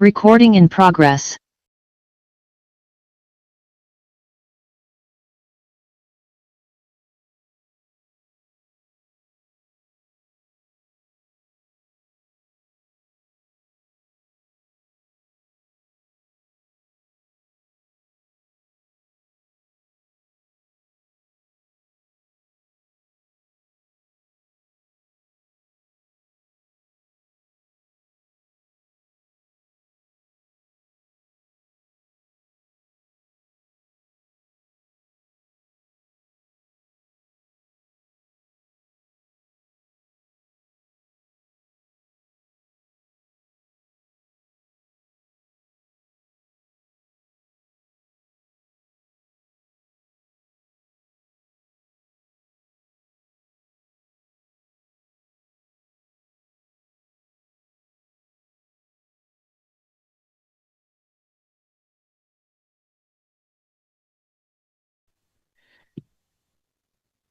Recording in progress.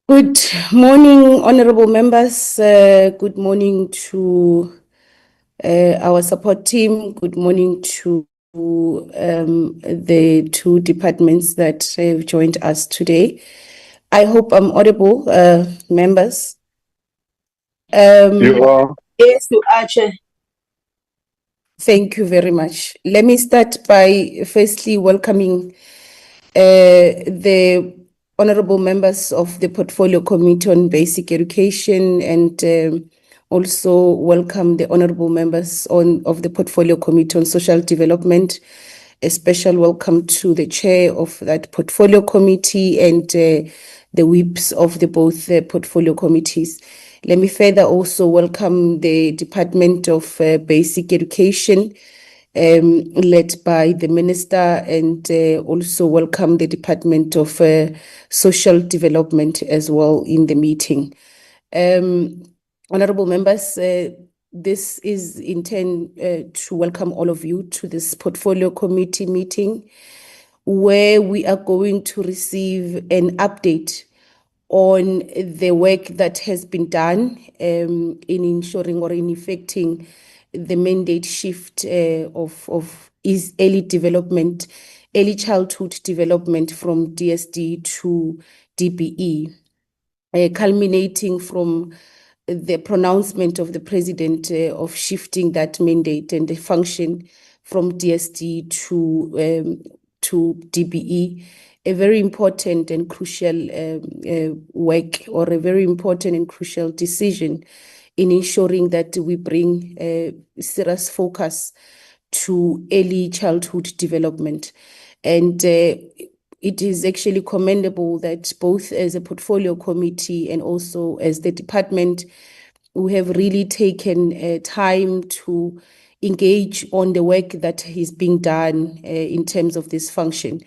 Good morning, honorable members. Good morning to our support team. Good morning to the two departments that have joined us today. I hope I'm audible, members. You are. Yes, you are, Chair. Thank you very much. Let me start by firstly welcoming the honorable members of the Portfolio Committee on Basic Education, and also welcome the honorable members of the Portfolio Committee on Social Development. A special welcome to the chair of that Portfolio Committee and the whips of the both portfolio committees. Let me further also welcome the Department of Basic Education, led by the minister, and also welcome the Department of Social Development as well in the meeting. Honorable members, this is intended to welcome all of you to this portfolio committee meeting, where we are going to receive an update on the work that has been done in ensuring or in effecting the mandate shift of early childhood development from DSD to DBE, culminating from the pronouncement of the president of shifting that mandate and the function from DSD to DBE. A very important and crucial work, or a very important and crucial decision in ensuring that we bring serious focus to early childhood development. And it is actually commendable that both as a portfolio committee and also as the department, we have really taken time to engage on the work that is being done in terms of this function.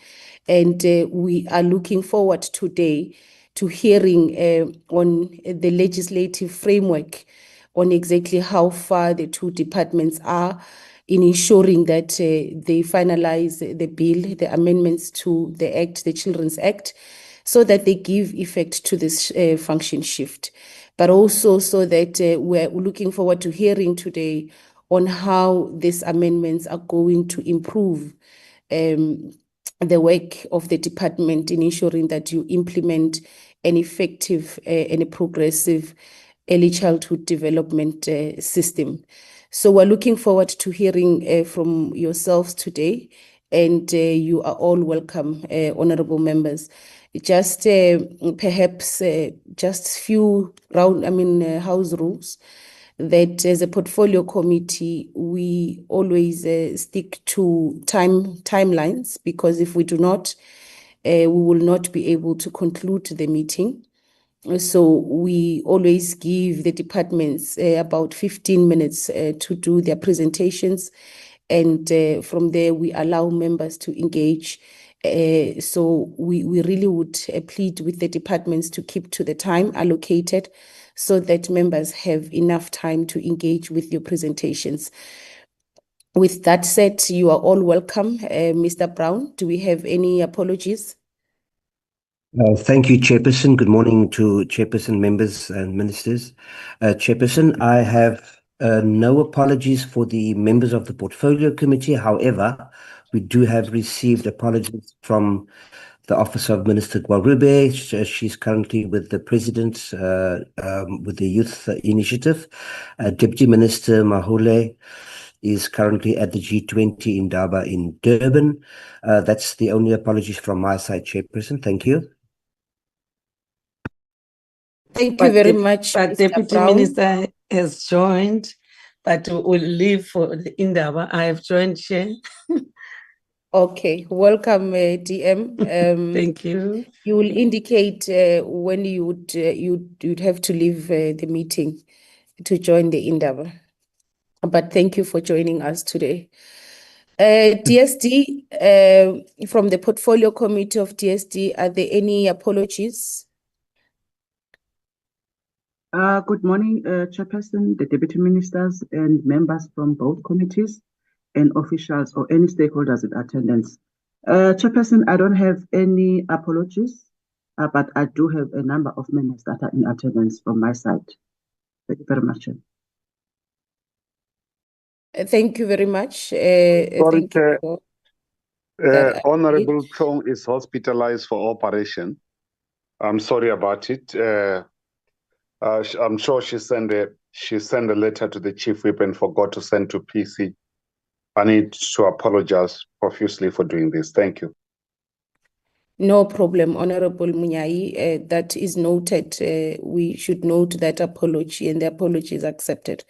And we are looking forward today to hearing on the legislative framework on exactly how far the two departments are in ensuring that they finalize the bill, the amendments to the Act, the Children's Act, so that they give effect to this function shift. But also so that we're looking forward to hearing today on how these amendments are going to improve the work of the department in ensuring that you implement an effective and a progressive early childhood development system. So we're looking forward to hearing from yourselves today, and you are all welcome, honorable members. Just perhaps just few house rules that as a portfolio committee, we always stick to timelines, because if we do not, we will not be able to conclude the meeting. So we always give the departments about 15 minutes to do their presentations, and from there we allow members to engage. So we really would plead with the departments to keep to the time allocated so that members have enough time to engage with your presentations. With that said, you are all welcome. Mr. Brown, do we have any apologies? Thank you, Chairperson. Good morning to Chairperson, members and ministers. Chairperson, I have No apologies for the members of the Portfolio Committee. However, we do have received apologies from the Office of Minister Gwarube. She's currently with the President with the Youth Initiative. Deputy Minister Mahule is currently at the G20 in Durban in Durban. That's the only apologies from my side, Chairperson. Thank you. Thank you very much, But Mr. Deputy Brown. Minister has joined, but will leave for the Indaba. I have joined, Chair. Okay, welcome, DM. Thank you. You will indicate when you'd have to leave the meeting to join the Indaba. But thank you for joining us today. DSD, from the Portfolio Committee of DSD, are there any apologies? Good morning, Chairperson, the Deputy Ministers, and members from both committees, and officials or any stakeholders in attendance. Chairperson, I don't have any apologies, but I do have a number of members that are in attendance from my side. Thank you very much. Thank you very much. Sorry, Thank you for that. Honorable Chong is hospitalized for operation. I'm sorry about it. I'm sure she sent a letter to the Chief Whip and forgot to send to PC. I need to apologize profusely for doing this. Thank you. No problem, Honorable Munyai. That is noted. We should note that apology, and the apology is accepted.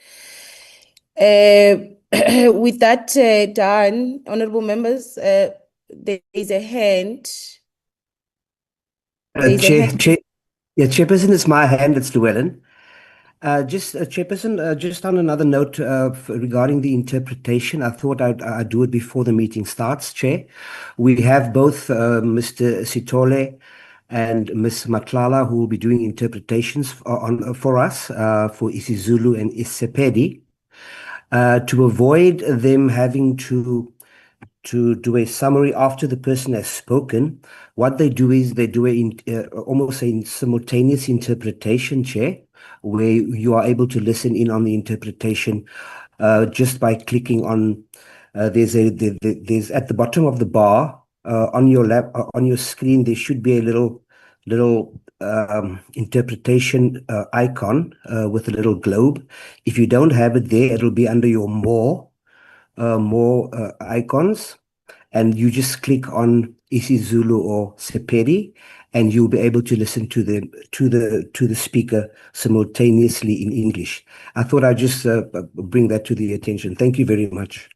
With that done, honorable members, there is a hand. Chairperson, it's my hand, it's Llewellyn. Chairperson, just on another note regarding the interpretation, I thought I'd do it before the meeting starts, Chair. We have both Mr. Sitole and Ms. Matlala who will be doing interpretations for us for isiZulu and isiSepedi. To avoid them having to do a summary after the person has spoken, what they do is they do almost a simultaneous interpretation, Chair, where you are able to listen in on the interpretation just by clicking on. There's at the bottom of the bar on your screen. There should be a little interpretation icon with a little globe. If you don't have it there, it'll be under your more icons, and you just click on isiZulu or Sepedi, and you'll be able to listen to the speaker simultaneously in English. I thought I'd just bring that to the attention. Thank you very much.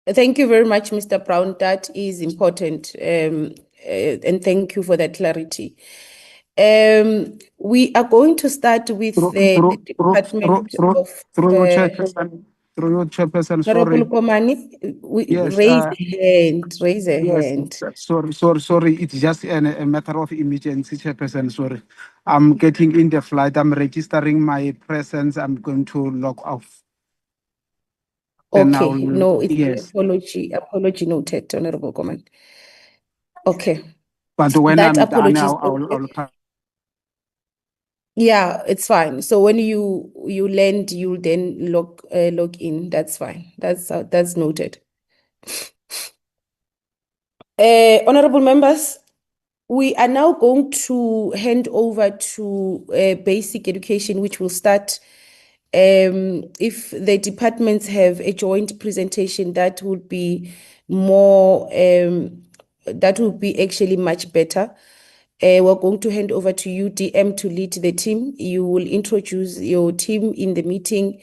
Thank you very much, Mr. Brown. That is important, and thank you for that clarity. We are going to start with the Department of... Through your chairperson, sorry. Komani, Yes, raise a hand. Sorry. It's just a matter of emergency, chairperson. Sorry. I'm getting in the flight. I'm registering my presence. I'm going to log off. Okay, no, it's yes. Apology noted, Honorable Komani. Okay. But when that I'm done, I'll come. Yeah, it's fine. So when you land, you'll then log in. That's fine. That's noted. Honorable members, we are now going to hand over to basic education, which will start. If the departments have a joint presentation, that would be more. That would be actually much better. We're going to hand over to you, DM, to lead the team. You will introduce your team in the meeting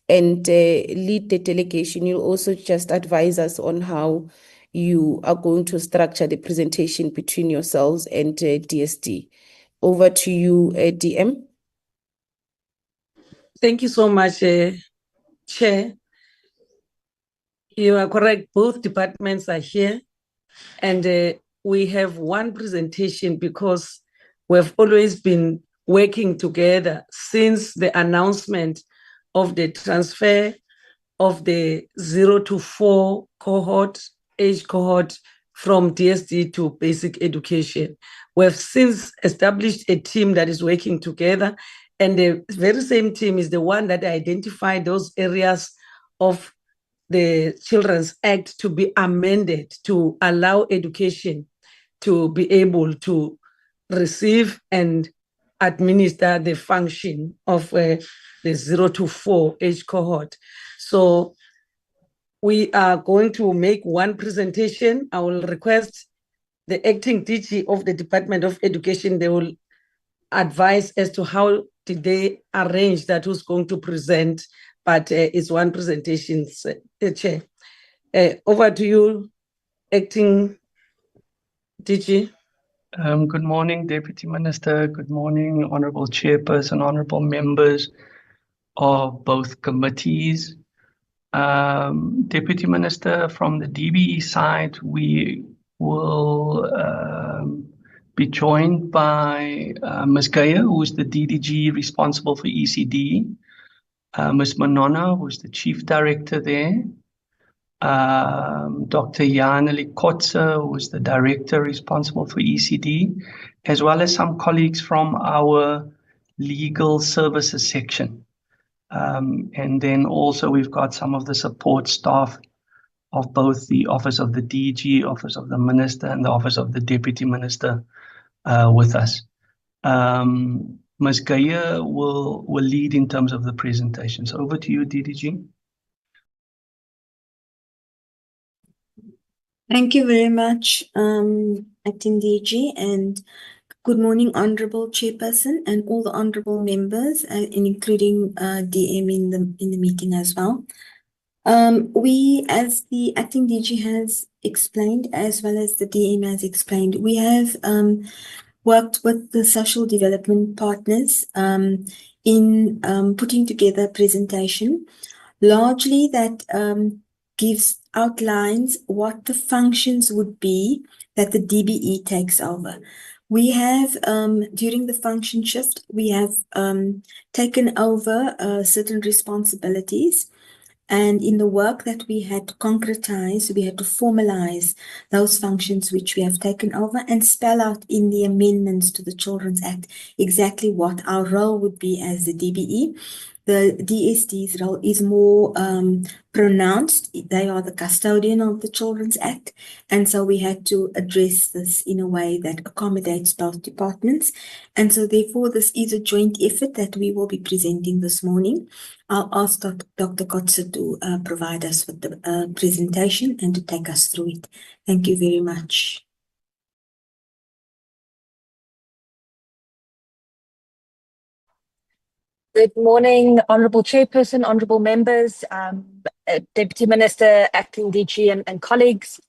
and lead the delegation. You'll also just advise us on how you are going to structure the presentation between yourselves and DSD. Over to you, DM. Thank you so much, Chair. You are correct. Both departments are here, and we have one presentation because we've always been working together since the announcement of the transfer of the 0 to 4 age cohort from DSD to basic education. We've since established a team that is working together, And the very same team is the one that identified those areas of the Children's Act to be amended to allow education to be able to receive and administer the function of the 0 to 4 age cohort. So we are going to make one presentation. I will request the acting DG of the Department of Education, they will advise as to how did they arrange that, who's going to present, but it's one presentation, Chair. Over to you, acting DG. Good morning, Deputy Minister. Good morning, Honourable Chairperson, Honourable members of both committees. Deputy Minister, from the DBE side, we will be joined by Ms. Gaya, who is the DDG responsible for ECD, Ms. Manona, who is the Chief Director there, Dr. Yaneli Kotze, who is the Director responsible for ECD, as well as some colleagues from our legal services section. And then also we've got some of the support staff of both the Office of the DG, Office of the Minister, and the Office of the Deputy Minister with us. Ms. Gaya will lead in terms of the presentation. So over to you, DDG. Thank you very much, Acting DG, and good morning, Honourable Chairperson and all the honourable members, including DM in the meeting as well. We, as the Acting DG has explained, as well as the DM has explained, we have worked with the social development partners in putting together a presentation, largely that outlines what the functions would be that the DBE takes over. We have, during the function shift, we have taken over certain responsibilities. And in the work that we had to concretize, we had to formalize those functions which we have taken over and spell out in the amendments to the Children's Act exactly what our role would be as the DBE. The DSD's role is more pronounced. They are the custodian of the Children's Act. And so we had to address this in a way that accommodates both departments. And so therefore, this is a joint effort that we will be presenting this morning. I'll ask Dr. Kotze to provide us with the presentation and to take us through it. Thank you very much. Good morning, Honourable Chairperson, Honourable members, Deputy Minister, Acting DG and colleagues.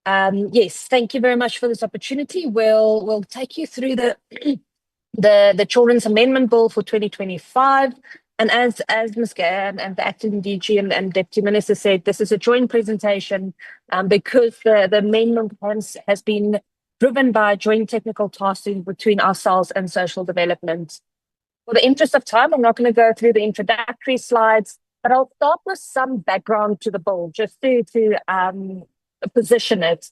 Yes, thank you very much for this opportunity. We'll take you through the Children's Amendment Bill for 2025. And as Ms. Gaya and the Acting DG and Deputy Minister said, this is a joint presentation because the amendment has been driven by a joint technical tasking between ourselves and social development. For the interest of time, I'm not going to go through the introductory slides, but I'll start with some background to the bill, just to position it.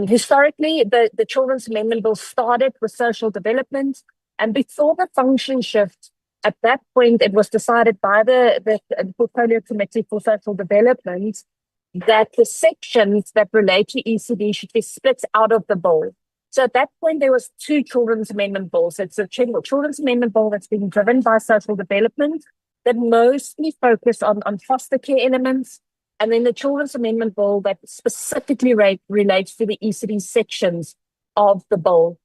Historically, the Children's Amendment Bill started with social development, and before the function shift, at that point, it was decided by the Portfolio Committee for Social Development that the sections that relate to ECD should be split out of the bill. So at that point, there was two Children's Amendment Bills. It's a Children's Amendment Bill that's being driven by social development that mostly focus on foster care elements, and then the Children's Amendment Bill that specifically relates to the ECD sections of the bill.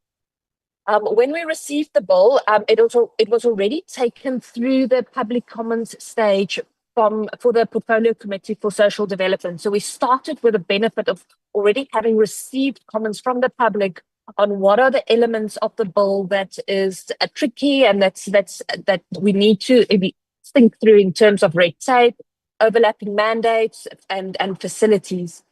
When we received the bill, it was already taken through the public comments stage for the Portfolio Committee for Social Development. So we started with the benefit of already having received comments from the public on what are the elements of the bill that is tricky and that we need to think through in terms of red tape, overlapping mandates, and facilities.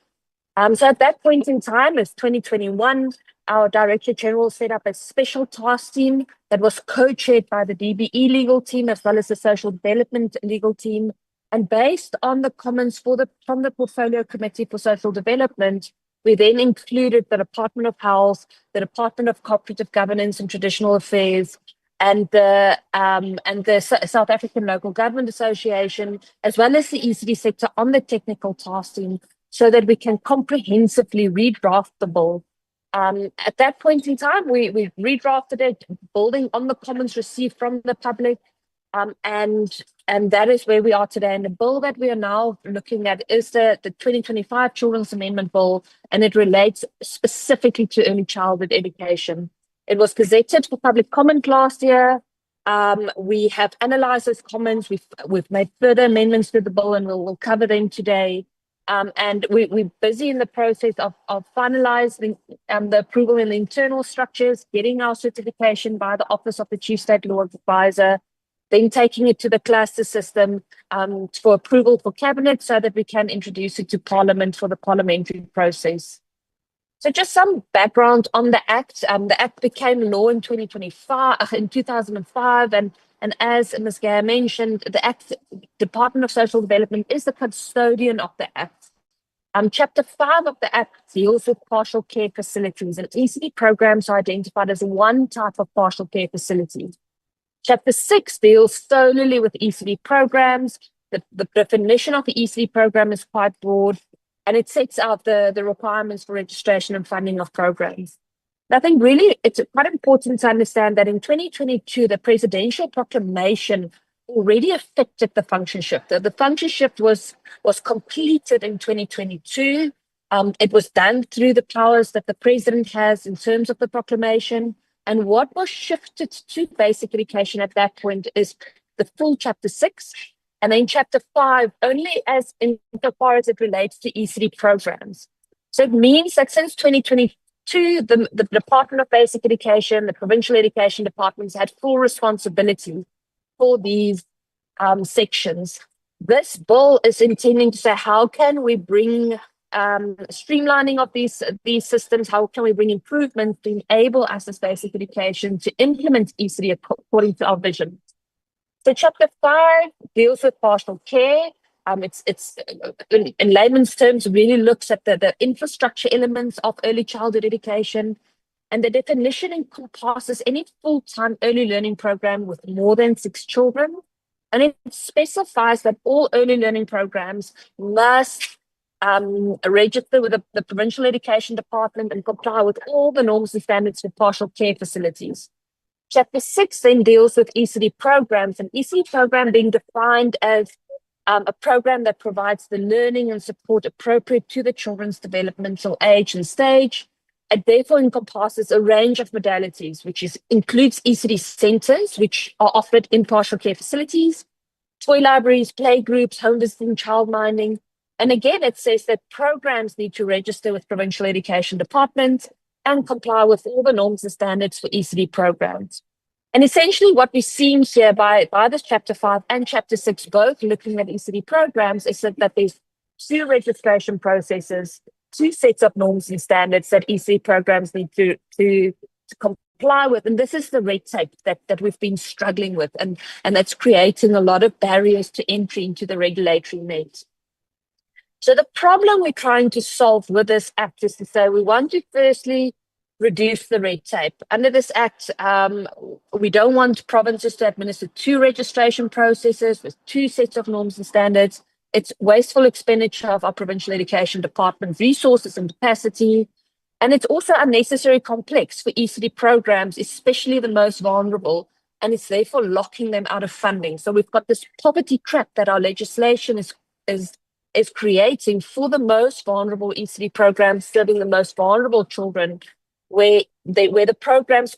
So at that point in time, it's 2021, our Director General set up a special task team that was co-chaired by the DBE legal team as well as the Social Development legal team. And based on the comments from the Portfolio Committee for Social Development, we then included the Department of Health, the Department of Cooperative Governance and Traditional Affairs, and the South African Local Government Association, as well as the ECD sector on the technical task team, so that we can comprehensively redraft the bill. At that point in time, we redrafted it, building on the comments received from the public, and that is where we are today. And the bill that we are now looking at is the 2025 Children's Amendment Bill, and it relates specifically to early childhood education. It was gazetted for public comment last year. We have analysed those comments. We've made further amendments to the bill, and we'll cover them today. And we're busy in the process of finalising the approval in the internal structures, getting our certification by the Office of the Chief State Law Advisor, then taking it to the cluster system for approval for Cabinet so that we can introduce it to Parliament for the parliamentary process. So just some background on the Act. The Act became law in 2005, and as Ms. Gare mentioned, the Act, Department of Social Development is the custodian of the Act. Chapter 5 of the Act deals with partial care facilities, and ECD programs are identified as one type of partial care facility. Chapter 6 deals solely with ECD programs. The definition of the ECD program is quite broad, and it sets out the requirements for registration and funding of programs. And I think really it's quite important to understand that in 2022, the presidential proclamation already affected the function shift. The function shift was completed in 2022. It was done through the powers that the president has in terms of the proclamation. And what was shifted to basic education at that point is the full Chapter 6, and then Chapter 5 only as insofar as it relates to ECD programs. So it means that since 2022, the Department of Basic Education, the provincial education departments had full responsibility for these sections. This bill is intending to say, how can we bring streamlining of these systems, how can we bring improvements to enable us as basic education to implement ECD according to our vision. So Chapter 5 deals with partial care. It's in layman's terms, really looks at the infrastructure elements of early childhood education, and the definition encompasses any full-time early learning program with more than 6 children. And it specifies that all early learning programs must register with the provincial education department and comply with all the norms and standards for partial care facilities. Chapter 6 then deals with ECD programs, and ECD program being defined as a program that provides the learning and support appropriate to the children's developmental age and stage. It therefore encompasses a range of modalities, which includes ECD centers, which are offered in partial care facilities, toy libraries, play groups, home visiting, childminding. And again, it says that programs need to register with provincial education department and comply with all the norms and standards for ECD programs. And essentially what we're seeing here by this Chapter 5 and Chapter 6, both looking at ECD programs, is that there's 2 registration processes, 2 sets of norms and standards that ECD programs need to comply with. And this is the red tape that we've been struggling with, and that's creating a lot of barriers to entry into the regulatory net. So the problem we're trying to solve with this Act is to say we want to firstly reduce the red tape. Under this Act, we don't want provinces to administer 2 registration processes with 2 sets of norms and standards. It's wasteful expenditure of our provincial education department resources and capacity. And it's also unnecessarily complex for ECD programs, especially the most vulnerable, and it's therefore locking them out of funding. So we've got this poverty trap that our legislation is creating for the most vulnerable ECD programs, serving the most vulnerable children, where the programs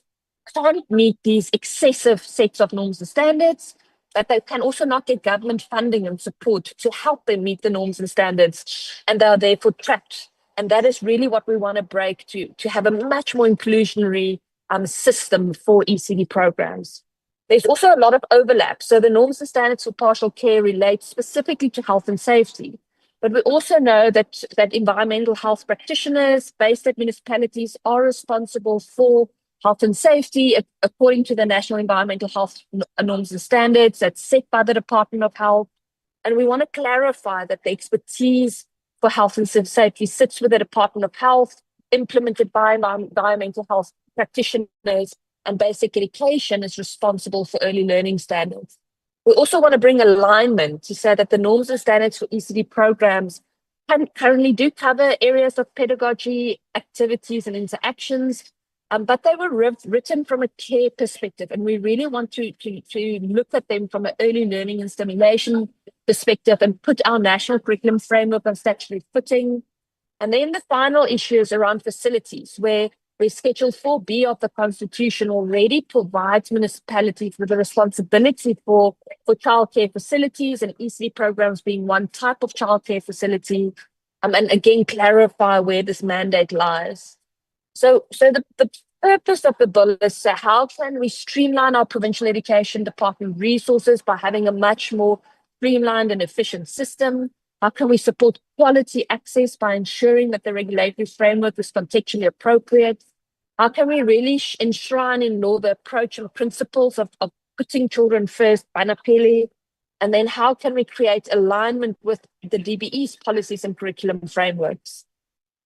can't meet these excessive sets of norms and standards, but they can also not get government funding and support to help them meet the norms and standards, and they are therefore trapped. And that is really what we want to break to have a much more inclusionary system for ECD programs. There's also a lot of overlap. So the norms and standards for partial care relate specifically to health and safety. But we also know that environmental health practitioners based at municipalities are responsible for health and safety according to the National Environmental Health Norms and Standards that's set by the Department of Health. And we want to clarify that the expertise for health and safety sits with the Department of Health, implemented by environmental health practitioners, and basic education is responsible for early learning standards. We also want to bring alignment to say that the norms and standards for ECD programs currently do cover areas of pedagogy, activities, and interactions, but they were written from a care perspective, and we really want to look at them from an early learning and stimulation perspective and put our national curriculum framework on statutory footing. And then the final issue is around facilities, where Schedule 4B of the Constitution already provides municipalities with the responsibility for childcare facilities, and ECD programs being one type of childcare facility, and again clarify where this mandate lies. So the purpose of the bill is how can we streamline our provincial education department resources by having a much more streamlined and efficient system? How can we support quality access by ensuring that the regulatory framework is contextually appropriate? How can we really enshrine in law the approach and principles of putting children first, Banapele? And then how can we create alignment with the DBE's policies and curriculum frameworks?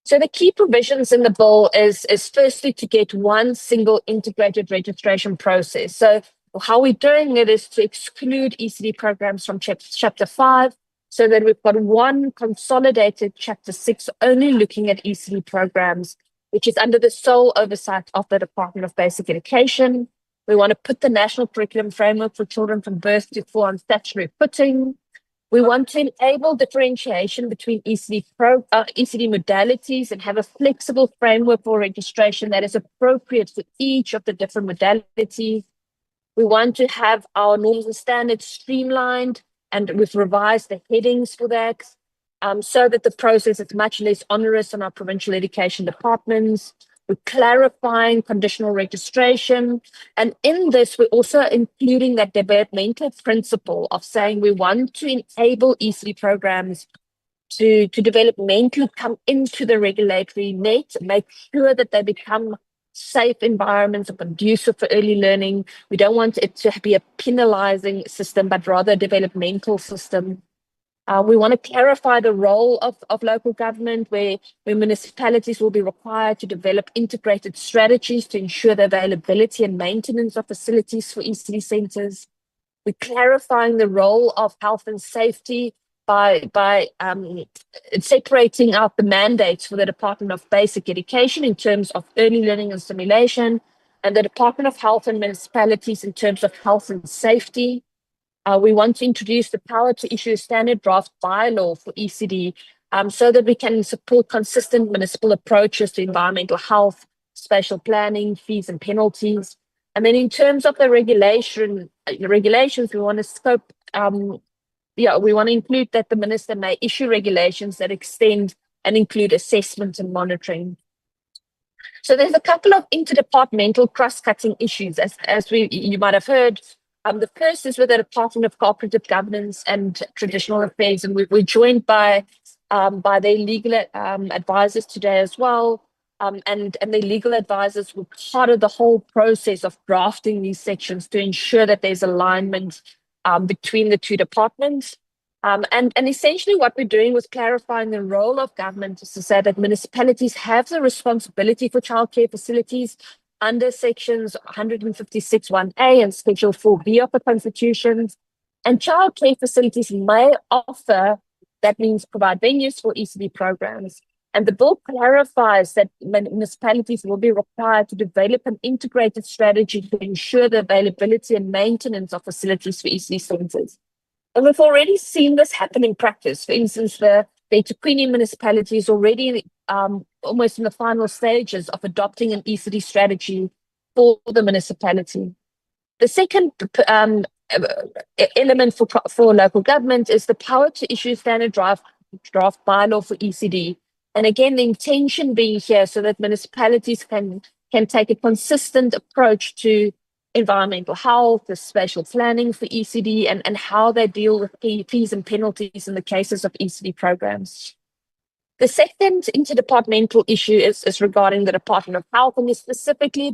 So the key provisions in the bill is firstly to get one single integrated registration process. So how we're doing it is to exclude ECD programs from Chapter 5, so that we've got one consolidated Chapter 6 only looking at ECD programs, which is under the sole oversight of the Department of Basic Education. We want to put the National Curriculum Framework for Children from Birth to 4 on statutory footing. We want to enable differentiation between ECD modalities and have a flexible framework for registration that is appropriate for each of the different modalities. We want to have our norms and standards streamlined, and we've revised the headings for that, so that the process is much less onerous on our provincial education departments. We're clarifying conditional registration. And in this, we're also including that developmental principle of saying we want to enable ECD programs to developmentally come into the regulatory net, make sure that they become safe environments of conducive for early learning. We don't want it to be a penalizing system, but rather a developmental system. We want to clarify the role of local government, where municipalities will be required to develop integrated strategies to ensure the availability and maintenance of facilities for ECD centres. We're clarifying the role of health and safety by separating out the mandates for the Department of Basic Education in terms of early learning and stimulation, and the Department of Health and municipalities in terms of health and safety. We want to introduce the power to issue a standard draft bylaw for ECD, so that we can support consistent municipal approaches to environmental health, spatial planning, fees and penalties. And then in terms of the regulations, we want to scope, we want to include that the minister may issue regulations that extend and include assessment and monitoring. So there's a couple of interdepartmental cross-cutting issues, as you might have heard. The first is with the Department of Cooperative Governance and Traditional Affairs, and we're joined by their legal advisors today as well. And their legal advisors were part of the whole process of drafting these sections to ensure that there's alignment between the two departments. And essentially what we're doing was clarifying the role of government is to say that municipalities have the responsibility for childcare facilities under sections 156(1)A and Schedule 4B of the Constitution. And childcare facilities may offer, that means provide venues for ECD programs. And the bill clarifies that municipalities will be required to develop an integrated strategy to ensure the availability and maintenance of facilities for ECD centres. And we've already seen this happen in practice. For instance, the eThekwini municipality is already almost in the final stages of adopting an ECD strategy for the municipality. The second element for local government is the power to issue standard draft bylaw for ECD. And again, the intention being here so that municipalities can take a consistent approach to environmental health, the spatial planning for ECD, and how they deal with fees and penalties in the cases of ECD programs. The second interdepartmental issue is regarding the Department of Health, and specifically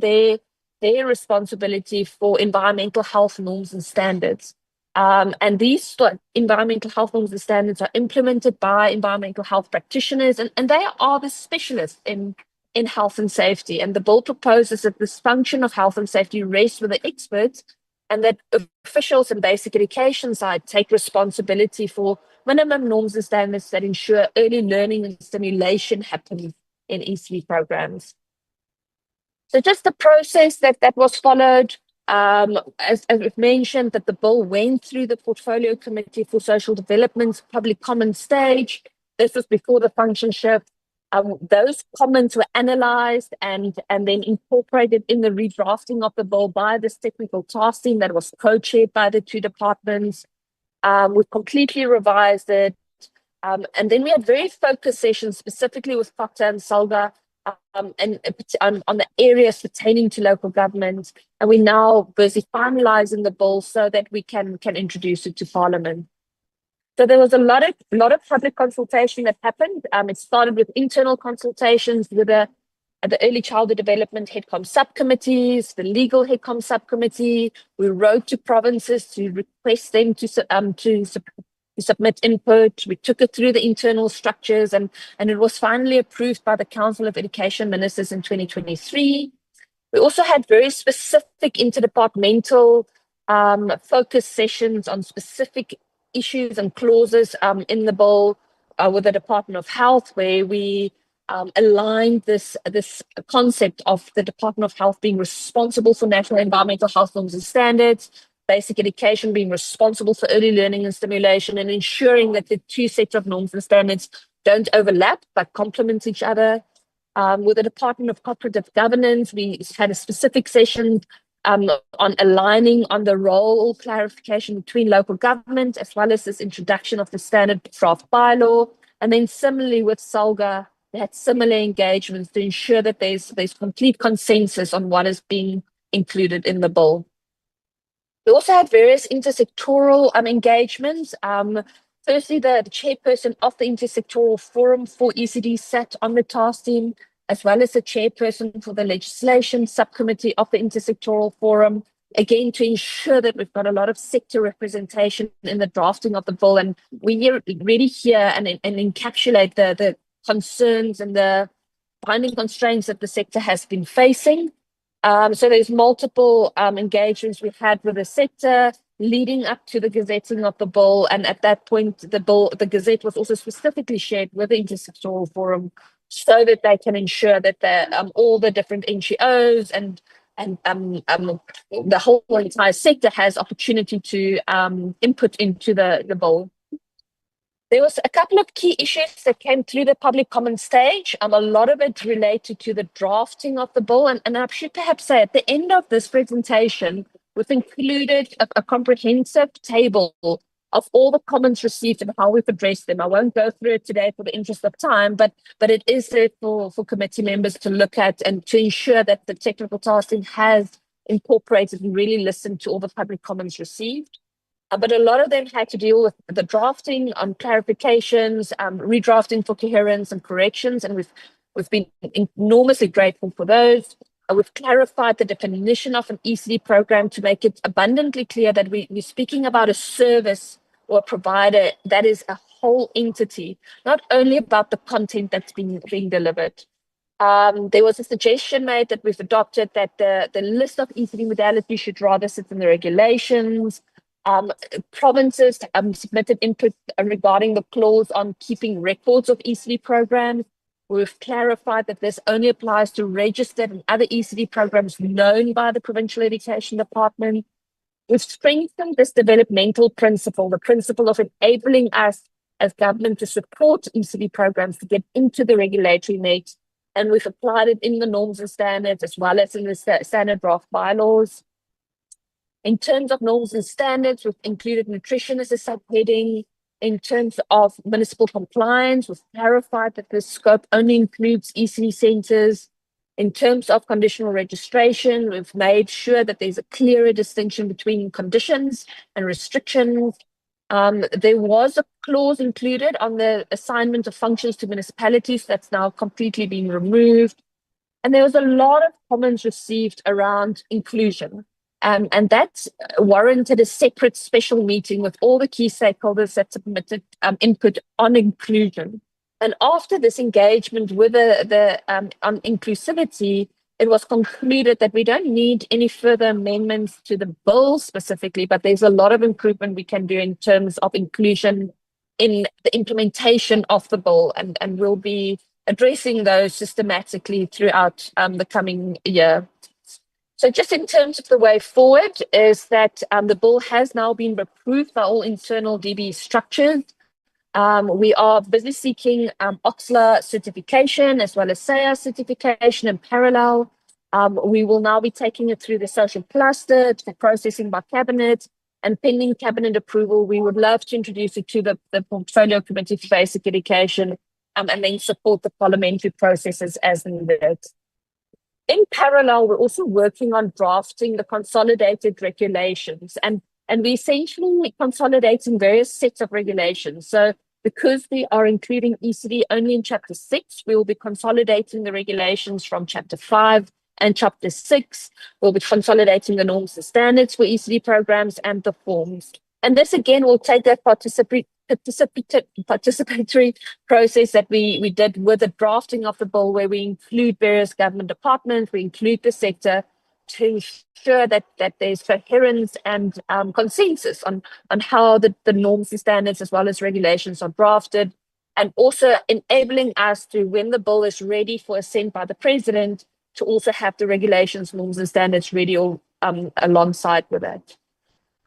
their responsibility for environmental health norms and standards. And these environmental health norms and standards are implemented by environmental health practitioners, and they are the specialists in in health and safety. And the bill proposes that this function of health and safety rests with the experts, and that officials in basic education side take responsibility for minimum norms and standards that ensure early learning and stimulation happens in ECD programs. So just the process that was followed, as we've mentioned, that the bill went through the Portfolio Committee for Social Development's public comment stage. This was before the function shift. Those comments were analysed and then incorporated in the redrafting of the bill by this technical task team that was co-chaired by the two departments. We completely revised it. And then we had very focused sessions specifically with Fakta and Salga, and on the areas pertaining to local government. And we're now busy finalising the bill so that we can introduce it to Parliament. So there was a lot of public consultation that happened. It started with internal consultations with the Early Childhood Development HEDCOM subcommittees, the Legal HEDCOM subcommittee. We wrote to provinces to request them to submit input. We took it through the internal structures, and it was finally approved by the Council of Education Ministers in 2023. We also had very specific interdepartmental focus sessions on specific issues and clauses in the bill with the Department of Health, where we aligned this concept of the Department of Health being responsible for national environmental health norms and standards, basic education being responsible for early learning and stimulation, and ensuring that the two sets of norms and standards don't overlap but complement each other. With the Department of Cooperative Governance, we had a specific session on aligning on the role clarification between local government, as well as this introduction of the standard draft bylaw. And then similarly with SALGA, we had similar engagements to ensure that there's complete consensus on what is being included in the bill. We also had various intersectoral engagements. Firstly, the chairperson of the Intersectoral Forum for ECD sat on the task team, as well as the chairperson for the Legislation Subcommittee of the Intersectoral Forum, again, to ensure that we've got a lot of sector representation in the drafting of the bill. And we really hear and encapsulate the concerns and the binding constraints that the sector has been facing. So there's multiple engagements we've had with the sector leading up to the gazetting of the bill. And at that point, the gazette was also specifically shared with the Intersectoral Forum so that they can ensure that all the different NGOs and the whole entire sector has opportunity to input into the bill. There was a couple of key issues that came through the public comment stage. A lot of it related to the drafting of the bill. And I should perhaps say at the end of this presentation, we've included a comprehensive table of all the comments received and how we've addressed them. I won't go through it today for the interest of time, but it is there for committee members to look at and to ensure that the technical task team has incorporated and really listened to all the public comments received. But a lot of them had to deal with the drafting on clarifications, redrafting for coherence and corrections, and we've been enormously grateful for those. We've clarified the definition of an ECD program to make it abundantly clear that we're speaking about a service or a provider that is a whole entity, not only about the content that's being delivered. There was a suggestion made that we've adopted that the list of ECD modalities should rather sit in the regulations. Provinces submitted input regarding the clause on keeping records of ECD programs. We've clarified that this only applies to registered and other ECD programs known by the Provincial Education Department. We've strengthened this developmental principle, the principle of enabling us as government to support ECD programs to get into the regulatory net. And we've applied it in the norms and standards as well as in the standard draft bylaws. In terms of norms and standards, we've included nutrition as a subheading. In terms of municipal compliance, we've clarified that the scope only includes ECD centres. In terms of conditional registration, we've made sure that there's a clearer distinction between conditions and restrictions. There was a clause included on the assignment of functions to municipalities that's now completely been removed. And there was a lot of comments received around inclusion. And that warranted a separate special meeting with all the key stakeholders that submitted input on inclusion. And after this engagement with on inclusivity, it was concluded that we don't need any further amendments to the bill specifically, but there's a lot of improvement we can do in terms of inclusion in the implementation of the bill, and we'll be addressing those systematically throughout the coming year. So just in terms of the way forward is that the bill has now been approved by all internal DB structures. We are busy seeking OXLA certification as well as SAYA certification in parallel. We will now be taking it through the social cluster to processing by cabinet, and pending cabinet approval, we would love to introduce it to the portfolio committee for basic education, and then support the parliamentary processes as needed. In parallel, we're also working on drafting the consolidated regulations, and we're essentially consolidating various sets of regulations. So because we are including ECD only in Chapter 6, we will be consolidating the regulations from Chapter 5 and Chapter 6. We'll be consolidating the norms and standards for ECD programs and the forms. And this again will take that participatory process that we did with the drafting of the bill, where we include various government departments, we include the sector, to ensure that there's coherence and consensus on how the norms and standards as well as regulations are drafted, and also enabling us to, when the bill is ready for assent by the president, to also have the regulations, norms and standards ready alongside with that.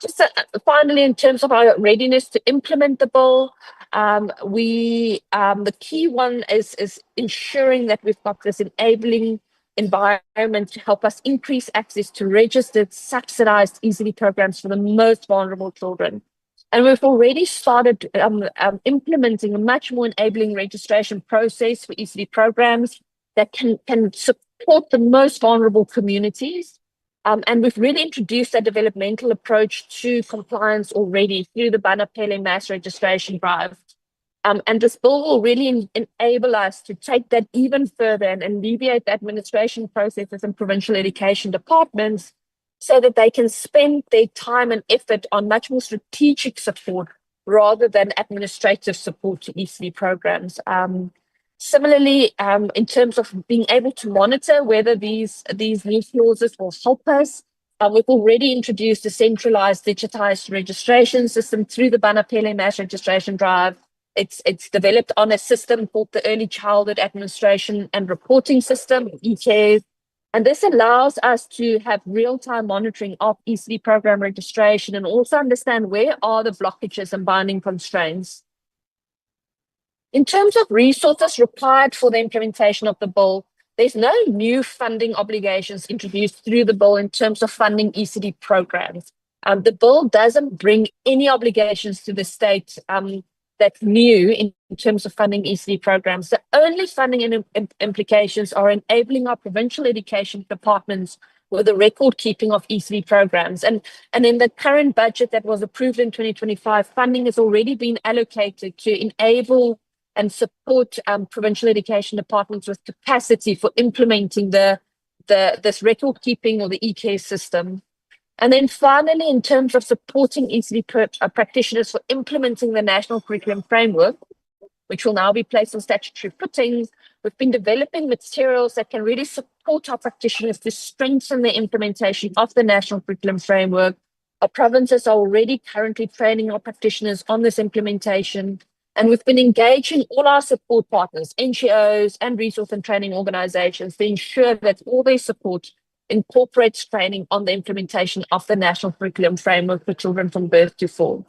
Just finally, in terms of our readiness to implement the bill, the key one is ensuring that we've got this enabling environment to help us increase access to registered, subsidized ECD programs for the most vulnerable children. And we've already started implementing a much more enabling registration process for ECD programs that can support the most vulnerable communities. And we've really introduced a developmental approach to compliance already through the Banapele mass registration drive. And this bill will really enable us to take that even further and alleviate the administration processes in provincial education departments, so that they can spend their time and effort on much more strategic support rather than administrative support to ECD programs. Similarly, in terms of being able to monitor whether these new clauses will help us, we've already introduced a centralized digitized registration system through the Banapele mass registration drive. It's developed on a system called the Early Childhood Administration and Reporting System, ECARE, and this allows us to have real-time monitoring of ECD program registration and also understand where are the blockages and binding constraints. In terms of resources required for the implementation of the bill, there's no new funding obligations introduced through the bill in terms of funding ECD programs. The bill doesn't bring any obligations to the state that's new in terms of funding ECD programs. The only funding and implications are enabling our provincial education departments with the record keeping of ECD programs. And in the current budget that was approved in 2025, funding has already been allocated to enable and support provincial education departments with capacity for implementing this record keeping or the ECARE system. And then finally, in terms of supporting ECD practitioners for implementing the National Curriculum Framework, which will now be placed on statutory footings, we've been developing materials that can really support our practitioners to strengthen the implementation of the National Curriculum Framework. Our provinces are already currently training our practitioners on this implementation. And we've been engaging all our support partners, NGOs and resource and training organizations, to ensure that all their support incorporates training on the implementation of the National Curriculum Framework for children from birth to 4.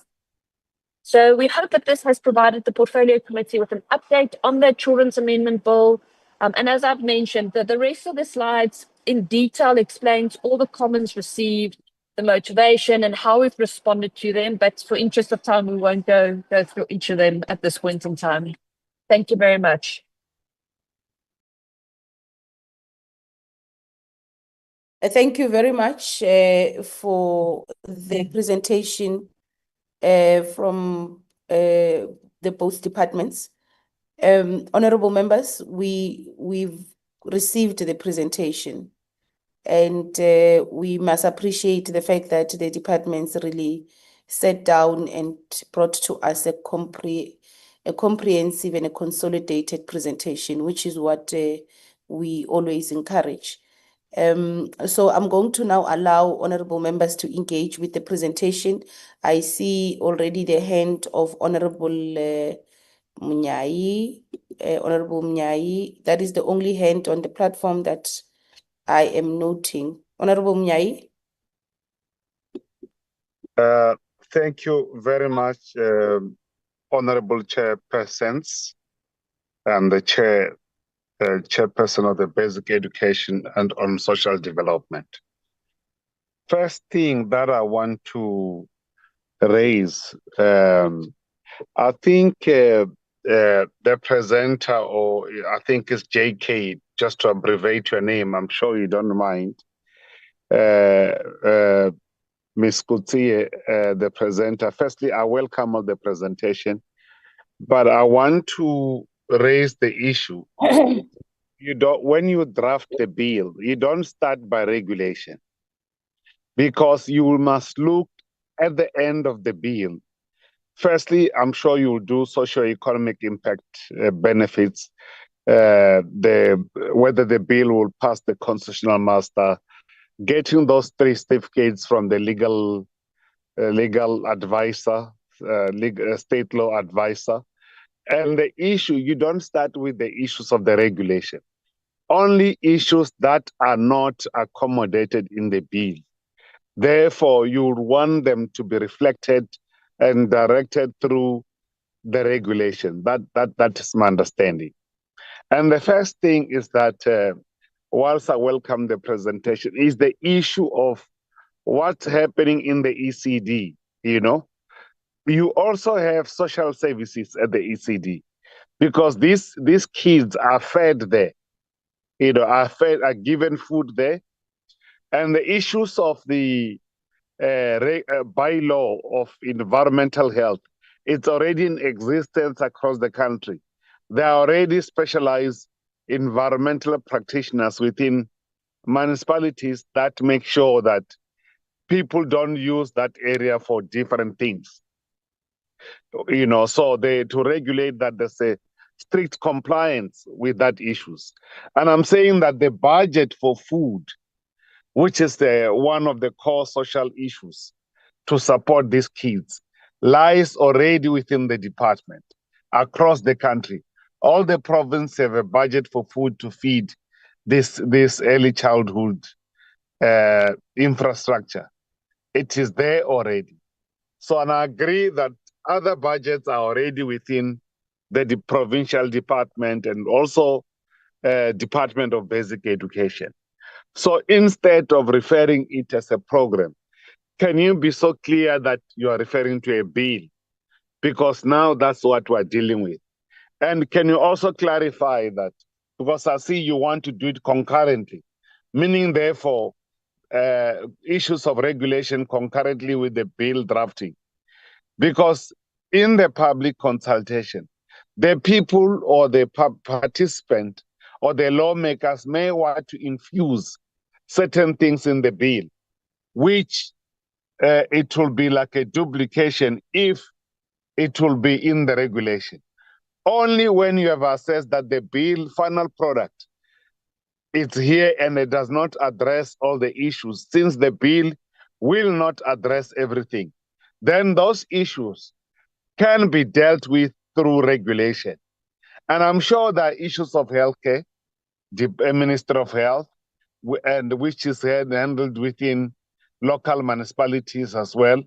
So we hope that this has provided the Portfolio Committee with an update on the Children's Amendment Bill. And as I've mentioned, the rest of the slides in detail explains all the comments received, the motivation and how we've responded to them. But for interest of time, we won't go through each of them at this point in time. Thank you very much. Thank you very much for the presentation from the both departments. Honorable members, we've received the presentation, and we must appreciate the fact that the departments really sat down and brought to us a a comprehensive and a consolidated presentation, which is what we always encourage. So I'm going to now allow honorable members to engage with the presentation. I see already the hand of Honorable Munyai. Honorable Munyai, that is the only hand on the platform that I am noting. Honorable Munyai. Thank you very much, Honorable Chairpersons and the Chairperson of the Basic Education and on Social Development. First thing that I want to raise, I think the presenter, or I think it's JK, just to abbreviate your name, I'm sure you don't mind, Ms. Kutsie, the presenter. Firstly, I welcome all the presentation, but I want to raise the issue. When you draft the bill, you don't start by regulation, because you must look at the end of the bill. Firstly, I'm sure you'll do socio-economic impact benefits, whether the bill will pass the constitutional muster, getting those 3 certificates from the legal advisor, state law advisor. And the issue, you don't start with the issues of the regulation. Only issues that are not accommodated in the bill. Therefore, you would want them to be reflected and directed through the regulation. That is my understanding. And the first thing is that, whilst I welcome the presentation, is the issue of what's happening in the ECD. You also have social services at the ECD, because these kids are fed there, are given food there. And the issues of the bylaw of environmental health, it's already in existence across the country. There are already specialized environmental practitioners within municipalities that make sure that people don't use that area for different things. So to regulate that, there's a strict compliance with that issues. And I'm saying that the budget for food, which is one of the core social issues to support these kids, lies already within the department across the country. All the provinces have a budget for food to feed this early childhood infrastructure. It is there already. So, and I agree that other budgets are already within the provincial department and also Department of Basic Education. So instead of referring it as a program, can you be so clear that you are referring to a bill? Because now that's what we're dealing with. And can you also clarify that? Because I see you want to do it concurrently, meaning therefore issues of regulation concurrently with the bill drafting. Because in the public consultation, the people or the participant or the lawmakers may want to infuse certain things in the bill, which it will be like a duplication if it will be in the regulation. Only when you have assessed that the bill final product is here and it does not address all the issues, since the bill will not address everything, then those issues can be dealt with through regulation. And I'm sure there are issues of healthcare, the Minister of Health, and which is handled within local municipalities as well.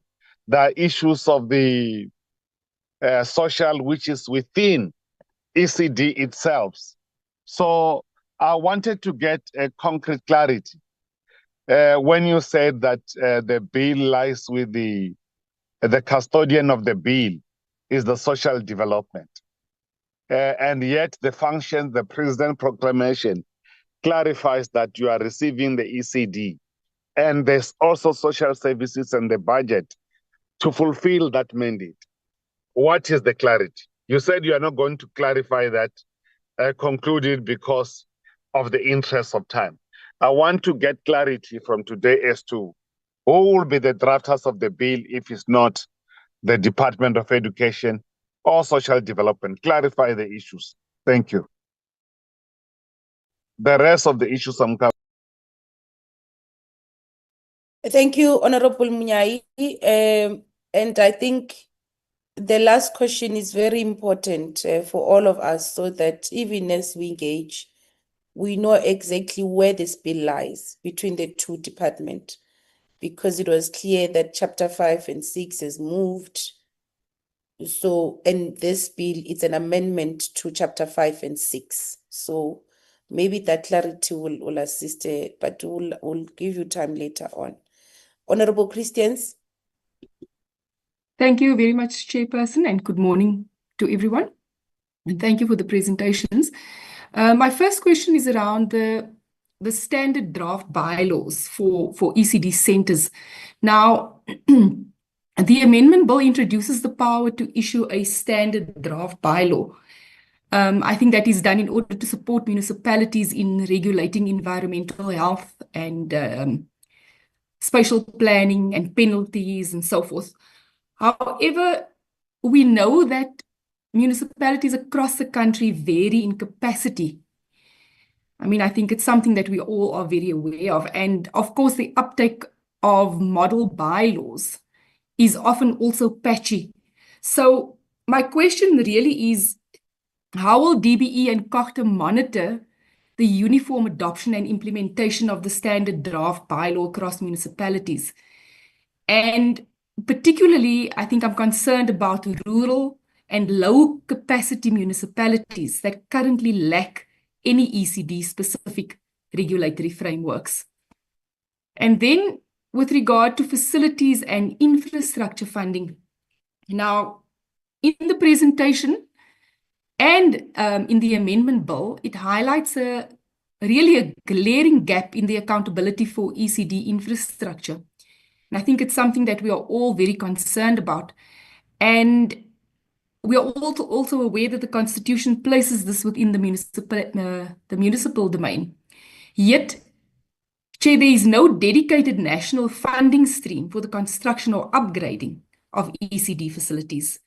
There are issues of the social, which is within ECD itself. So I wanted to get a concrete clarity. When you said that the bill lies with the custodian of the bill is the social development. And yet the function, the President Proclamation clarifies that you are receiving the ECD. And there's also social services and the budget to fulfill that mandate. What is the clarity? You said you are not going to clarify that, concluded because of the interest of time. I want to get clarity from today as to who will be the drafters of the bill if it's not the Department of Education or social development. Clarify the issues. Thank you. The rest of the issues I'm covering. Thank you, Honorable Munyai. And I think the last question is very important for all of us, so that even as we engage, we know exactly where the bill lies between the two departments, because it was clear that Chapter 5 and 6 has moved. So, and this bill is an amendment to Chapter 5 and 6. So maybe that clarity will assist, but we'll give you time later on. Honorable Christians. Thank you very much, Chairperson, and good morning to everyone. And thank you for the presentations. My first question is around the standard draft bylaws for ECD centers. Now, the amendment bill introduces the power to issue a standard draft bylaw. I think that is done in order to support municipalities in regulating environmental health and spatial planning and penalties and so forth. However, we know that municipalities across the country vary in capacity. I mean, I think it's something that we all are very aware of. And of course, the uptake of model bylaws is often also patchy. So my question really is, how will DBE and COGTA monitor the uniform adoption and implementation of the standard draft bylaw across municipalities? And particularly, I think I'm concerned about rural and low capacity municipalities that currently lack any ECD-specific regulatory frameworks. And then with regard to facilities and infrastructure funding, now in the presentation and in the amendment bill, it highlights really a glaring gap in the accountability for ECD infrastructure. And I think it's something that we are all very concerned about. And we are also aware that the Constitution places this within the municipal domain. Yet, Chair, there is no dedicated national funding stream for the construction or upgrading of ECD facilities.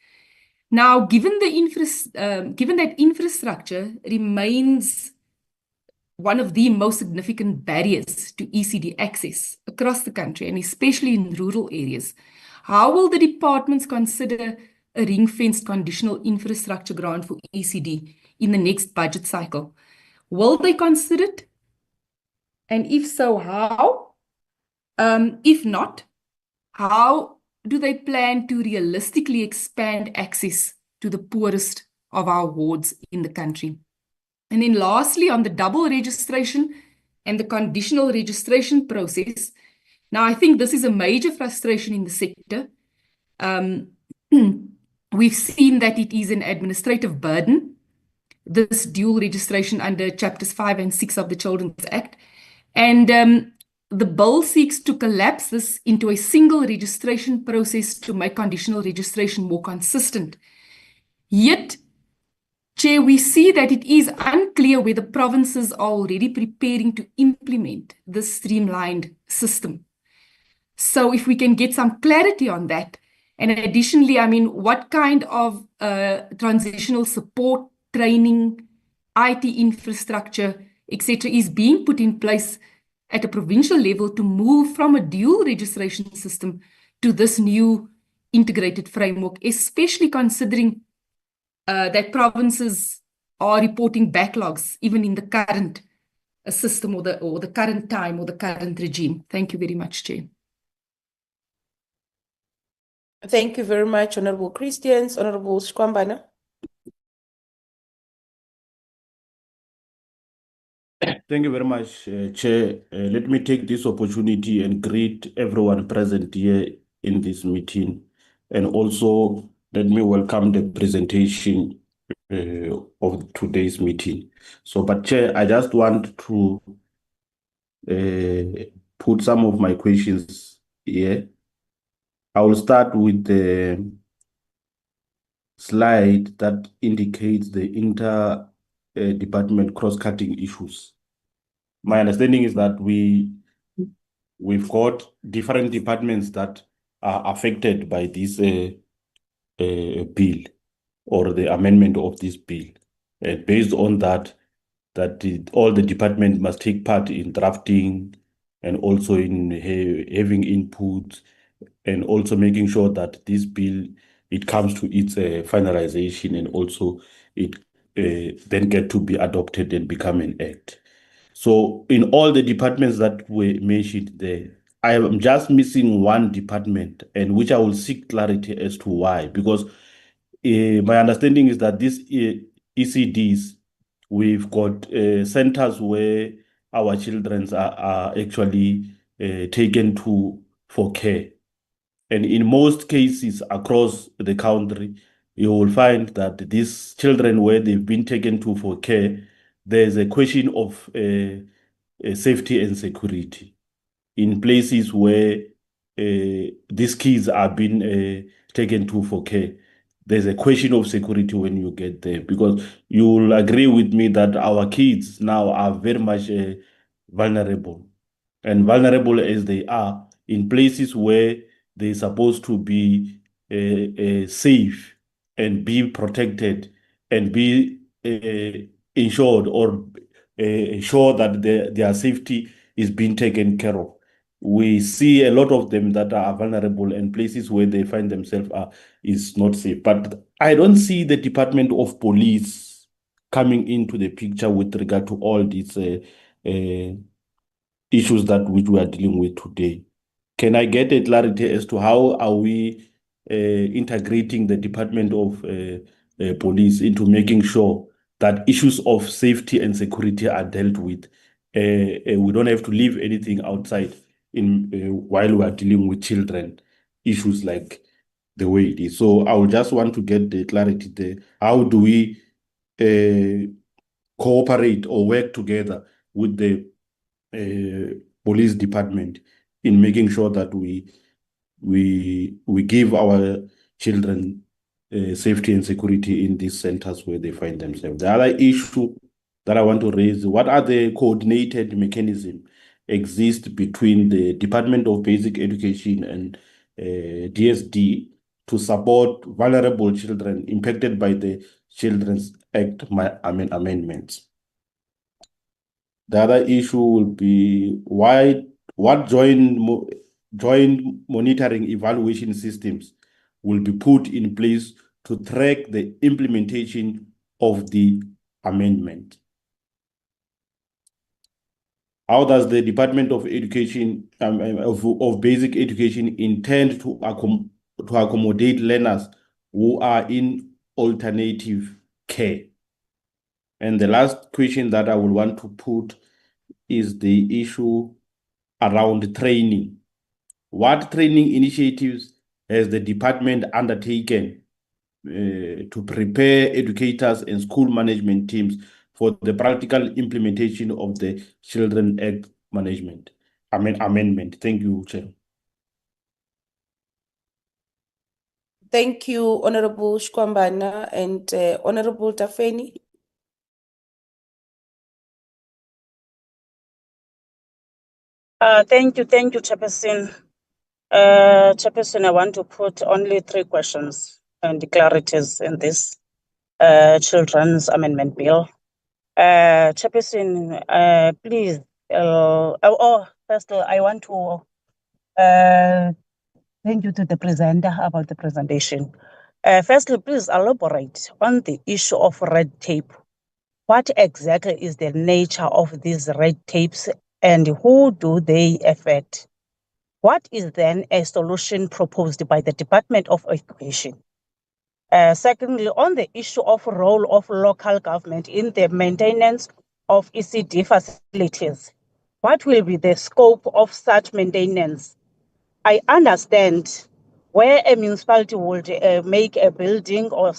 Now, given that infrastructure remains one of the most significant barriers to ECD access across the country, and especially in rural areas, how will the departments consider a ring-fenced conditional infrastructure grant for ECD in the next budget cycle? Will they consider it? And if so, how? If not, how do they plan to realistically expand access to the poorest of our wards in the country? And then lastly, on the double registration and the conditional registration process, now I think this is a major frustration in the sector. We've seen that it is an administrative burden, this dual registration under Chapters 5 and 6 of the Children's Act. And the bill seeks to collapse this into a single registration process to make conditional registration more consistent. Yet, Chair, we see that it is unclear whether provinces are already preparing to implement this streamlined system. So if we can get some clarity on that, and additionally, I mean, what kind of transitional support, training, IT infrastructure, etc., is being put in place at a provincial level to move from a dual registration system to this new integrated framework, especially considering that provinces are reporting backlogs even in the current system or the current time or the current regime. Thank you very much, Chair. Thank you very much, Honorable Christians. Honorable Shkwambana. Thank you very much, Chair. Let me take this opportunity and greet everyone present here in this meeting. And also, let me welcome the presentation of today's meeting. So, but Chair, I just want to put some of my questions here. I will start with the slide that indicates the inter-department cross-cutting issues. My understanding is that we've got different departments that are affected by this bill. or the amendment of this bill. And based on that, all the departments must take part in drafting and also in having input, and also making sure that this bill, it comes to its finalization, and also it then get to be adopted and become an act. So in all the departments that were mentioned there, I am just missing one department, and which I will seek clarity as to why. Because my understanding is that these ECDs, we've got centers where our children are actually taken to for care. And in most cases across the country, you will find that these children, where they've been taken to for care, there's a question of safety and security in places where these kids are being taken to for care. There's a question of security when you get there, because you will agree with me that our kids now are very much vulnerable. And vulnerable as they are, in places where they're supposed to be safe and be protected and be ensured, or ensure that their safety is being taken care of. We see a lot of them that are vulnerable, and places where they find themselves is not safe. But I don't see the Department of Police coming into the picture with regard to all these issues that which we are dealing with today. Can I get a clarity as to how are we integrating the Department of Police into making sure that issues of safety and security are dealt with? We don't have to leave anything outside in while we are dealing with children issues like the way it is. So I would just want to get the clarity there. How do we cooperate or work together with the police department in making sure that we give our children safety and security in these centers where they find themselves? The other issue that I want to raise: what are the coordinated mechanisms exist between the Department of Basic Education and DSD to support vulnerable children impacted by the Children's Act amendments? The other issue will be what joint monitoring evaluation systems will be put in place to track the implementation of the amendment. How does the Department of Education of Basic Education intend to accommodate learners who are in alternative care? And the last question that I would want to put is the issue around training. What training initiatives has the department undertaken to prepare educators and school management teams for the practical implementation of the Children Act amendment? Thank you, Chair. Thank you, Honorable Shkwambana and Honorable Tafeni. Thank you, Chairperson. Chairperson, I want to put only 3 questions and clarities in this Children's Amendment Bill. Chairperson, please, first I want to thank you to the presenter about the presentation. Firstly, please elaborate on the issue of red tape. What exactly is the nature of these red tapes and who do they affect? What is then a solution proposed by the Department of Education? Secondly, on the issue of role of local government in the maintenance of ECD facilities, what will be the scope of such maintenance? I understand where a municipality would make a building or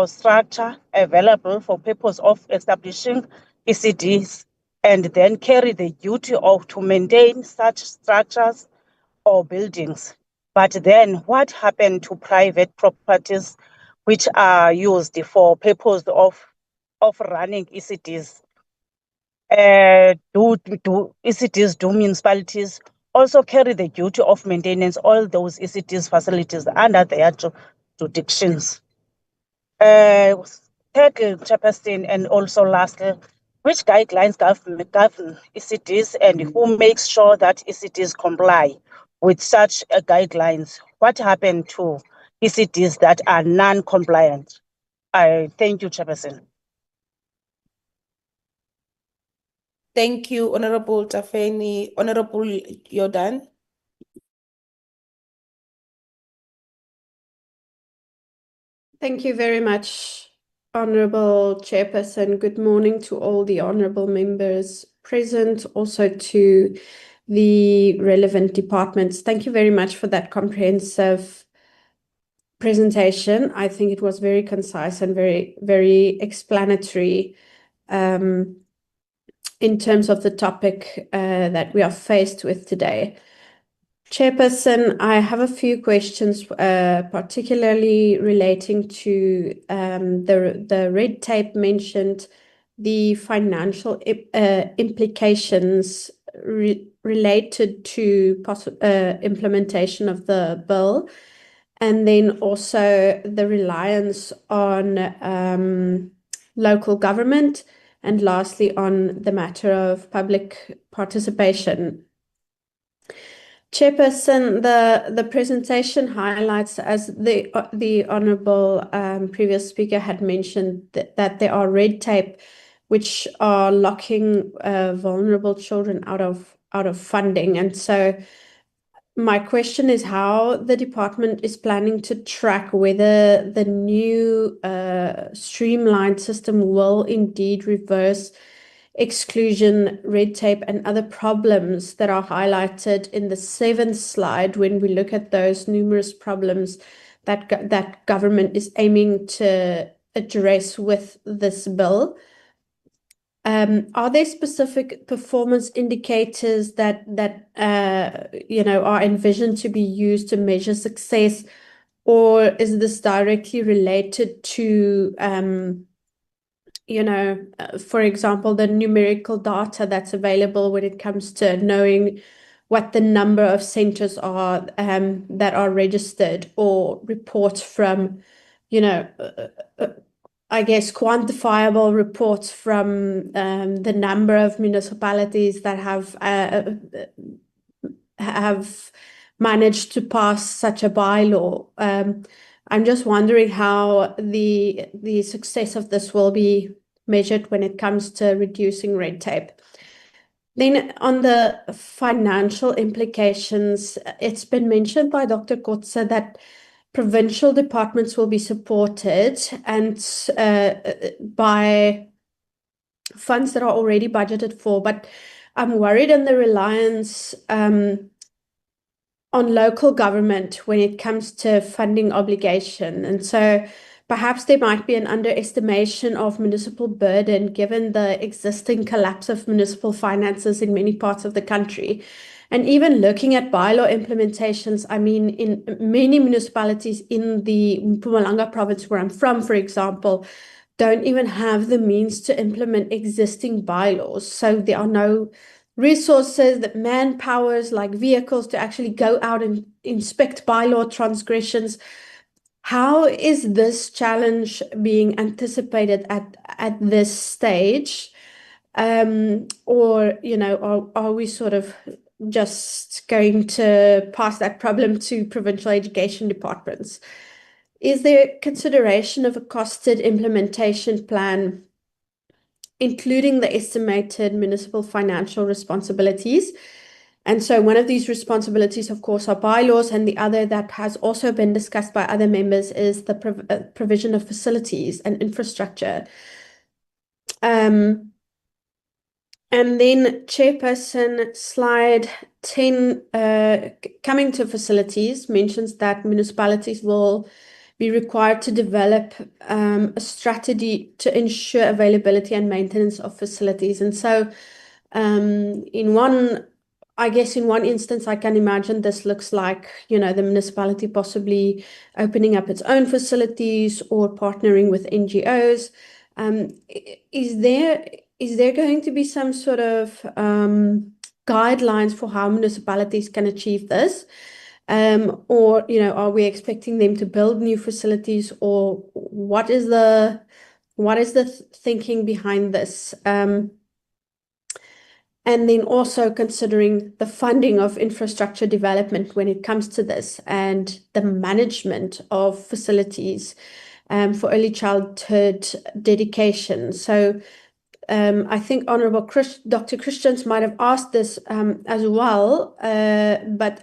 structure available for purpose of establishing ECDs and then carry the duty of to maintain such structures or buildings. But then what happened to private properties which are used for purpose of running ECDs? Do municipalities also carry the duty of maintenance all those ECDs facilities under their jurisdictions? Thirdly, Chairperson, and also lastly, which guidelines govern ECDs and who makes sure that ECDs comply with such guidelines? What happened to ECDs that are non-compliant? I thank you, Chairperson. Thank you, Honorable Tafeni. Honorable Jordan. Thank you very much, Honorable Chairperson. Good morning to all the honorable members present, also to the relevant departments. Thank you very much for that comprehensive presentation. I think it was very concise and very, very explanatory in terms of the topic that we are faced with today. Chairperson, I have a few questions, particularly relating to the red tape mentioned, the financial implications related to implementation of the bill, and then also the reliance on local government, and lastly on the matter of public participation. Chairperson, the presentation highlights, as the honourable previous speaker had mentioned, that there are red tape which are locking vulnerable children out of funding. And so my question is how the department is planning to track whether the new streamlined system will indeed reverse exclusion, red tape, and other problems that are highlighted in the 7th slide when we look at those numerous problems that government is aiming to address with this bill. Are there specific performance indicators that are envisioned to be used to measure success, or is this directly related to for example, the numerical data that's available when it comes to knowing what the number of centers are that are registered, or reports from, I guess, quantifiable reports from the number of municipalities that have managed to pass such a bylaw. I'm just wondering how the success of this will be measured when it comes to reducing red tape. Then on the financial implications, it's been mentioned by Dr. Kotze that provincial departments will be supported and by funds that are already budgeted for, but I'm worried in the reliance on local government when it comes to funding obligation. And so perhaps there might be an underestimation of municipal burden given the existing collapse of municipal finances in many parts of the country. And even looking at bylaw implementations, I mean, in many municipalities in the Mpumalanga province where I'm from, for example, don't even have the means to implement existing bylaws. So there are no resources, that manpowers like vehicles to actually go out and inspect bylaw transgressions. How is this challenge being anticipated at this stage? Or, are we sort of just going to pass that problem to provincial education departments? Is there consideration of a costed implementation plan, including the estimated municipal financial responsibilities? And so one of these responsibilities, of course, are bylaws, and the other that has also been discussed by other members is the provision of facilities and infrastructure. And then, Chairperson, slide 10, coming to facilities, mentions that municipalities will be required to develop a strategy to ensure availability and maintenance of facilities. And so in one instance, I can imagine this looks like, the municipality possibly opening up its own facilities or partnering with NGOs. Is there going to be some sort of guidelines for how municipalities can achieve this? Or, are we expecting them to build new facilities, or what is the thinking behind this? And then also considering the funding of infrastructure development when it comes to this, and the management of facilities for early childhood dedication. So I think Honorable Dr. Christians might have asked this as well, but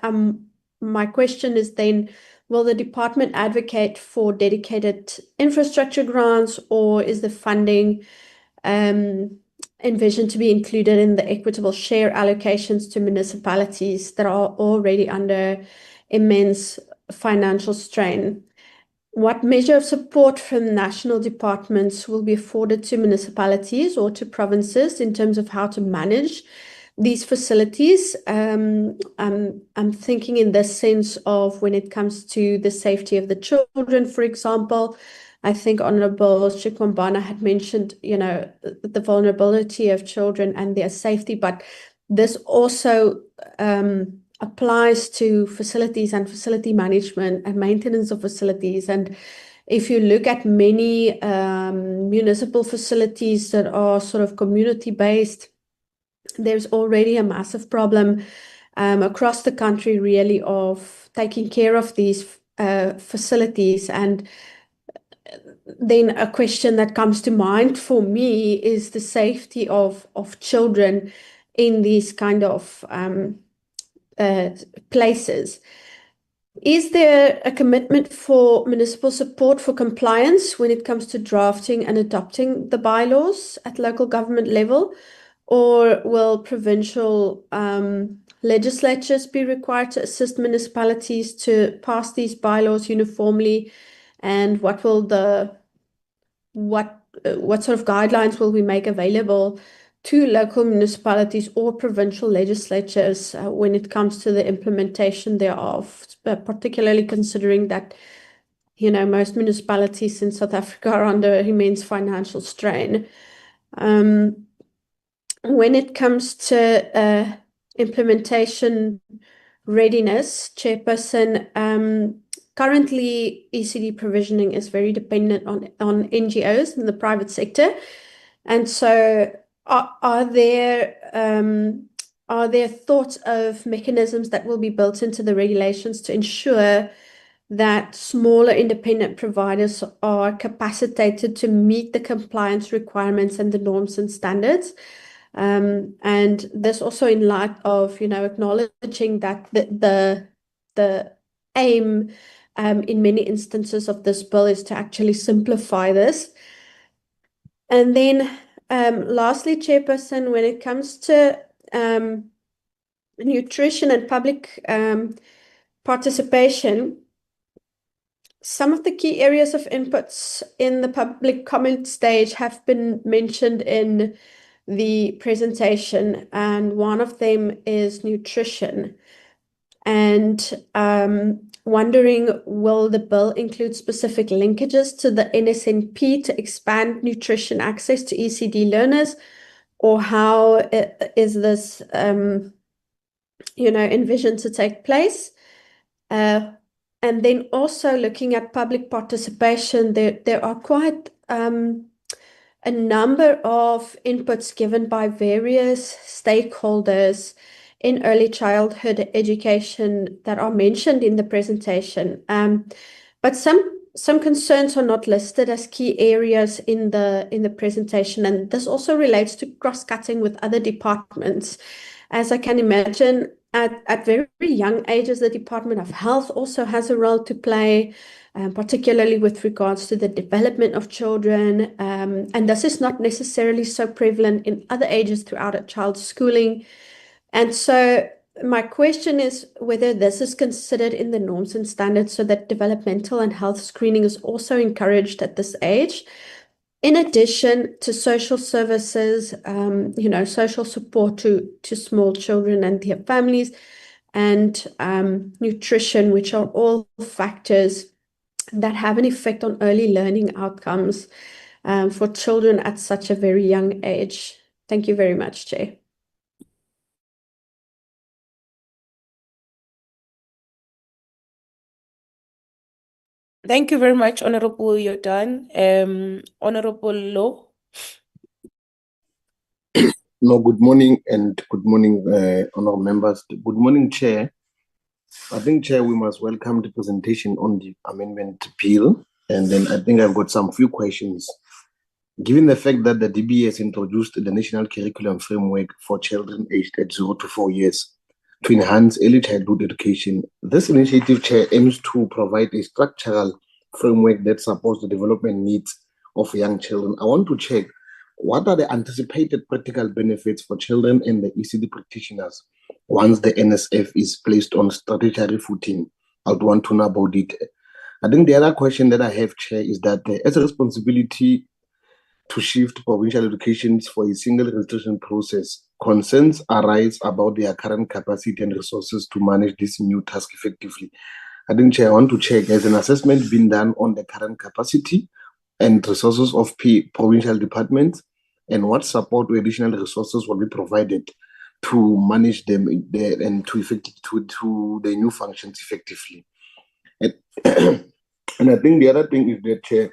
my question is then, will the department advocate for dedicated infrastructure grants, or is the funding envisioned to be included in the equitable share allocations to municipalities that are already under immense financial strain? What measure of support from national departments will be afforded to municipalities or to provinces in terms of how to manage these facilities? I'm thinking in the sense of when it comes to the safety of the children, for example. I think Honorable Chikombana had mentioned, the vulnerability of children and their safety, but this also applies to facilities and facility management and maintenance of facilities. And if you look at many municipal facilities that are sort of community-based, there's already a massive problem across the country, really, of taking care of these facilities. And then a question that comes to mind for me is the safety of children in these kind of places. Is there a commitment for municipal support for compliance when it comes to drafting and adopting the bylaws at local government level? Or will provincial legislatures be required to assist municipalities to pass these bylaws uniformly? And what sort of guidelines will we make available to local municipalities or provincial legislatures when it comes to the implementation thereof, particularly considering that, most municipalities in South Africa are under immense financial strain. When it comes to implementation readiness, Chairperson, currently ECD provisioning is very dependent on NGOs in the private sector. And so are there thoughts of mechanisms that will be built into the regulations to ensure that smaller independent providers are capacitated to meet the compliance requirements and the norms and standards? And this also in light of, acknowledging that the aim in many instances of this bill is to actually simplify this. And then lastly, Chairperson, when it comes to nutrition and public participation, some of the key areas of inputs in the public comment stage have been mentioned in the presentation, and one of them is nutrition. And wondering, will the bill include specific linkages to the NSNP to expand nutrition access to ECD learners? Or how is this, envisioned to take place? And then also looking at public participation, there are quite a number of inputs given by various stakeholders in early childhood education that are mentioned in the presentation. But some concerns are not listed as key areas in the presentation, and this also relates to cross-cutting with other departments. As I can imagine, at very young ages, the Department of Health also has a role to play, particularly with regards to the development of children. And this is not necessarily so prevalent in other ages throughout a child's schooling. And so my question is whether this is considered in the norms and standards so that developmental and health screening is also encouraged at this age. In addition to social services, social support to small children and their families, and nutrition, which are all factors that have an effect on early learning outcomes for children at such a very young age. Thank you very much, Chair. Thank you very much, Honorable Yordan. Honorable Law. No, good morning and good morning, honorable members. Good morning, Chair. I think, Chair, we must welcome the presentation on the amendment bill. And then I think I've got some few questions. Given the fact that the DBE has introduced the National Curriculum Framework for children aged at 0 to 4 years to enhance early childhood education, this initiative, Chair, aims to provide a structural framework that supports the development needs of young children. I want to check, what are the anticipated practical benefits for children and the ECD practitioners once the NSF is placed on statutory footing? I would want to know about it. I think the other question that I have, Chair, is that as a responsibility to shift provincial educations for a single registration process, concerns arise about their current capacity and resources to manage this new task effectively. I think, Chair, I want to check, has an assessment been done on the current capacity and resources of provincial departments, and what support or additional resources will be provided to manage them and to the new functions effectively? And, and I think the other thing is that, Chair,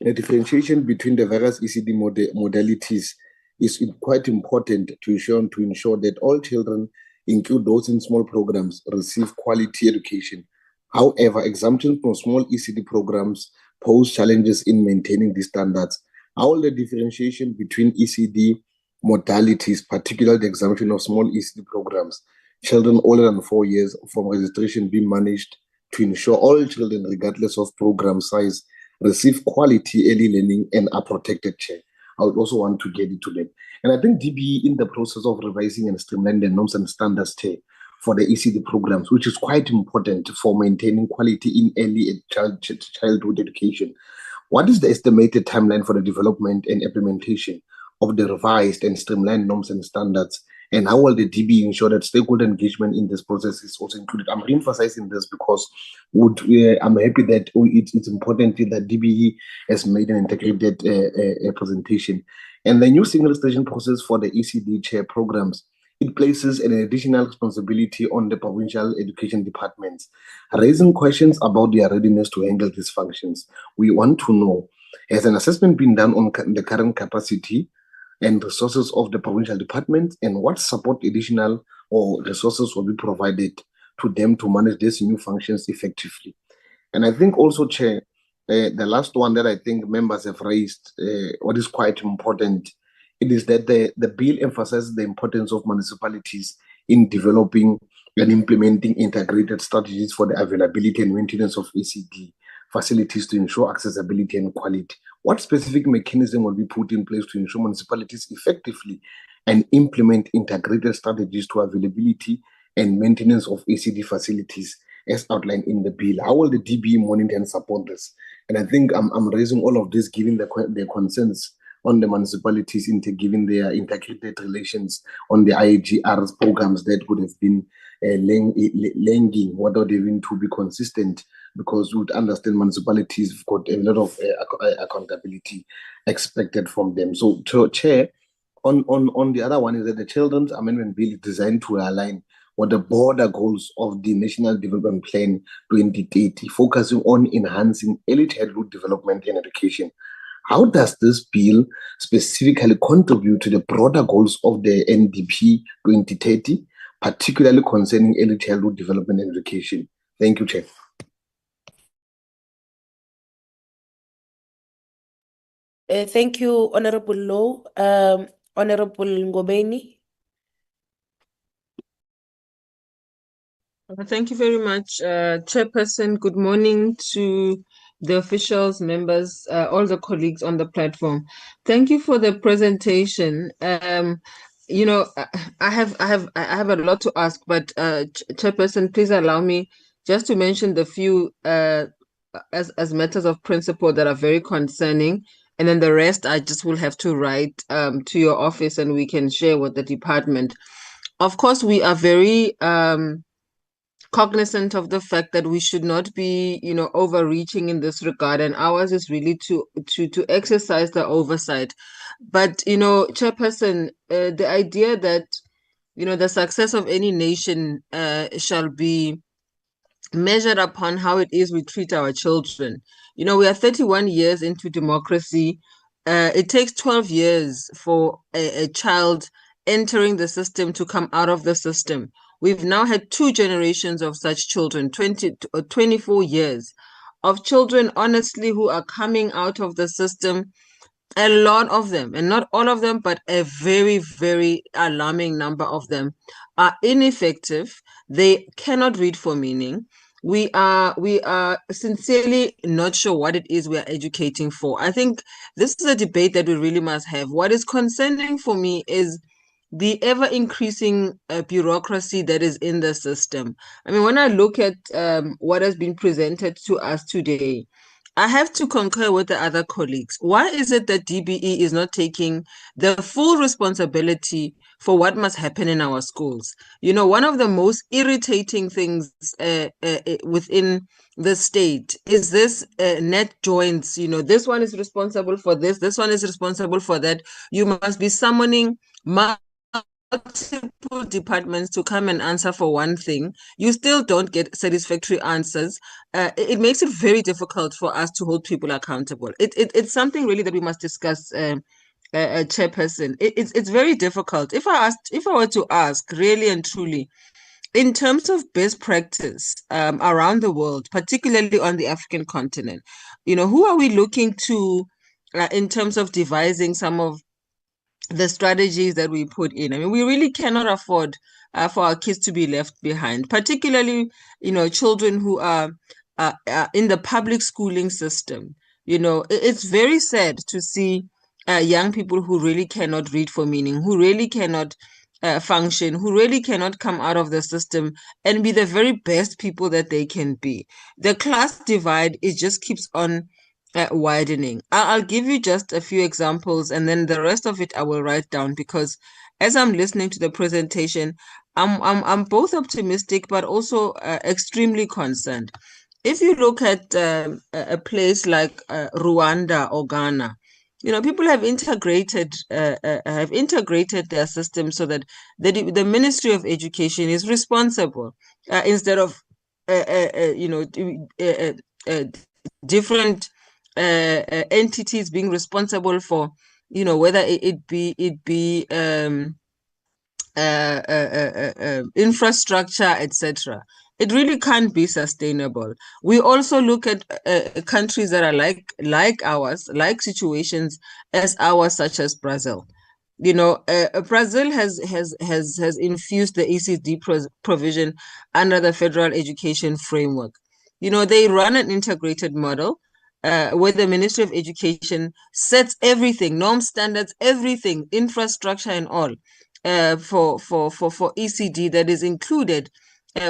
the differentiation between the various ECD modalities is quite important to ensure that all children, include those in small programs, receive quality education. However, exemptions from small ECD programs pose challenges in maintaining these standards. How will the differentiation between ECD modalities, particularly the exemption of small ECD programs, children older than 4 years from registration, be managed to ensure all children, regardless of program size, receive quality early learning and are protected, Chair? I would also want to get into that. And I think DBE, in the process of revising and streamlining the norms and standards, Chair, for the ECD programs, which is quite important for maintaining quality in early childhood education. What is the estimated timeline for the development and implementation of the revised and streamlined norms and standards? And how will the DBE ensure that stakeholder engagement in this process is also included? I'm emphasizing this because I'm happy that it's important that DBE has made an integrated presentation. And the new single registration process for the ECD, Chair, programs, it places an additional responsibility on the provincial education departments, raising questions about their readiness to handle these functions. We want to know, has an assessment been done on the current capacity and resources of the provincial departments, and what support additional or resources will be provided to them to manage these new functions effectively? And I think also, Chair, the last one that I think members have raised, what is quite important, it is that the bill emphasizes the importance of municipalities in developing and implementing integrated strategies for the availability and maintenance of ECD facilities to ensure accessibility and quality. What specific mechanism will be put in place to ensure municipalities effectively and implement integrated strategies to availability and maintenance of ECD facilities as outlined in the bill? How will the DBE monitor and support this? And I think I'm raising all of this given the concerns on the municipalities given their integrated relations on the IAGR's programs that would have been lagging, whether they're going to be consistent, because we would understand municipalities have got a lot of accountability expected from them. So, Chair, on the other one is that the Children's Amendment Bill is designed to align with the broader goals of the National Development Plan 2030, focusing on enhancing early childhood development and education. How does this bill specifically contribute to the broader goals of the NDP 2030, particularly concerning early childhood development and education? Thank you, Chair. Thank you, Honorable Law. Honorable Ngobeni. Thank you very much, Chairperson. Good morning to the officials, members, all the colleagues on the platform. Thank you for the presentation. You know, I have a lot to ask, but Chairperson, please allow me just to mention the few as matters of principle that are very concerning, and then the rest I just will have to write to your office, and we can share with the department. Of course, we are very cognizant of the fact that we should not be, you know, overreaching in this regard, and ours is really to exercise the oversight. But, you know, Chairperson, the idea that, you know, the success of any nation shall be measured upon how it is we treat our children. You know, we are 31 years into democracy. It takes 12 years for a child entering the system to come out of the system. We've now had 2 generations of such children, 24 years of children, honestly, who are coming out of the system. A lot of them, and not all of them, but a very, very alarming number of them are ineffective. They cannot read for meaning. We are sincerely not sure what it is we are educating for. I think this is a debate that we really must have. What is concerning for me is the ever increasing bureaucracy that is in the system. I mean, when I look at what has been presented to us today, I have to concur with the other colleagues. Why is it that DBE is not taking the full responsibility for what must happen in our schools? You know, one of the most irritating things within the state is this net joints. You know, this one is responsible for this one is responsible for that. You must be summoning multiple departments to come and answer for one thing. You still don't get satisfactory answers. It makes it very difficult for us to hold people accountable. It's something really that we must discuss, Chairperson. It's very difficult. If I were to ask really and truly, in terms of best practice around the world, particularly on the African continent, you know, who are we looking to in terms of devising some of the strategies that we put in? I mean, we really cannot afford for our kids to be left behind, particularly, you know, children who are in the public schooling system. You know, it's very sad to see young people who really cannot read for meaning, who really cannot function, who really cannot come out of the system and be the very best people that they can be. The class divide, it just keeps on widening. I'll give you just a few examples, and then the rest of it I will write down, because as I'm listening to the presentation, I'm both optimistic but also extremely concerned. If you look at a place like Rwanda or Ghana, you know, people have integrated their system so that the Ministry of Education is responsible instead of different entities being responsible for, you know, whether it be infrastructure, etc. It really can't be sustainable. We also look at countries that are like ours, like situations as ours, such as Brazil. You know, Brazil has infused the ECD provision under the federal education framework. You know, they run an integrated model where the Ministry of Education sets everything, norms, standards, everything, infrastructure and all for ECD that is included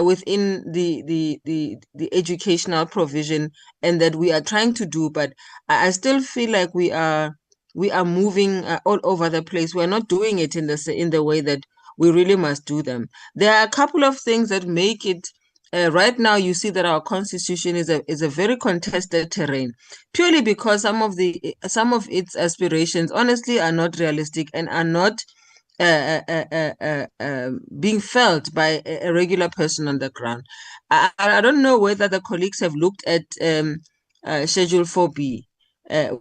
within the educational provision, and that we are trying to do. But I still feel like we are moving all over the place. We're not doing it in the way that we really must do them. There are a couple of things that make it right now. You see that our constitution is a very contested terrain, purely because some of its aspirations honestly are not realistic and are not being felt by a regular person on the ground. I don't know whether the colleagues have looked at Schedule 4B,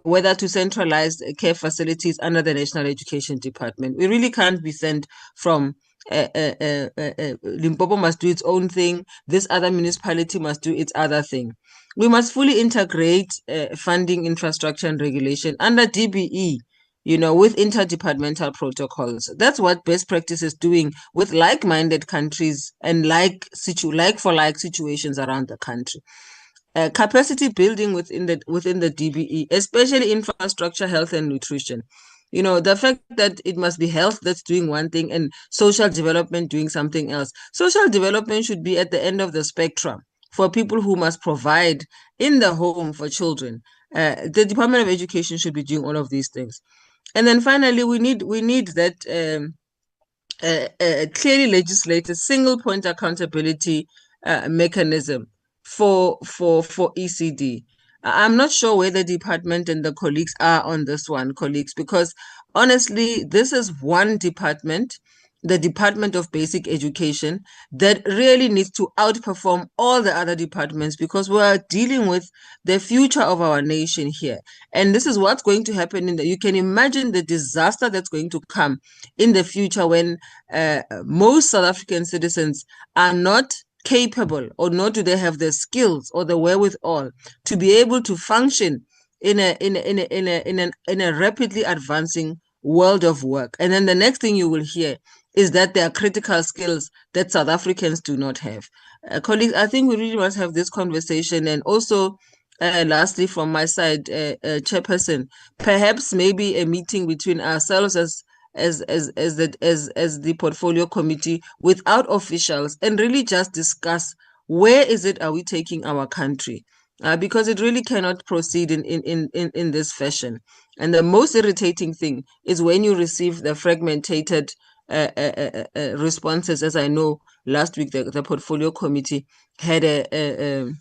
whether to centralize care facilities under the National Education Department. We really can't be sent from Limpopo must do its own thing, this other municipality must do its other thing. We must fully integrate funding, infrastructure, and regulation under DBE, you know, with interdepartmental protocols. That's what best practice is doing with like-minded countries and like for like situations around the country. Capacity building within the DBE, especially infrastructure, health, and nutrition. You know, the fact that it must be health that's doing one thing and social development doing something else. Social development should be at the end of the spectrum for people who must provide in the home for children. The Department of Education should be doing all of these things. And then finally, we need that clearly legislated single point accountability mechanism for ECD. I'm not sure where the department and the colleagues are on this one, colleagues, because honestly, this is one department the Department of Basic Education that really needs to outperform all the other departments, because we are dealing with the future of our nation here. And this is what's going to happen you can imagine the disaster that's going to come in the future when most South African citizens are not capable, or nor do they have the skills or the wherewithal to be able to function in a rapidly advancing world of work. And then the next thing you will hear is that there are critical skills that South Africans do not have. Colleagues, I think we really must have this conversation. And also, lastly, from my side, Chairperson, perhaps maybe a meeting between ourselves as the portfolio committee without officials, and really just discuss where is it are we taking our country, because it really cannot proceed in this fashion. And the most irritating thing is when you receive the fragmented responses, as I know last week the portfolio committee had a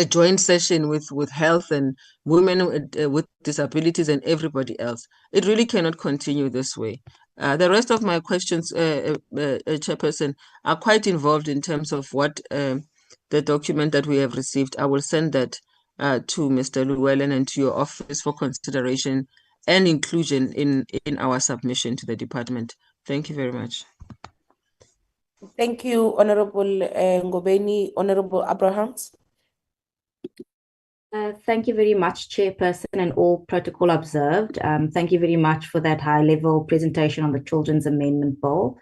joint session with health and women with disabilities and everybody else. It really cannot continue this way. The rest of my questions, Chairperson, are quite involved in terms of what the document that we have received. I will send that to Mr. Llewellyn and to your office for consideration and inclusion in our submission to the department. Thank you very much. Thank you, Honorable Ngobeni. Honorable Abrahams. Thank you very much, Chairperson, and all protocol observed. Thank you very much for that high-level presentation on the Children's Amendment Bill.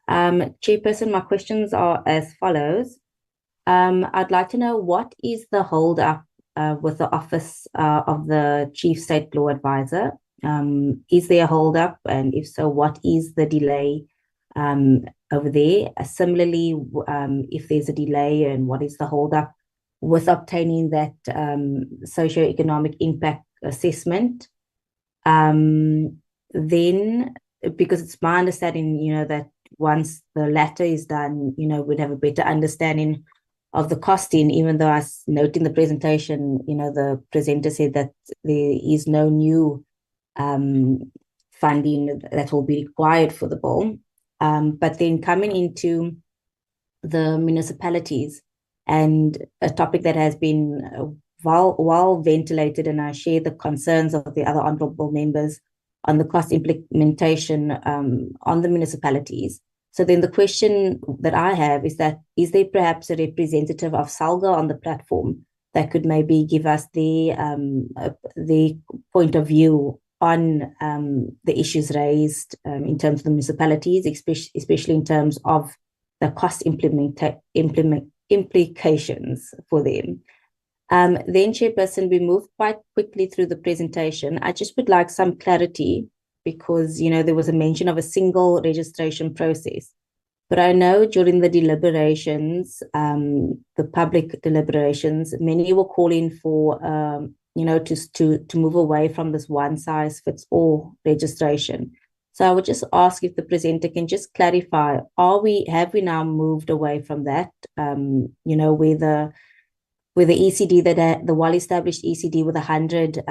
Chairperson, my questions are as follows. I'd like to know, what is the hold-up with the Office of the Chief State Law Advisor? Is there a hold-up? And if so, what is the delay over there? Similarly, if there's a delay, and what is the hold-up with obtaining that socioeconomic impact assessment? Then, because it's my understanding, that once the latter is done, we'd have a better understanding of the costing, even though I note in the presentation, the presenter said that there is no new funding that will be required for the bill. But then coming into the municipalities, and a topic that has been well ventilated, and I share the concerns of the other honourable members on the cost implementation on the municipalities. So then the question that I have is that, is there perhaps a representative of SALGA on the platform that could maybe give us the point of view on the issues raised in terms of the municipalities, especially in terms of the cost implications for them. Then, Chairperson, we moved quite quickly through the presentation. I just would like some clarity, because there was a mention of a single registration process. But I know during the deliberations, the public deliberations, many were calling for to move away from this one-size-fits-all registration. So I would just ask if the presenter can just clarify, have we now moved away from that, where the ECD, the well-established ECD with 100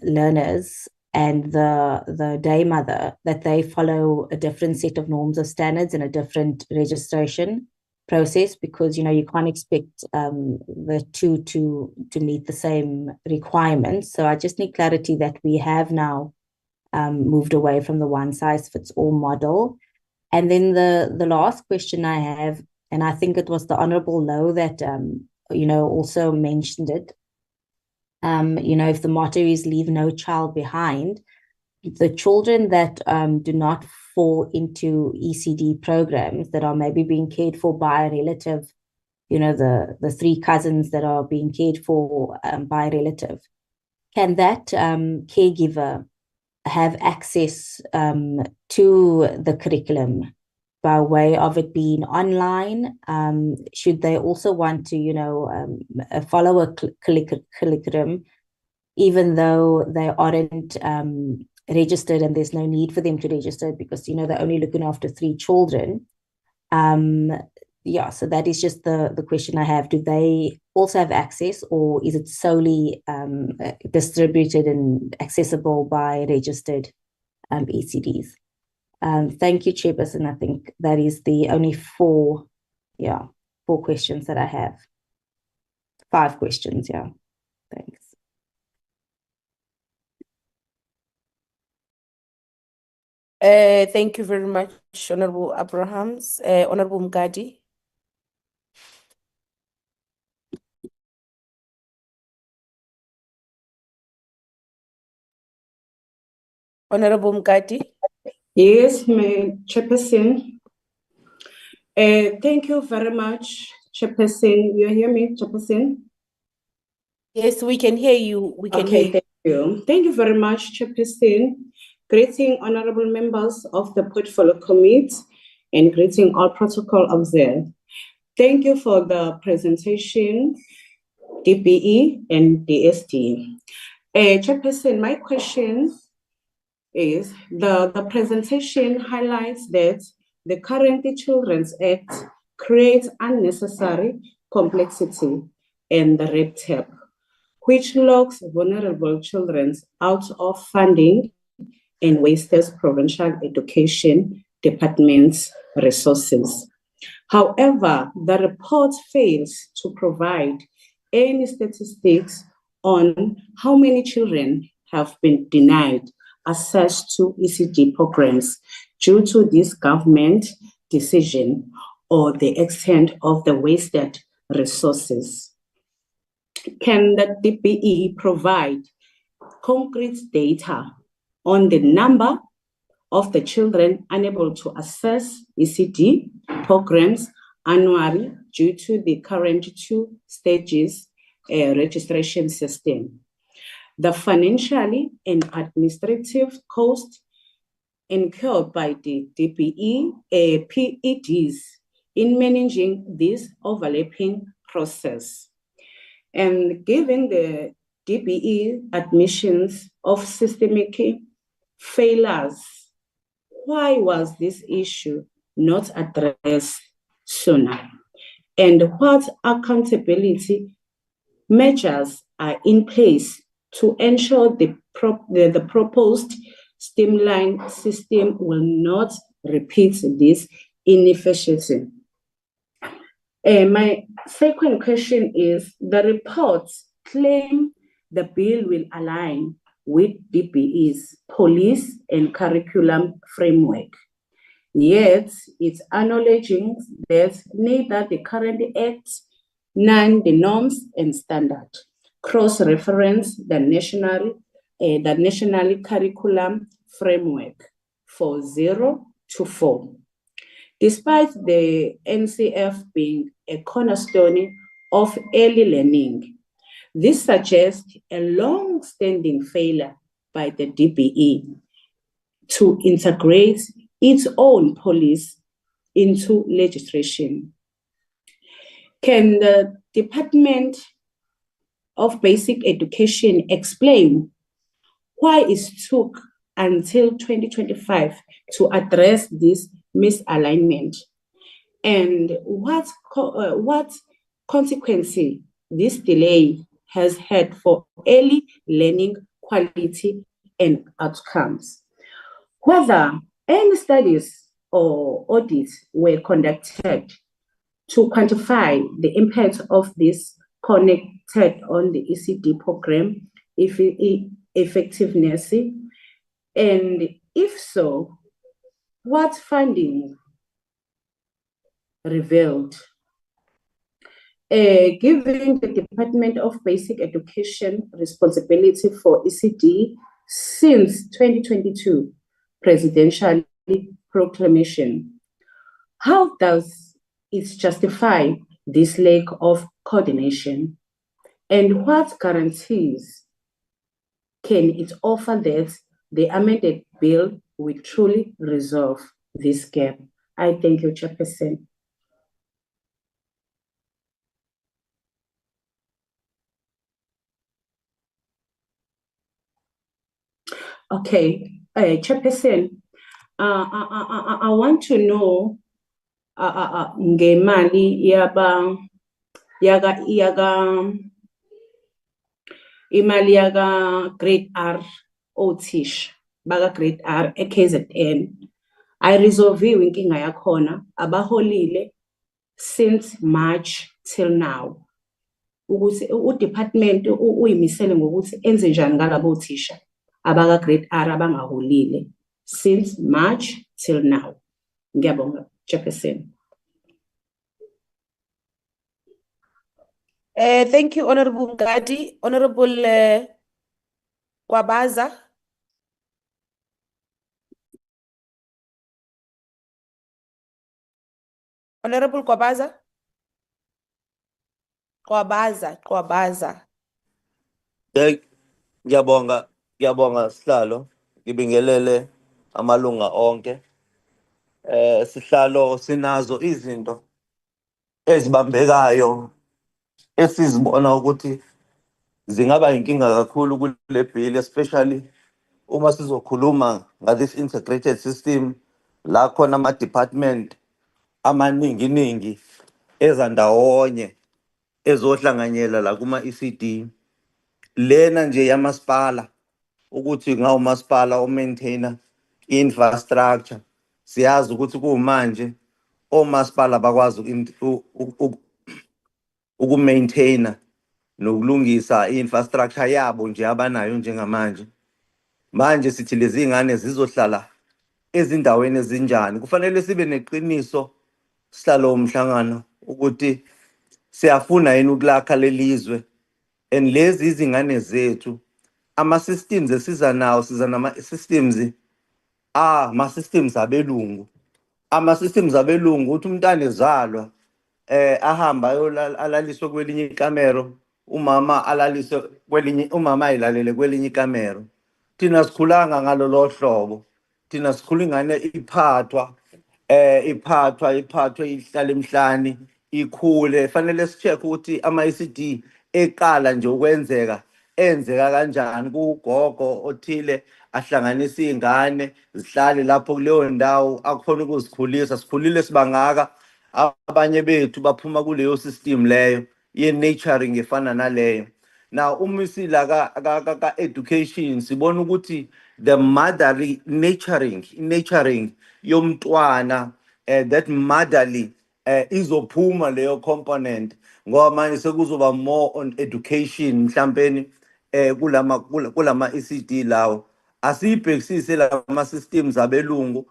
learners and the day mother, that they follow a different set of norms of standards and a different registration process, because you can't expect the two to meet the same requirements. So I just need clarity that we have now moved away from the one-size-fits-all model. And then the last question I have, and I think it was the Honourable Lowe that also mentioned it, if the motto is leave no child behind, the children that do not fall into ECD programs, that are maybe being cared for by a relative, the 3 cousins that are being cared for by a relative, can that caregiver have access to the curriculum by way of it being online? Should they also want to, follow a curriculum, even though they aren't registered, and there's no need for them to register because, they're only looking after 3 children? So that is just the question I have. Do they also have access, or is it solely distributed and accessible by registered ECDs? Thank you, Chairperson. I think that is the only four questions that I have. 5 questions, yeah. Thanks. Thank you very much, Honorable Abrahams. Honorable Mgadi. Honorable Mgadi. Yes, Chairperson. Thank you very much, Chairperson. You hear me, Chairperson? Yes, we can hear you. We can hear you. Thank you. Thank you very much, Chairperson. Greeting honorable members of the Portfolio Committee and greeting all protocol observed. Thank you for the presentation, DPE and DST. Chairperson, my question is the presentation highlights that the current Children's Act creates unnecessary complexity and the red tape, which locks vulnerable children out of funding and wastes provincial education department's resources. However, the report fails to provide any statistics on how many children have been denied access to ECD programs due to this government decision or the extent of the wasted resources. Can the DPE provide concrete data on the number of the children unable to access ECD programs annually due to the current 2 stages registration system? The financial and administrative cost incurred by the DPE PEDs in managing this overlapping process. And given the DPE admissions of systemic failures, why was this issue not addressed sooner? And what accountability measures are in place to ensure the proposed streamlined system will not repeat this inefficiency? My second question is, the reports claim the bill will align with DPE's police and curriculum framework. Yet, it's acknowledging that neither the current act nor the norms and standards cross-reference the national curriculum framework for 0 to 4. Despite the NCF being a cornerstone of early learning, this suggests a long-standing failure by the DPE to integrate its own policy into legislation. Can the Department of Basic Education explain why it took until 2025 to address this misalignment, and what consequences this delay has had for early learning quality and outcomes? Whether any studies or audits were conducted to quantify the impact of this connected on the ECD program effectiveness, and if so, what funding revealed? Given the Department of Basic Education responsibility for ECD since 2022 presidential proclamation, how does it justify this lack of coordination? And what guarantees can it offer that the amended bill will truly resolve this gap? I thank you, Chairperson. Okay, Chairperson, I want to know ngemali imali yaga grade R othish baga grade R KZN ayiresolviwe inkinga yakhona, abaholile since March till now. Ukuthi udepartment uyimisele ngokuthi enze njani ngalabo thisha abaka grade R abangaholile since March till now. Ngiyabonga, Chairperson. Thank you, Honorable Ngadi. Honorable Kwabaza. Honorable Kwabaza. Kwabaza. Ngiyabonga sihlalo, ngibingelele amalunga onke. Sihlalo sinazo izinto ezibambekayo esizibona ukuthi zingaba inkinga kakhulu kule bill, especially uma sizokhuluma ngale integrated system la khona ama-department amaningi eza ndawonye ezohlanganyela la kuma-ECD. Lena nje yamasipala ukuthi ngawumasipala o-maintainer infrastructure, siyazi ukuthi kumanje omasipala bakwazi uku-maintainer nokulungisa i-infrastructure yabo nje abanayo njengamanje. Manje sithi lezi ngane zizohlala ezindaweni ezinjani. Kufanele sibe neqiniso sihlalo umhlangano ukuthi siyafuna yini ukulakha lelizwe, and lezi izingane zethu ama-systems esiza nawo, siza nama-systems ama-systems abelungu. Ama-systems abelungu ukuthi umntana ezalwa ahamba alaliswe kwelinye ikamero, umama alaliswe kwelinye, umama ayilalele kwelinye ikamero. Thina sikhulanga ngalo lo hlobo, thina sikhula ingane iphathwa ihlala emhlani ikhule. Fanele si-check ukuthi ama-ECD eqala nje ukwenzeka enzeka kanjani kugogo othile, ahlanganisa iy'ngane zihlale lapho kuleyo ndawo akhona ukuzikhulisa. Sikhulile sibangaka, abanye bethu baphuma kuleyo system leyo ye-nurturing efana naleyo. Now umisila ka-education sibona ukuthi the motherly nurturing yomntwana, that motherly izophuma leyo component, ngoba manje sekuzoba more on education mhlampeni kulama ECD lawo. Asiyibhekisise lama systems abelungu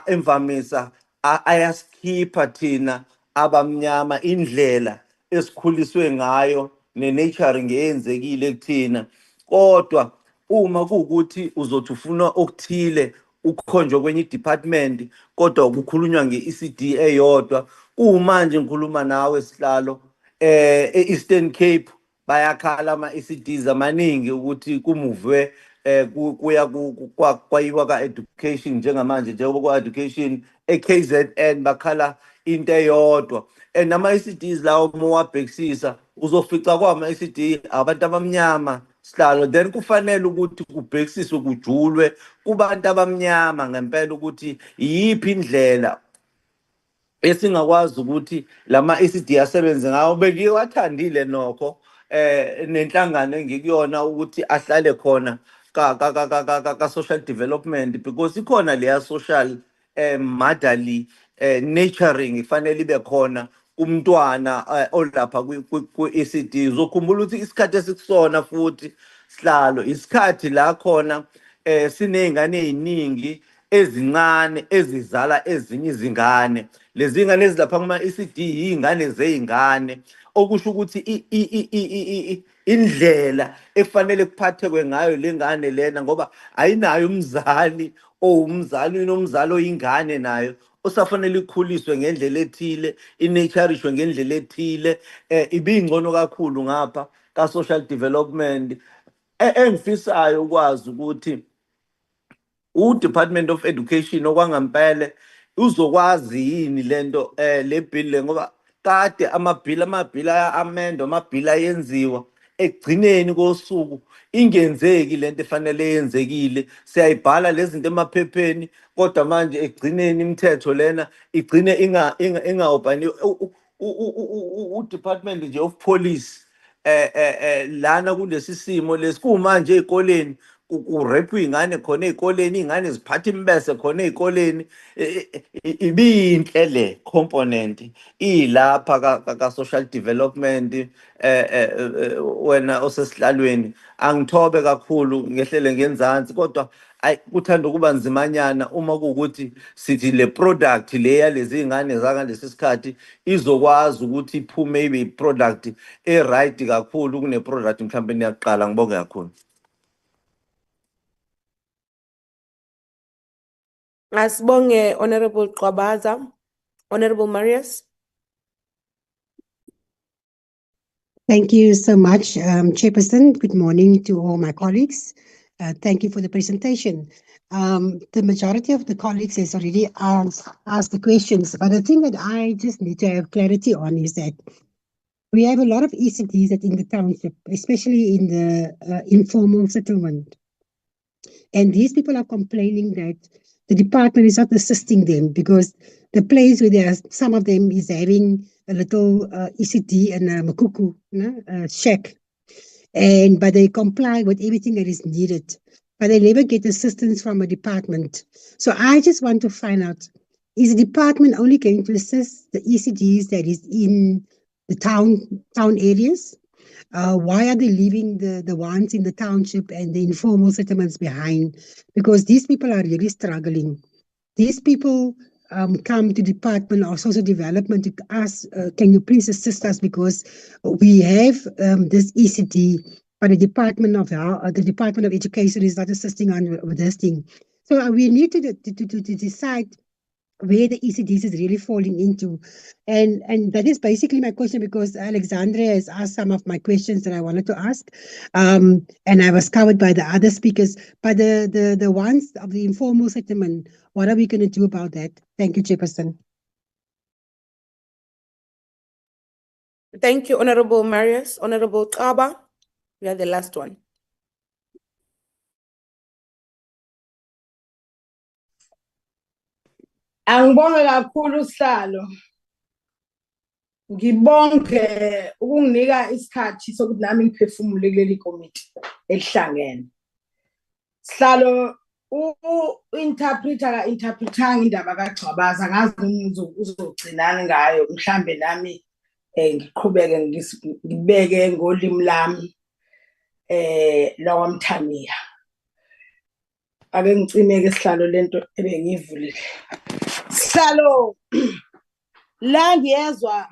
emvamisa ayaskipha thina abamnyama indlela esikhuliswe ngayo ne-nurturing eyenzekile kuthina. Kodwa uma kuwukuthi uzothi ufuna okuthile ukukhonjwa kwenye department kodwa kukhulunywa nge-ECD eyodwa, kumanje ngikhuluma nawe sihlalo e-Eastern Cape bayakhala ama-ECDs amaningi ukuthi kumuvwe kwayiwa ka-education njengamanje, njengoba kwa-education e-KZN bakhala into eyodwa. And ama-ECDs lawo mowabhekisisa uzofica kwama-ECD abantu abamnyama sihlalo, then kufanele ukuthi kubhekisiswe kujulwe kubantu abamnyama ngempela ukuthi iyiphi indlela esingakwazi ukuthi lama-ECD asebenze ngawo. Bengiwathandile nokho nenhlangano engikuyona ukuthi ahlale khona ka-social development, because ikhona leya social motherly nurturing ifanele ibe khona kumntwana olapha kwi-ECD. Uzokhumbula ukuthi isikhathi esikusona futhi sihlalo isikhathi la khona siney'ngane ey'ningi ezincane ezizala ezinye izingane. Lezi ngane ezilapha kuma-ECD iy'ngane zey'ngane, okusho ukuthi indlela efanele kuphathekwe ngayo le ngane lena, ngoba ayinayo umzali umzali unomzali oyingane nayo osafanele ikhuliswe ngendlela ethile, inurturishwe ngendlela ethile. Ibingcono kakhulu ngapha ka-social development. Engifisayo ukwazi ukuthi u-Department of Education okwangempela uzokwazi yini lento le bill le, ngoba kade amabhili amendwa, amabhili ayenziwa, ekugcineni kosuku ingenzeki lento efanele yenzekile. Siyayibhala lezi zinto emaphepheni kodwa manje ekugcineni imithetho lena igcine ingawubhani. U-Department nje of Police lana kulesi simo lesi kumanje ey'koleni kurephu ingane khona ezikoleni, ingane ziphatha imbese khona ezikoleni. Ibinhle le component ilapha ka social development wena osesihlalweni. Angithobe kakhulu ngehlele ngenzansi kodwa kuthanda ukuba nzimanyana uma kuwukuthi sithi le product le yalezi ingane zakalesi sikhathi izokwazi ukuthi iphume ibe product right kakhulu kune product mhlambe niyaqala. Ngibonge kakhulu. Asibonge Honorable Qabaza. Honorable Marius. Thank you so much, Chairperson. Good morning to all my colleagues. Thank you for the presentation. The majority of the colleagues has already asked the questions, but the thing that I just need to have clarity on is that we have a lot of ECDs that in the township, especially in the informal settlement. And these people are complaining that the department is not assisting them because the place where there are, some of them is having a little ECD and a makuku shack. But they comply with everything that is needed. But they never get assistance from a department. So I just want to find out, is the department only going to assist the ECDs that is in the town areas? Why are they leaving the ones in the township and the informal settlements behind? Because these people are really struggling. These people come to Department of Social Development to ask, can you please assist us because we have this ECD, but the Department of Education is not assisting on with this thing. So we need to decide where the ECDs is really falling into. And that is basically my question because Alexandria has asked some of my questions that I wanted to ask. And I was covered by the other speakers. But the ones of the informal settlement, what are we going to do about that? Thank you, Chairperson. Thank you, Honorable Marius. Honorable Kaba, you are the last one. Angibonge kakhulu Sihlalo. Ngibonge ukunginika isikhathi sokuthi nami ngiphefumule kuleli committee elihlangene. Sihlalo interpreter indaba kaGcabaza ngazi uzogcinana ngayo mhlambe nami ngiqhubeke ngibeke ngolimi lami lawamthaniya. Ake ngicimeke Sihlalo lento ebengivulile. Sihlalo la ngiyezwa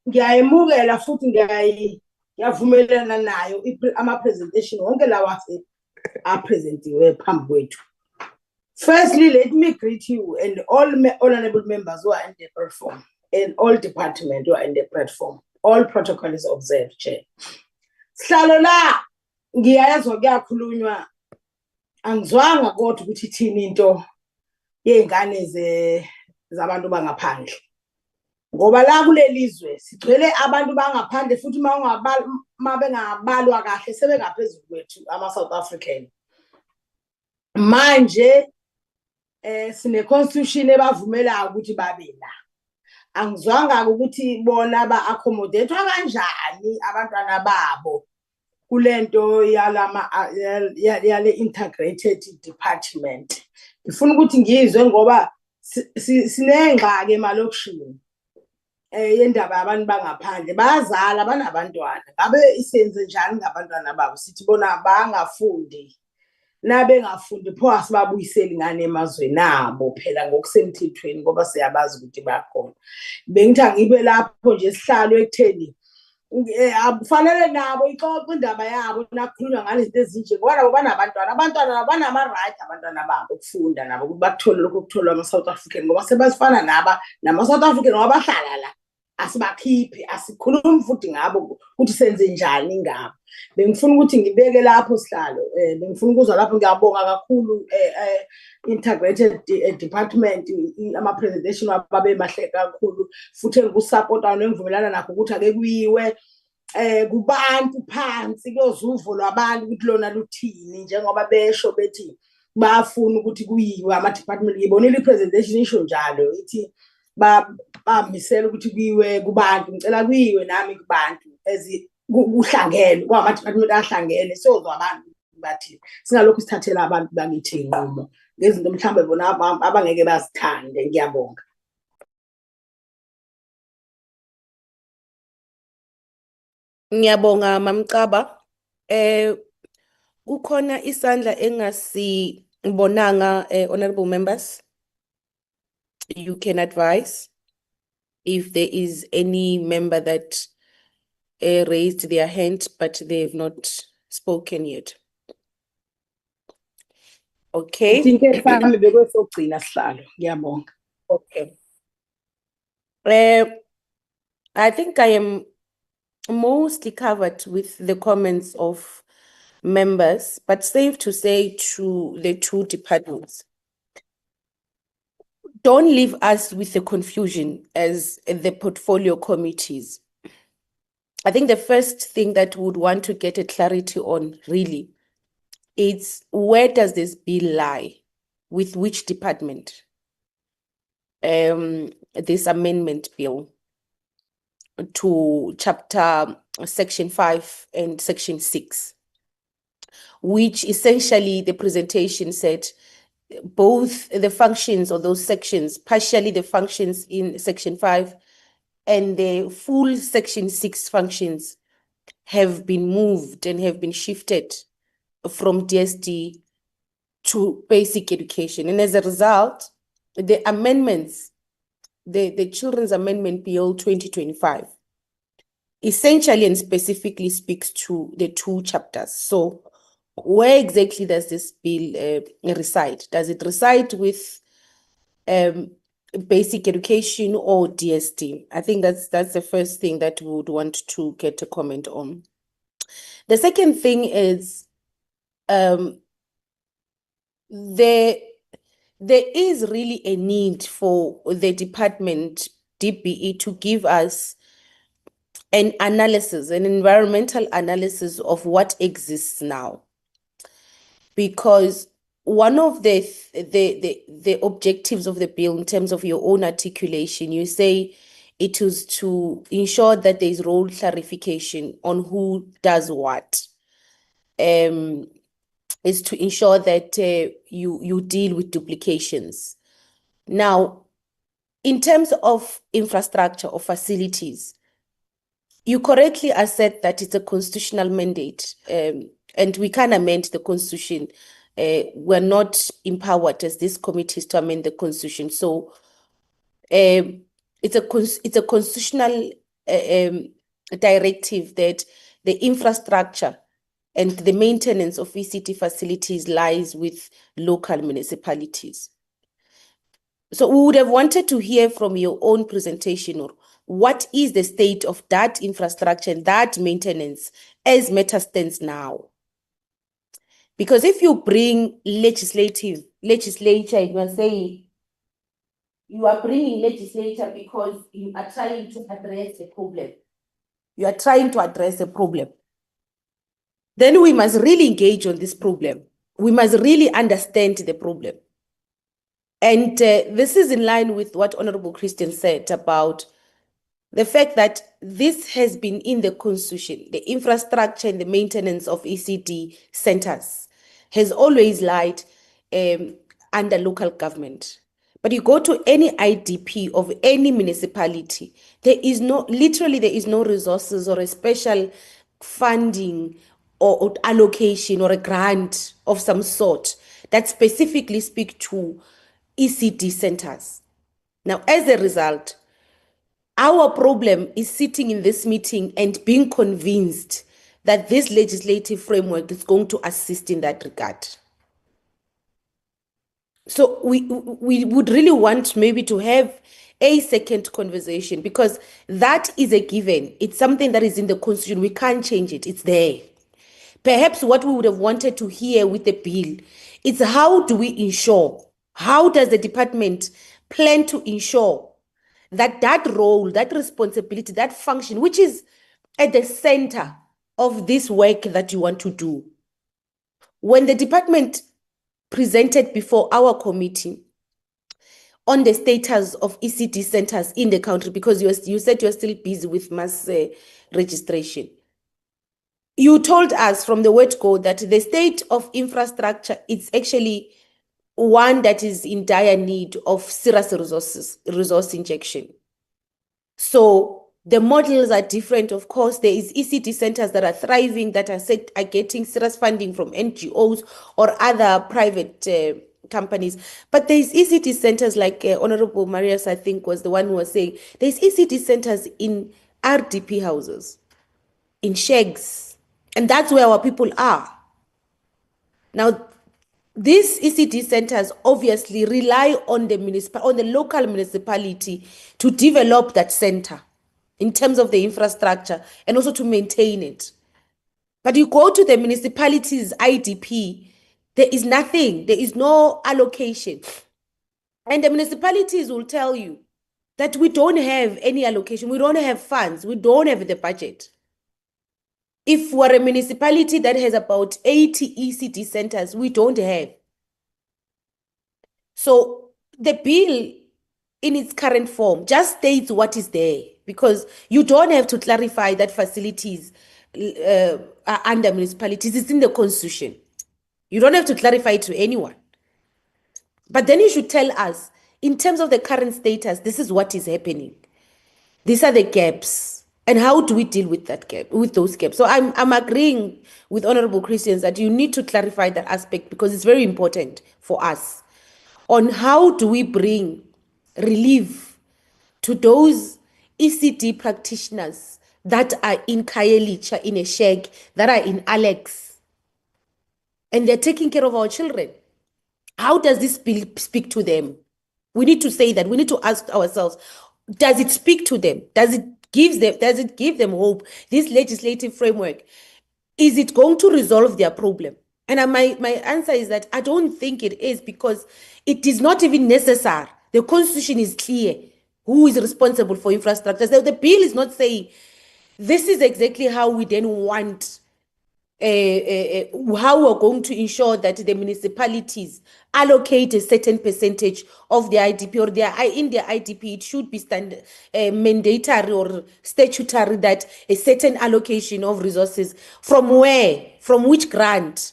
ngiyayemukela futhi ngiyavumelana nayo ama presentation wonke lawa apresentiwe phambi kwethu. Firstly, let me greet you and all honorable members who are in the platform and all department who are in the platform. All protocol is observed, Chair. Sihlalo la ngiyezwa kuyakhulunywa angizwanga kodwa ukuthi ithini into yengane zabantu bangaphandle. Ngoba la kulelizwe sigcwele abantu bangaphandle futhi mabengabalwa kahle sebengaphezulu kwethu ama South African. Manje sine constitution ebavumela ukuthi babe la. Angizwanga ukuthi bona ba accommodate kanjani abantwana babo kulento yale integrated department. Ngifuna ukuthi ngizwe ngoba sinengxaki emalokishini yendaba yabantu bangaphandle bazala banabantwana ngabe isenze njani ngabantwana babo sithi bona bangafundi nabengafundi pho asibabuyiseli ngane emazweni abo phela ngokusemthethweni ngoba siyabazi ukuthi bakhona. Bengithi angibe lapho nje Sihlalo ekutheni akufanele nabo ixoxe indaba yabo nakukhulunywa ngalezinto ezinje ngoba abantwana banama right abantwana babo ukufunda nabo ukuthi bakuthole lokho kutholwa ama South African ngoba sebasifana nama South African wabahlala la asibakhiphi asikhulumi futhi ngabo ukuthi senze njani ngabo. Bengifuna ukuthi ngibeke lapho Sihlalo bengifuna ukuzwa lapho. Ngiyabonga kakhulu integrated department ama presentation wababe mahle kakhulu futhi engikusupporta nengivumelana nakho ukuthi ake kuyiwe kubantu phansi kuyozuvo lwabantu ukuthi lona luthini njengoba besho bethi bafuna ukuthi kuyiwe ama department. Ngibonile ipresentation isho njalo ithi bamisela ukuthi kuyiwe kubantu. Ngicela kuyiwe nami kubantu kuhlangene kwama department ahlangene sozwa abantu bathi singalokhu sithathela abantu bakithi inqumo ngezinto mhlambe bona abangeke bazithande. Ngiyabonga. Ngiyabonga Mamcaba. Kukhona isandla engasibonanga, honorable members. You can advise if there is any member that raised their hand but they have not spoken yet. Okay. Okay. I think I am mostly covered with the comments of members, but safe to say to the two departments, don't leave us with the confusion as the portfolio committees. I think the first thing that we would want to get a clarity on really is where does this bill lie? With which department? This amendment bill to chapter section 5 and section 6, which essentially the presentation said both the functions of those sections, partially the functions in section 5 and the full section 6 functions have been moved and have been shifted from DSD to basic education. And as a result, the amendments, the Children's Amendment Bill 2025, essentially and specifically speaks to the two chapters. So where exactly does this bill reside? Does it reside with basic education or DSD? I think that's the first thing that we would want to get a comment on. The second thing is there is really a need for the department, DBE, to give us an analysis, an environmental analysis of what exists now. Because one of the objectives of the bill in terms of your own articulation, you say it was to ensure that there is role clarification on who does what. Is to ensure that you deal with duplications. Now, in terms of infrastructure or facilities, you correctly assert that it's a constitutional mandate, and we can amend the constitution. We're not empowered as these committees to amend the constitution. So it's a constitutional directive that the infrastructure and the maintenance of ECT facilities lies with local municipalities. So we would have wanted to hear from your own presentation, or what is the state of that infrastructure and that maintenance as matter stands now? Because if you bring legislature, you will say you are bringing legislature because you are trying to address a problem. You are trying to address a problem. Then we must really engage on this problem. We must really understand the problem. And this is in line with what Honorable Christian said about the fact that this has been in the constitution. The infrastructure and the maintenance of ECD centers has always lied under local government. But you go to any IDP of any municipality, there is no resources or a special funding or allocation or a grant of some sort that specifically speak to ECD centers. Now, as a result, our problem is sitting in this meeting and being convinced that this legislative framework is going to assist in that regard. So we would really want maybe to have a second conversation, because that is a given. It's something that is in the constitution. We can't change it. It's there. Perhaps what we would have wanted to hear with the bill is how do we ensure, how does the department plan to ensure that that role, that responsibility, that function, which is at the center of this work that you want to do. When the department presented before our committee on the status of ECD centers in the country, because you said you're still busy with mass registration, you told us from the word go that the state of infrastructure is actually one that is in dire need of serious resource injection. So the models are different. Of course, there is ECD centers that are thriving, that are getting serious funding from NGOs or other private companies. But there's ECD centers like Honorable Marius, I think, was the one who was saying, there's ECD centers in RDP houses, in shags, and that's where our people are. Now, these ECD centers obviously rely on the local municipality to develop that center in terms of the infrastructure and also to maintain it. But you go to the municipality's IDP, there is nothing, there is no allocation. And the municipalities will tell you that we don't have any allocation, we don't have funds, we don't have the budget. If we're a municipality that has about 80 ECD centers, we don't have. So the bill in its current form just states what is there, because you don't have to clarify that facilities are under municipalities. It's in the constitution. You don't have to clarify it to anyone. But then you should tell us, in terms of the current status, this is what is happening. These are the gaps. And how do we deal with that gap, with those gaps? So I'm agreeing with Honorable Christians that you need to clarify that aspect, because it's very important for us on how do we bring relief to those ECD practitioners that are in Khayelitsha, in a shag, that are in Alex, and they're taking care of our children. How does this bill speak to them? We need to say that. We need to ask ourselves, does it speak to them? Does it give them hope? This legislative framework, is it going to resolve their problem? And my answer is that I don't think it is, because it is not even necessary. The constitution is clear who is responsible for infrastructure. So the bill is not saying this is exactly how we then want, how we're going to ensure that the municipalities allocate a certain percentage of their IDP, or in their IDP, it should be mandatory or statutory that a certain allocation of resources from where, from which grant.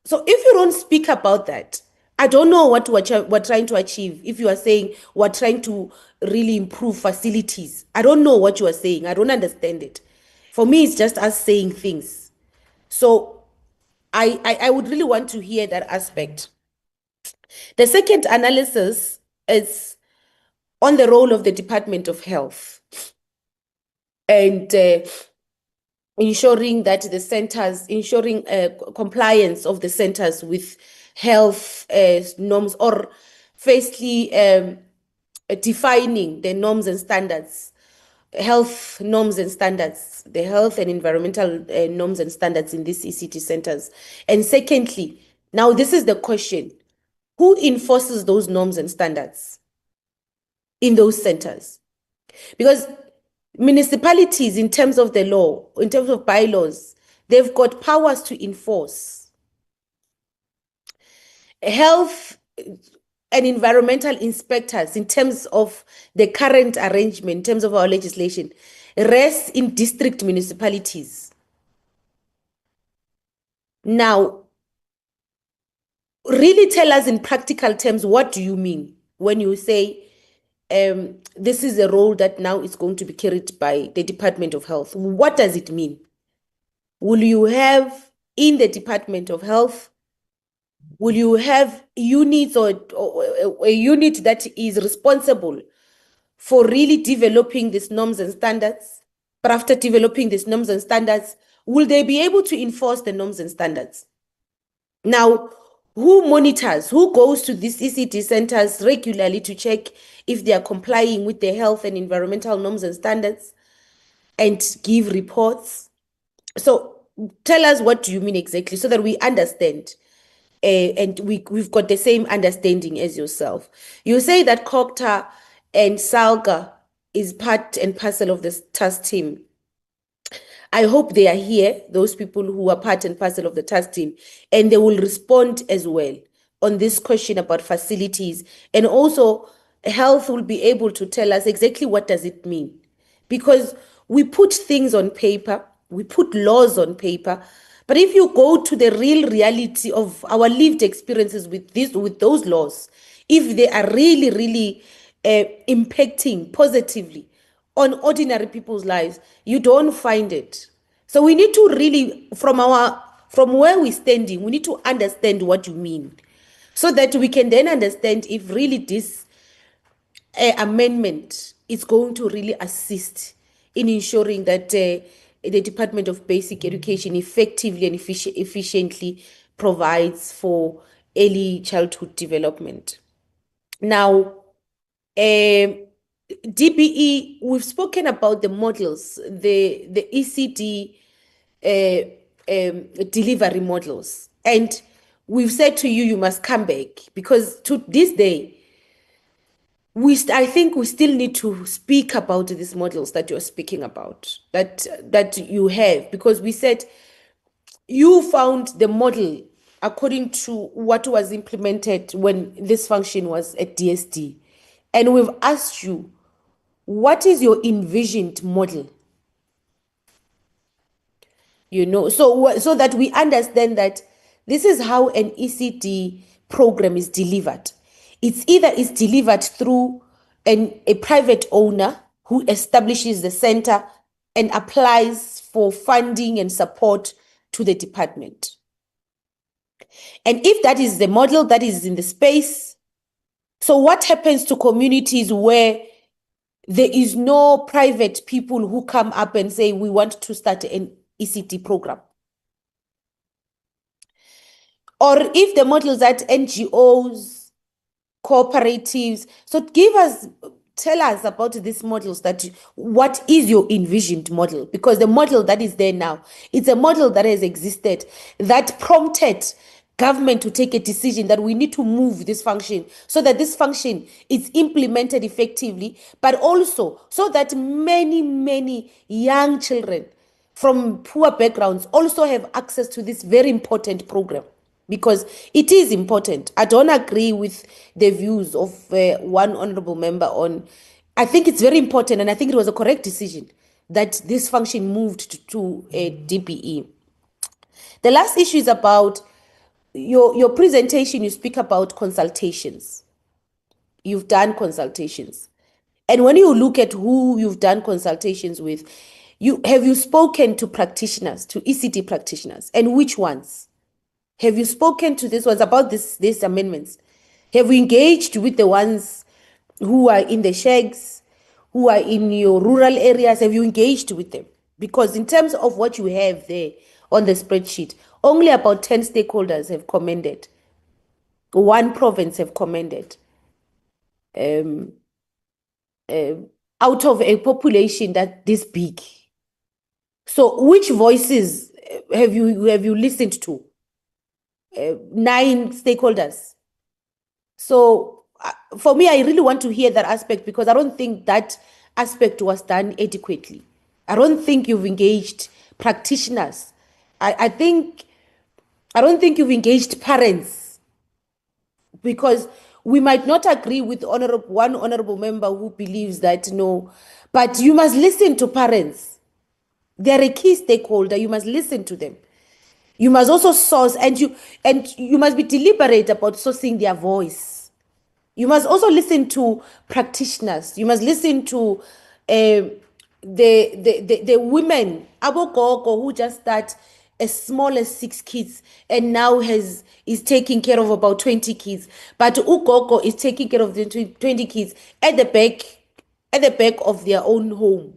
So if you don't speak about that, I don't know what we're trying to achieve. If you are saying we're trying to really improve facilities, I don't know what you are saying. I don't understand it. For me, it's just us saying things. So I would really want to hear that aspect. The second analysis is on the role of the Department of Health and ensuring that the centers, ensuring compliance of the centers with health norms, or firstly defining the norms and standards, health norms and standards, the health and environmental norms and standards in these ECT centers. And secondly, now this is the question, who enforces those norms and standards in those centers? Because municipalities, in terms of the law, in terms of bylaws, they've got powers to enforce. Health and environmental inspectors, in terms of the current arrangement, in terms of our legislation, rest in district municipalities. Now, really tell us in practical terms, what do you mean when you say this is a role that now is going to be carried by the Department of Health? What does it mean? Will you have in the Department of Health, will you have units or a unit that is responsible for really developing these norms and standards? But after developing these norms and standards, will they be able to enforce the norms and standards? Now, who monitors, who goes to these ECD centers regularly to check if they are complying with the health and environmental norms and standards and give reports? So tell us, what do you mean exactly, so that we understand and we've got the same understanding as yourself. You say that COGTA and SALGA is part and parcel of this task team. I hope they are here, those people who are part and parcel of the task team, and they will respond as well on this question about facilities. And also, health will be able to tell us exactly what does it mean. Because we put things on paper, we put laws on paper, but if you go to the real reality of our lived experiences with those laws, if they are really impacting positively on ordinary people's lives, you don't find it. So we need to really, from where we're standing, we need to understand what you mean, so that we can then understand if really this amendment is going to really assist in ensuring that the Department of Basic Education effectively and efficiently provides for early childhood development. Now, DBE, we've spoken about the models, the ECD delivery models, and we've said to you, you must come back, because to this day, I think we still need to speak about these models that you're speaking about, that you have, because we said you found the model according to what was implemented when this function was at DSD. And we've asked you, what is your envisioned model? You know, so that we understand that this is how an ECD program is delivered. It's either is delivered through a private owner who establishes the center and applies for funding and support to the department. And if that is the model that is in the space, so what happens to communities where there is no private people who come up and say, we want to start an ECD program? Or if the models at NGOs, cooperatives, so tell us about these models, that what is your envisioned model? Because the model that is there now, it's a model that has existed, that prompted government to take a decision that we need to move this function so that this function is implemented effectively, but also so that many young children from poor backgrounds also have access to this very important program. Because it is important. I don't agree with the views of one honorable member on, I think it's very important, and I think it was a correct decision that this function moved to DBE. The last issue is about your presentation. You speak about consultations. You've done consultations. And when you look at who you've done consultations with, have you spoken to practitioners, to ECD practitioners, and which ones? Have you spoken to these ones about these amendments? Have you engaged with the ones who are in the shacks, who are in your rural areas? Have you engaged with them? Because in terms of what you have there on the spreadsheet, only about 10 stakeholders have commented. One province have commented. Out of a population that this big. So which voices have you listened to? 9 stakeholders. So for me, I really want to hear that aspect, because I don't think that aspect was done adequately. I don't think you've engaged practitioners. I don't think you've engaged parents, because we might not agree with one honorable member who believes that no, but you must listen to parents. They're a key stakeholder. You must listen to them. You must also source, and you must be deliberate about sourcing their voice. You must also listen to practitioners. You must listen to the women, abogogo, who just start as small as 6 kids and now is taking care of about 20 kids. But ugogo is taking care of the 20 kids at the back of their own home.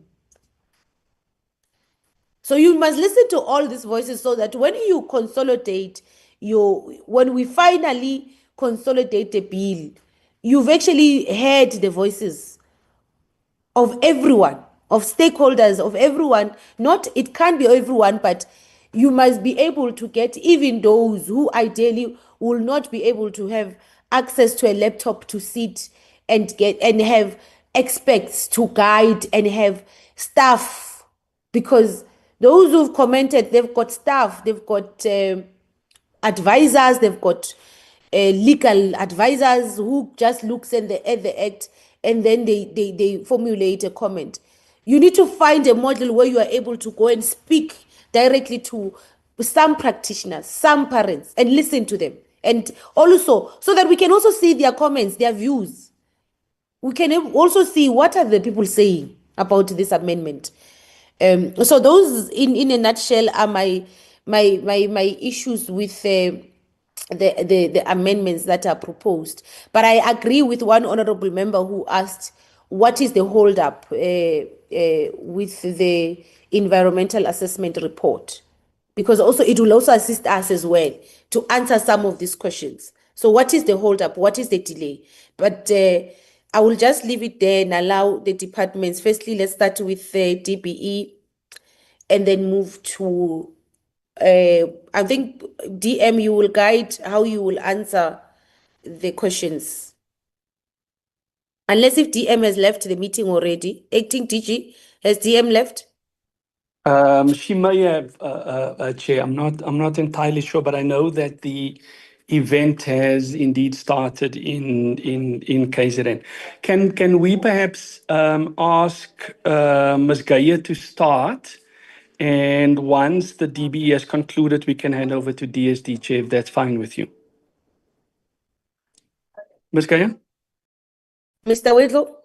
So you must listen to all these voices, so that when you consolidate when we finally consolidate the bill, you've actually heard the voices of everyone, of stakeholders, of everyone. It can't be everyone, but you must be able to get even those who ideally will not be able to have access to a laptop to sit and have experts to guide and have staff, because those who've commented, they've got staff, they've got advisors, they've got legal advisors who just looks at the act and then they formulate a comment. You need to find a model where you are able to go and speak directly to some practitioners, some parents, and listen to them. And also, so that we can also see their comments, their views. We can also see what are the people saying about this amendment. So those, in a nutshell, are my issues with the amendments that are proposed. But I agree with one honorable member who asked, what is the holdup with the environmental assessment report? Because also it will also assist us as well to answer some of these questions. So what is the holdup? What is the delay? But I will just leave it there and allow the departments. Firstly, let's start with DBE and then move to, I think, DM, you will guide how you will answer the questions. Unless if DM has left the meeting already. Acting DG, has DM left? She may have, Chair. I'm not entirely sure, but I know that the event has indeed started in KZN. Can we perhaps ask Ms. Gaia to start, and once the DBE has concluded, we can hand over to DSD, Chair, if that's fine with you. Ms. Gaia? Mr. Whitlow?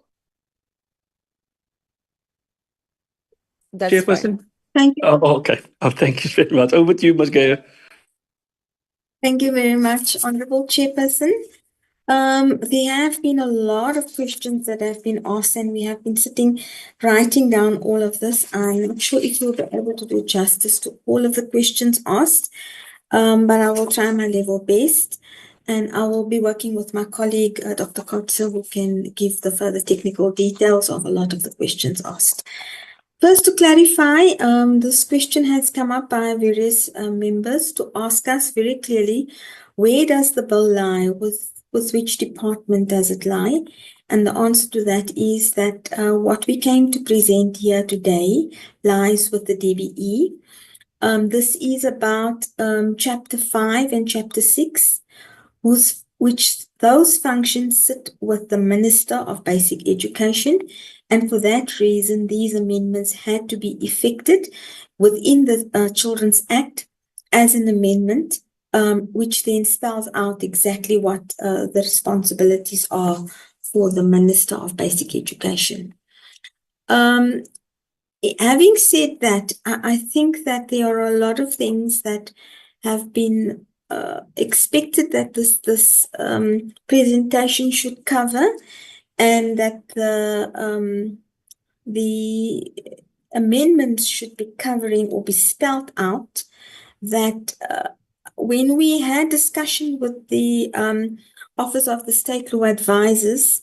That's Chairperson? fine. Thank you. Oh, okay. Oh, thank you very much. Over to you, Ms. Gaia. Thank you very much, Honorable Chairperson. There have been a lot of questions that have been asked, and we have been writing down all of this. I'm not sure if you'll be able to do justice to all of the questions asked, but I will try my level best. And I will be working with my colleague, Dr. Kotze, who can give the further technical details of a lot of the questions asked. First, to clarify, this question has come up by various members to ask us very clearly, where does the bill lie? With which department does it lie? And the answer to that is that what we came to present here today lies with the DBE. This is about Chapter 5 and Chapter 6, which those functions sit with the Minister of Basic Education. And for that reason, these amendments had to be effected within the Children's Act as an amendment, which then spells out exactly what the responsibilities are for the Minister of Basic Education. Having said that, I think that there are a lot of things that have been expected that this presentation should cover, and that the amendments should be covering or be spelled out. That when we had discussion with the Office of the State Law Advisors,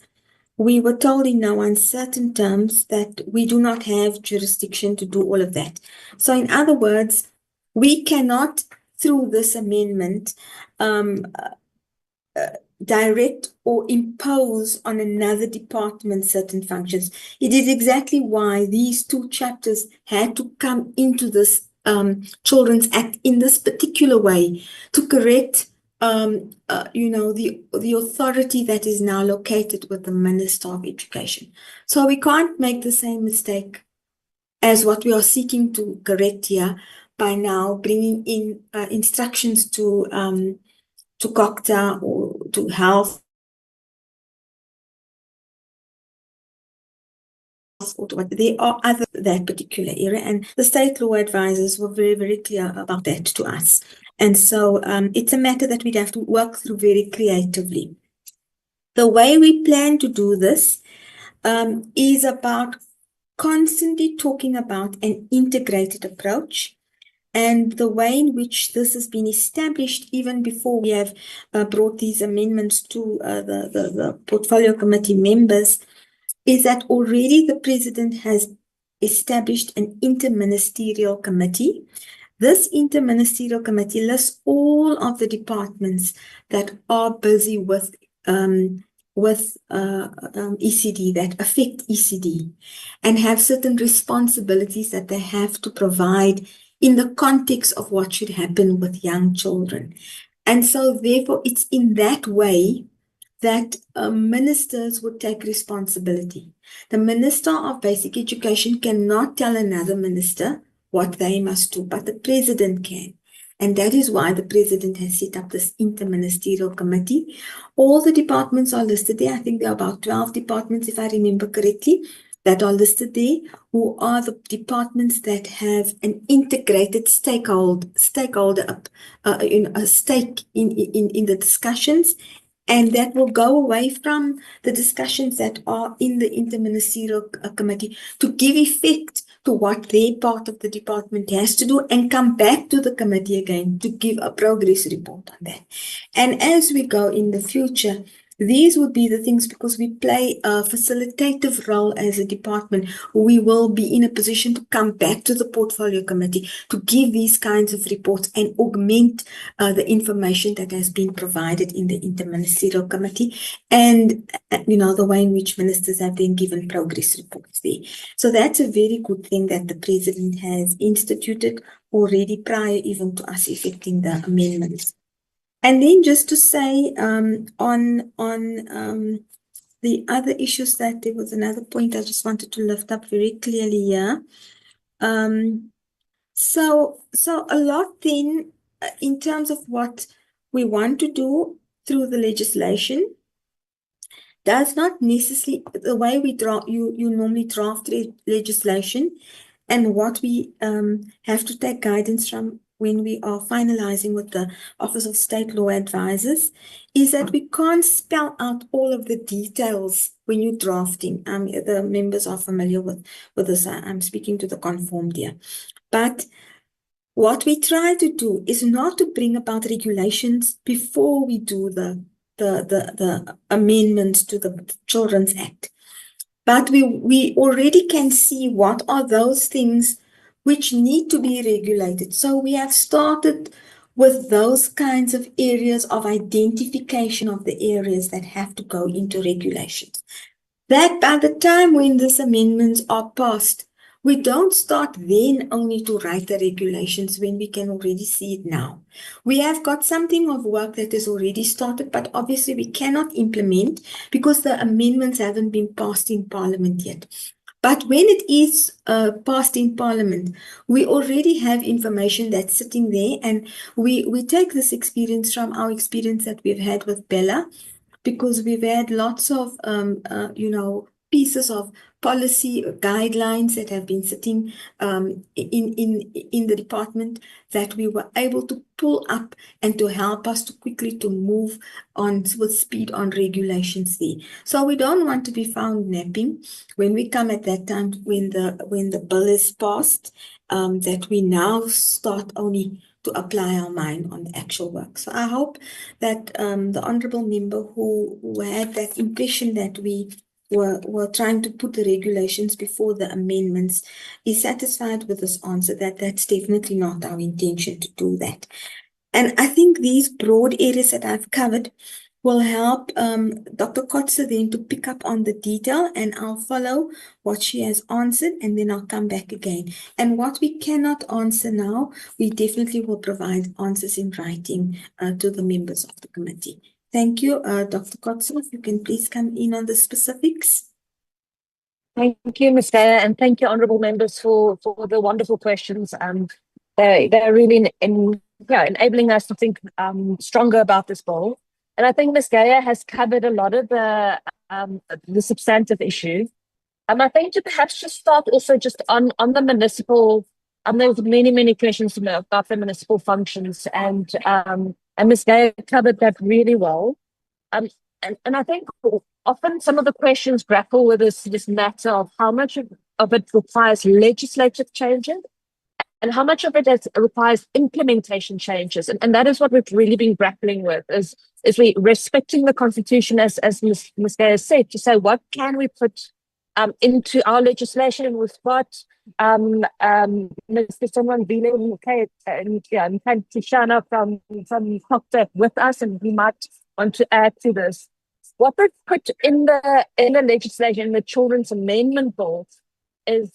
we were told in no uncertain terms that we do not have jurisdiction to do all of that. So in other words, we cannot, through this amendment, direct or impose on another department certain functions. It is exactly why these two chapters had to come into this Children's Act in this particular way to correct the authority that is now located with the Minister of Education. So we can't make the same mistake as what we are seeking to correct here by now bringing in instructions to COCTA or to health or to what. There are other that particular area, and the state law advisors were very, very clear about that to us. And so it's a matter that we'd have to work through very creatively. The way we plan to do this is about constantly talking about an integrated approach. And the way in which this has been established, even before we have brought these amendments to the portfolio committee members, is that already the president has established an interministerial committee. This interministerial committee lists all of the departments that are busy with ECD, that affect ECD, and have certain responsibilities that they have to provide in the context of what should happen with young children. And so therefore it's in that way that ministers would take responsibility. The Minister of Basic Education cannot tell another minister what they must do, but the president can. And that is why the president has set up this interministerial committee. All the departments are listed there. I think there are about 12 departments, if I remember correctly, that are listed there, who are the departments that have an integrated stake in the discussions. And that will go away from the discussions that are in the interministerial committee to give effect to what their part of the department has to do and come back to the committee again to give a progress report on that. And as we go in the future, these would be the things, because we play a facilitative role as a department. We will be in a position to come back to the portfolio committee to give these kinds of reports and augment the information that has been provided in the interministerial committee, and the way in which ministers have been given progress reports there. So that's a very good thing that the president has instituted already prior even to us effecting the amendments. And then just to say on the other issues, that there was another point I just wanted to lift up very clearly here. So a lot then in terms of what we want to do through the legislation does not necessarily, the way we you normally draft legislation and what we have to take guidance from when we are finalizing with the Office of State Law Advisors, is that we can't spell out all of the details when you're drafting. The members are familiar with this. I'm speaking to the conformed here. But what we try to do is not to bring about regulations before we do the amendments to the Children's Act. But we already can see what are those things which need to be regulated. So we have started with those kinds of areas of identification of the areas that have to go into regulations. That by the time when these amendments are passed, we don't start then only to write the regulations when we can already see it now. We have got something of work that is already started, but obviously we cannot implement because the amendments haven't been passed in Parliament yet. But when it is passed in Parliament, we already have information that's sitting there, and we take this experience from our experience that we've had with Bella, because we've had lots of, pieces of policy guidelines that have been sitting in the department that we were able to pull up and to help us to quickly to move on with speed on regulations there. So we don't want to be found napping when we come at that time when the bill is passed, that we now start only to apply our mind on the actual work. So I hope that the honourable member who had that impression that we were trying to put the regulations before the amendments is satisfied with this answer, that that's definitely not our intention to do that. And I think these broad areas that I've covered will help Dr. Kotze then to pick up on the detail, and I'll follow what she has answered, and then I'll come back again. And what we cannot answer now, we definitely will provide answers in writing to the members of the committee. Thank you, Dr. Kotze. If you can please come in on the specifics. Thank you, Ms. Gayer, and thank you, honourable members, for the wonderful questions. They're really enabling us to think stronger about this bill. And I think Ms. Gayer has covered a lot of the substantive issues. I think to perhaps just start also just on the municipal, there was many questions about the municipal functions, and Ms. Gayer covered that really well. And I think often some of the questions grapple with this matter of how much of it requires legislative changes and how much of it requires implementation changes. And that is what we've really been grappling with, is we respecting the Constitution, as Ms. Gayer said, to say what can we put into our legislation. And we've got Mr. Someone Bile and Tishana from COCTA with us, and we might want to add to this. What we put in the legislation, the Children's Amendment Bill, is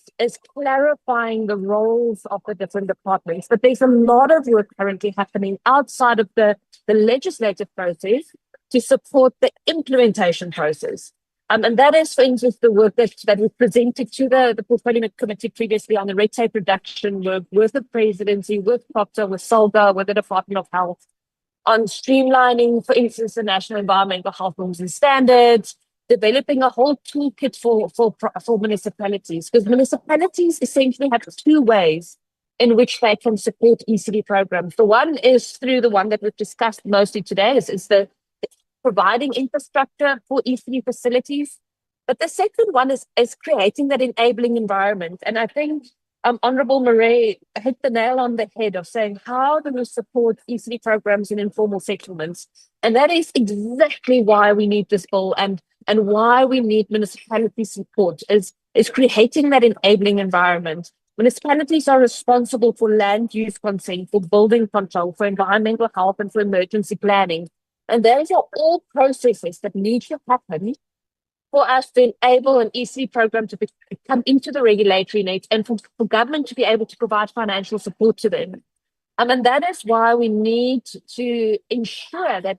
clarifying the roles of the different departments. But there's a lot of work currently happening outside of the legislative process to support the implementation process. And that is, for instance, the work that we presented to the Portfolio Committee previously on the red tape reduction work with the presidency, with Procter, with SOLGA, with the Department of Health, on streamlining, for instance, the National Environmental Health Rules and Standards, developing a whole toolkit for municipalities, because municipalities essentially have two ways in which they can support ECD programs. The one is through the one that we've discussed mostly today, is the providing infrastructure for ECD facilities. But the second one is creating that enabling environment. And I think Honorable Murray hit the nail on the head of saying, how do we support ECD programs in informal settlements? And that is exactly why we need this bill and why we need municipality support is creating that enabling environment. Municipalities are responsible for land use consent, for building control, for environmental health, and for emergency planning. And those are all processes that need to happen for us to enable an EC program to come into the regulatory net and for government to be able to provide financial support to them. And that is why we need to ensure that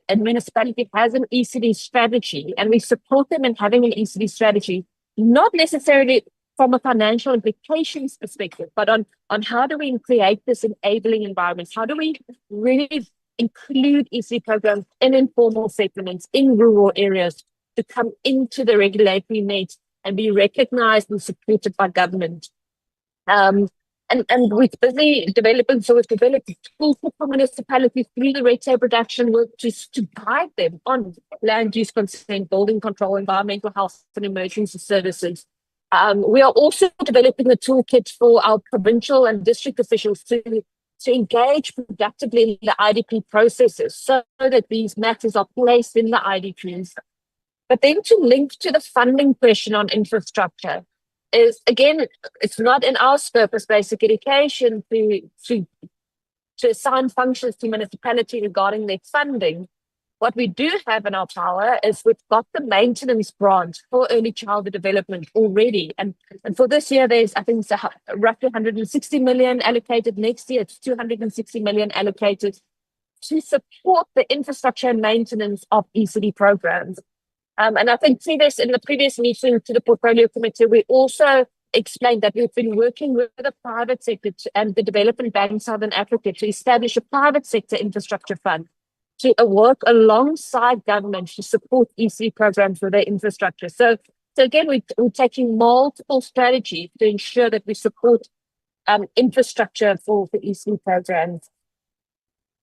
a municipality has an ECD strategy, and we support them in having an ECD strategy, not necessarily from a financial implications perspective, but on how do we create this enabling environment? How do we really include EC programs in informal settlements, in rural areas, to come into the regulatory net and be recognized and supported by government. And we're busy developing, so we've developed tools for municipalities through the red tape reduction work to guide them on land use consent, building control, environmental health and emergency services. We are also developing a toolkit for our provincial and district officials to engage productively in the IDP processes so that these matters are placed in the IDPs. But then to link to the funding question on infrastructure is, again, it's not in our scope as basic education to assign functions to municipality regarding their funding. What we do have in our power is we've got the maintenance branch for early childhood development already. And for this year, there's, I think, roughly 160 million allocated. Next year, it's 260 million allocated to support the infrastructure and maintenance of ECD programs. And I think in the previous meeting to the Portfolio Committee, we also explained that we've been working with the private sector and the Development Bank Southern Africa to establish a private sector infrastructure fund to work alongside government to support EC programs for their infrastructure. So again, we're taking multiple strategies to ensure that we support infrastructure for EC programs.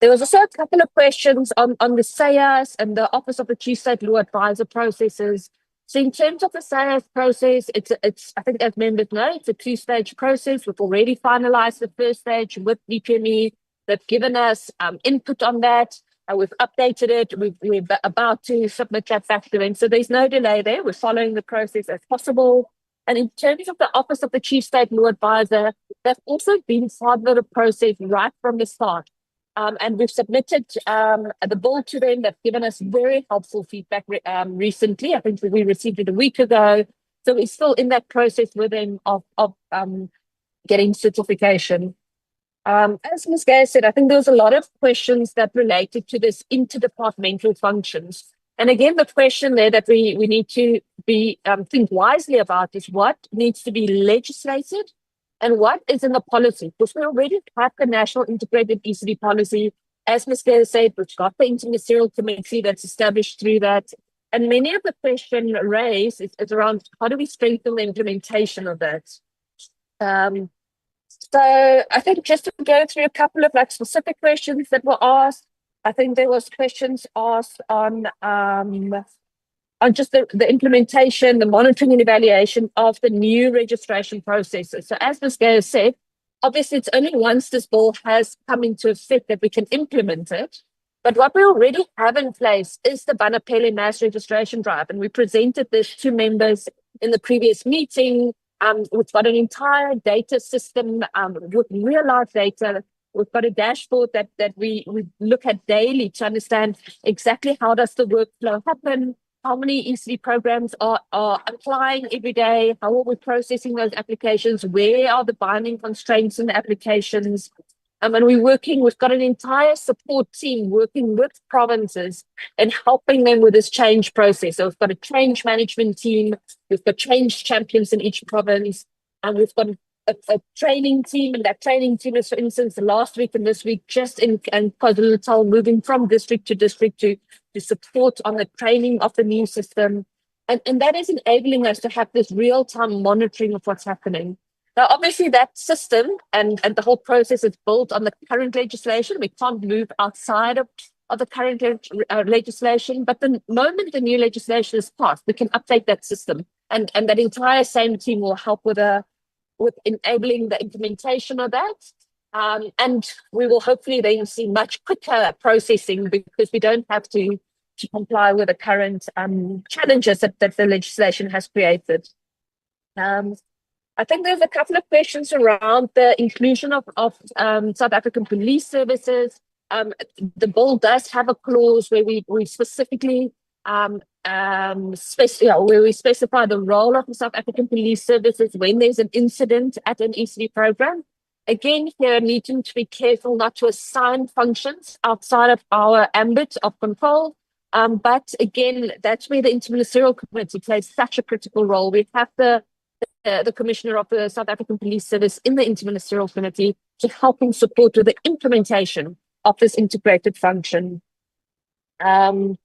There was also a couple of questions on the SAYAS and the Office of the Chief State Law Advisor processes. So in terms of the SAYAS process, it's I think as members know, it's a two-stage process. We've already finalized the first stage with DPME. They've given us input on that. We've updated it. We're about to submit that back to them. So there's no delay there. We're following the process as possible. And in terms of the Office of the Chief State Law Advisor, they've also been part of the process right from the start. And we've submitted the bill to them. They've given us very helpful feedback recently. I think we received it a week ago. So we're still in that process with them of getting certification. As Ms. Gay said, I think there was a lot of questions that related to this interdepartmental functions. And again, the question there that we need to think wisely about is what needs to be legislated and what is in the policy. Because we already have the National Integrated ECD Policy. As Ms. Gay said, we've got the Interministerial Committee that's established through that. And many of the questions raised is around how do we strengthen the implementation of that. So I think just to go through a couple of specific questions that were asked, I think there was questions asked on just the implementation, the monitoring and evaluation of the new registration processes. So as Ms. Gay said, obviously it's only once this bill has come into effect that we can implement it. But what we already have in place is the Banapele mass registration drive. And we presented this to members in the previous meeting. We've got an entire data system with real-life data. We've got a dashboard that we look at daily to understand exactly how does the workflow happen, how many ECD programs are applying every day, how are we processing those applications, where are the binding constraints in the applications. And we've got an entire support team working with provinces and helping them with this change process. So we've got a change management team, we've got change champions in each province, and we've got a training team. And that training team is, for instance, last week and this week, just in KwaZulu-Natal, moving from district to district to support on the training of the new system. And that is enabling us to have this real-time monitoring of what's happening. Now, obviously, that system and the whole process is built on the current legislation. We can't move outside of the current legislation, but the moment the new legislation is passed, we can update that system. And that entire same team will help with enabling the implementation of that. And we will hopefully then see much quicker processing because we don't have to comply with the current challenges that the legislation has created. I think there's a couple of questions around the inclusion of South African police services. The bill does have a clause where we specifically where we specify the role of the South African police services when there's an incident at an ECD program. Again, here needing to be careful not to assign functions outside of our ambit of control. But again, that's where the Interministerial Committee plays such a critical role. We have the Commissioner of the South African Police Service in the Interministerial Committee to help and support with the implementation of this integrated function. I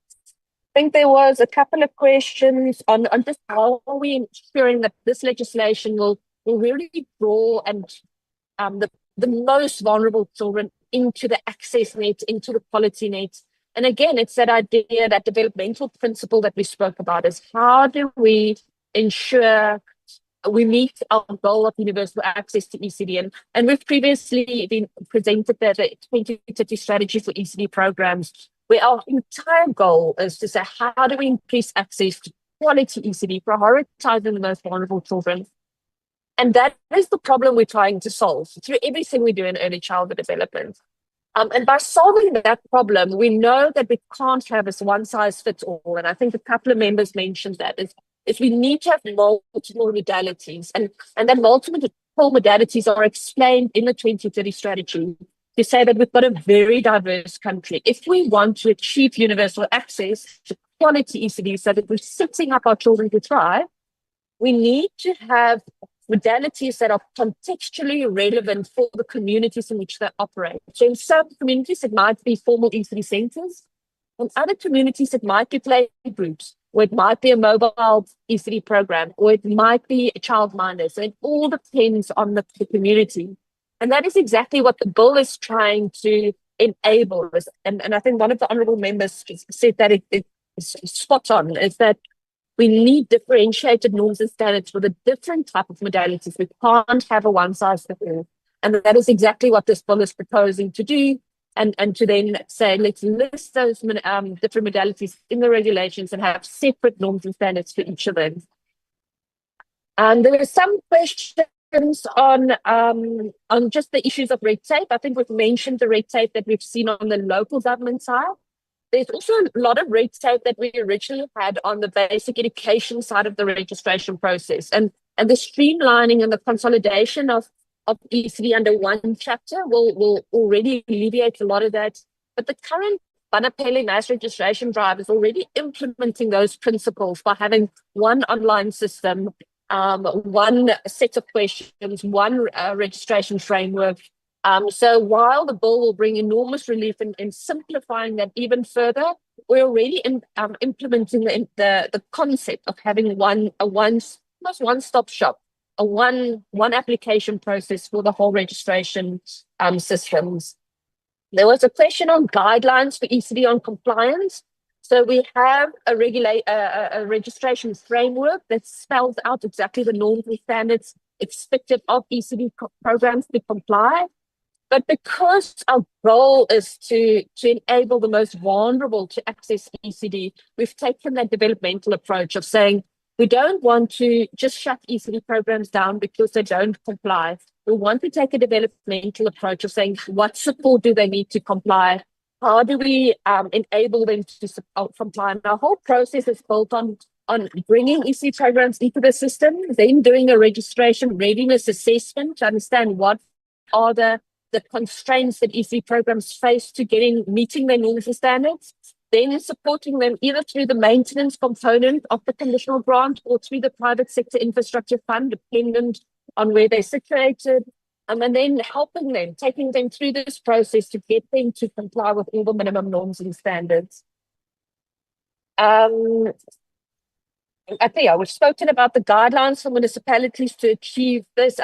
think there was a couple of questions on just how are we ensuring that this legislation will really draw and the most vulnerable children into the access net, into the quality net. And again, it's that idea, that developmental principle that we spoke about is how do we ensure we meet our goal of universal access to ECD. And we've previously been presented the 2030 strategy for ECD programs, where our entire goal is to say, how do we increase access to quality ECD, prioritizing the most vulnerable children? And that is the problem we're trying to solve through everything we do in early childhood development. And by solving that problem, we know that we can't have this one size fits all. And I think a couple of members mentioned that is we need to have multiple modalities, and that multiple modalities are explained in the 2030 strategy to say that we've got a very diverse country. If we want to achieve universal access to quality ECD so that we're setting up our children to thrive, we need to have modalities that are contextually relevant for the communities in which they operate. So in some communities, it might be formal ECD centers. In other communities, it might be play groups, or it might be a mobile ECD program, or it might be a childminder. So it all depends on the community. And that is exactly what the bill is trying to enable. And I think one of the honourable members said that it is spot on, is that we need differentiated norms and standards for the different type of modalities. We can't have a one-size-fits-all. And that is exactly what this bill is proposing to do. And to then say, let's list those different modalities in the regulations and have separate norms and standards for each of them. And there are some questions on just the issues of red tape. I think we've mentioned the red tape that we've seen on the local government side. There's also a lot of red tape that we originally had on the basic education side of the registration process. And the streamlining and the consolidation of ECD under one chapter will already alleviate a lot of that. But the current Banapele mass registration drive is already implementing those principles by having one online system, one set of questions, one registration framework. So while the bill will bring enormous relief in simplifying that even further, we're already implementing the concept of having almost one-stop shop, a one application process for the whole registration systems. There was a question on guidelines for ECD on compliance. So we have a registration framework that spells out exactly the norms and standards expected of ECD programs to comply. But because our goal is to enable the most vulnerable to access ECD, we've taken that developmental approach of saying, we don't want to just shut ECD programs down because they don't comply. We want to take a developmental approach of saying, what support do they need to comply? How do we enable them to comply? And our whole process is built on bringing ECD programs into the system, then doing a registration readiness assessment to understand what are the the constraints that EC programs face to meeting their norms and standards, then supporting them either through the maintenance component of the conditional grant or through the private sector infrastructure fund, dependent on where they're situated, and then helping them, taking them through this process to get them to comply with all the minimum norms and standards. I think we've spoken about the guidelines for municipalities to achieve this.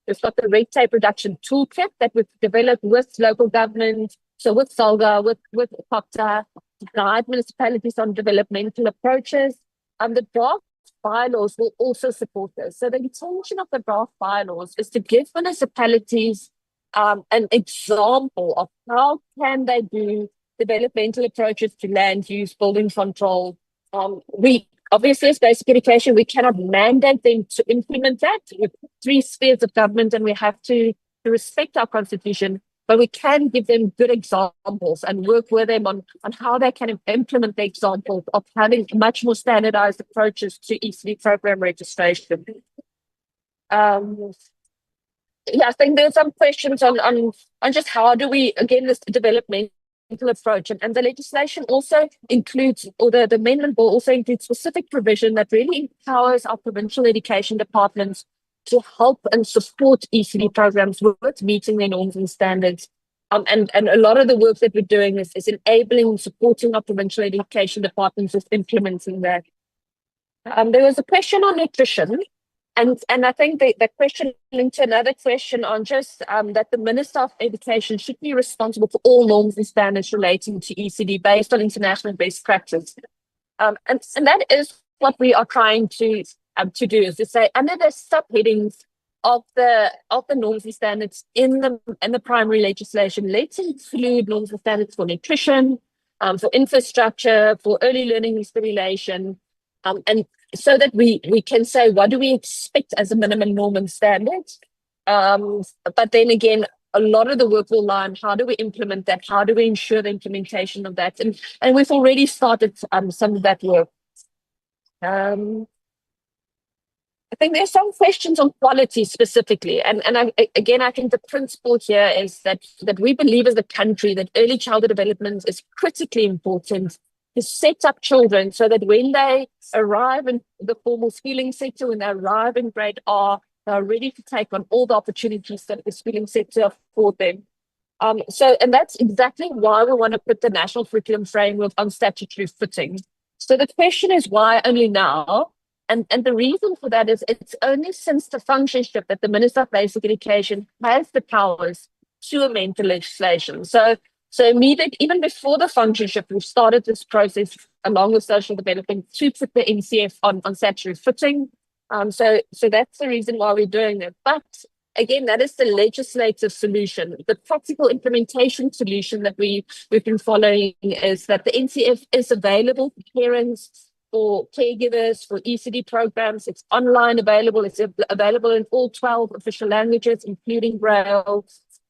We've got the red tape reduction toolkit that we've developed with local government, so with SALGA, with COPTA, to guide municipalities on developmental approaches. The draft bylaws will also support this. So the intention of the draft bylaws is to give municipalities an example of how can they do developmental approaches to land use, building control. We obviously, as basic education, we cannot mandate them to implement that with 3 spheres of government, and we have to respect our constitution, but we can give them good examples and work with them on how they can implement the examples of having much more standardized approaches to ECD program registration. I think there are some questions on just how do we, again, this developmental approach, and the legislation also includes, or the amendment will also include specific provision that really empowers our provincial education departments to help and support ECD programs with meeting their norms and standards. And a lot of the work that we're doing is enabling and supporting our provincial education departments with implementing that. There was a question on nutrition. And I think the question linked to another question on just that the Minister of Education should be responsible for all norms and standards relating to ECD based on international best practice. And that is what we are trying to do, is to say under the subheadings of the norms and standards in the primary legislation, let's include norms and standards for nutrition, for infrastructure, for early learning and stimulation, and so that we can say, what do we expect as a minimum norm and standard? But then again, a lot of the work will lie on how do we implement that? How do we ensure the implementation of that? And we've already started some of that work. I think there's some questions on quality specifically. And I think the principle here is that we believe as a country that early childhood development is critically important to set up children so that when they arrive in the formal schooling sector, when they arrive in grade R, they are ready to take on all the opportunities that the schooling sector afford them. And that's exactly why we want to put the National Curriculum Framework on statutory footing. So the question is, why only now? And the reason for that is it's only since the function shift that the Minister of Basic Education has the powers to amend the legislation. So immediately, even before the function shift, we've started this process along with social development to put the NCF on statutory footing. So that's the reason why we're doing that. But again, that is the legislative solution. The practical implementation solution that we've been following is that the NCF is available for parents, for caregivers, for ECD programs. It's online available. It's available in all 12 official languages, including Braille.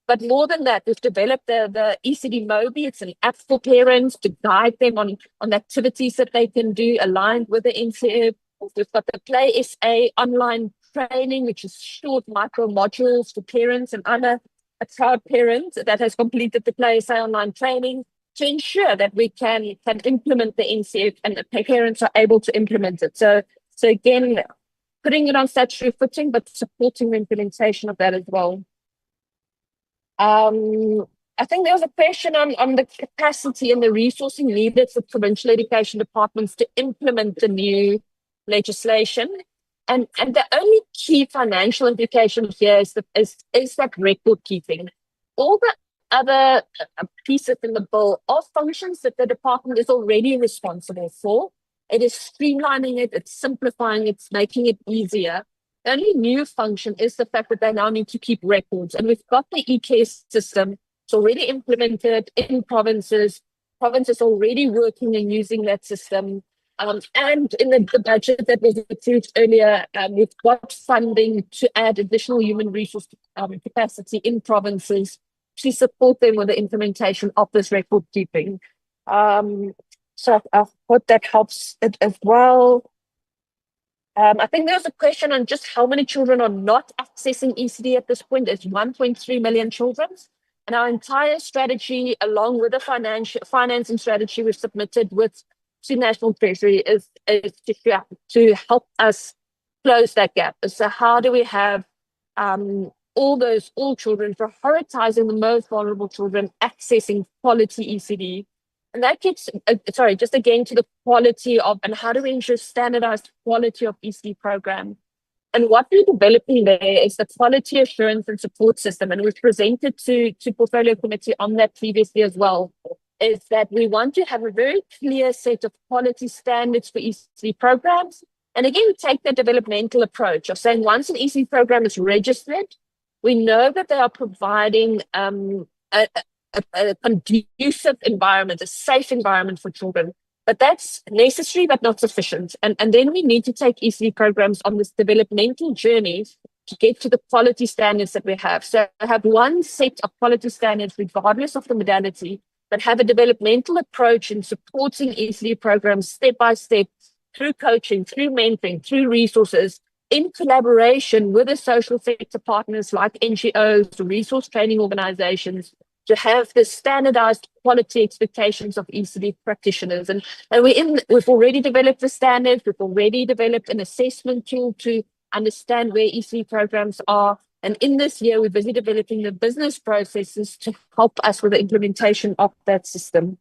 But more than that, we've developed the ECD Mobi. It's an app for parents to guide them on activities that they can do aligned with the NCF. We've got the Play SA online training, which is short micro modules for parents. And I'm a proud parent that has completed the Play SA online training to ensure that we can implement the NCF and the parents are able to implement it. So again, putting it on statutory footing, but supporting the implementation of that as well. I think there was a question on the capacity and the resourcing needed for provincial education departments to implement the new legislation. And the only key financial implication here is that record keeping. All the other pieces in the bill are functions that the department is already responsible for. It is streamlining it, it's simplifying it, it's making it easier. The only new function is the fact that they now need to keep records. And we've got the e-care system. It's already implemented in provinces. Provinces already working and using that system. And in the budget that was approved earlier, we've got funding to add additional human resource capacity in provinces to support them with the implementation of this record keeping. So I hope that helps it as well. I think there was a question on just how many children are not accessing ECD at this point. It's 1.3 million children. And our entire strategy, along with the financing strategy we've submitted to National Treasury, is to help us close that gap. So how do we have all children, prioritizing the most vulnerable children, accessing quality ECD? And that gets, just again to the quality of, and how do we ensure standardized quality of ECD program? And what we're developing there is the quality assurance and support system. And we've presented to Portfolio Committee on that previously as well, is that we want to have a very clear set of quality standards for ECD programs. And again, we take that developmental approach of saying once an ECD program is registered, we know that they are providing a conducive environment, a safe environment for children. But that's necessary, but not sufficient. And then we need to take ECD programs on this developmental journey to get to the quality standards that we have. So have one set of quality standards, regardless of the modality, but have a developmental approach in supporting ECD programs step by step through coaching, through mentoring, through resources, in collaboration with the social sector partners like NGOs, resource training organizations, to have the standardized quality expectations of ECD practitioners. And we've already developed the standards, we've already developed an assessment tool to understand where ECD programs are. And in this year, we're busy developing the business processes to help us with the implementation of that system.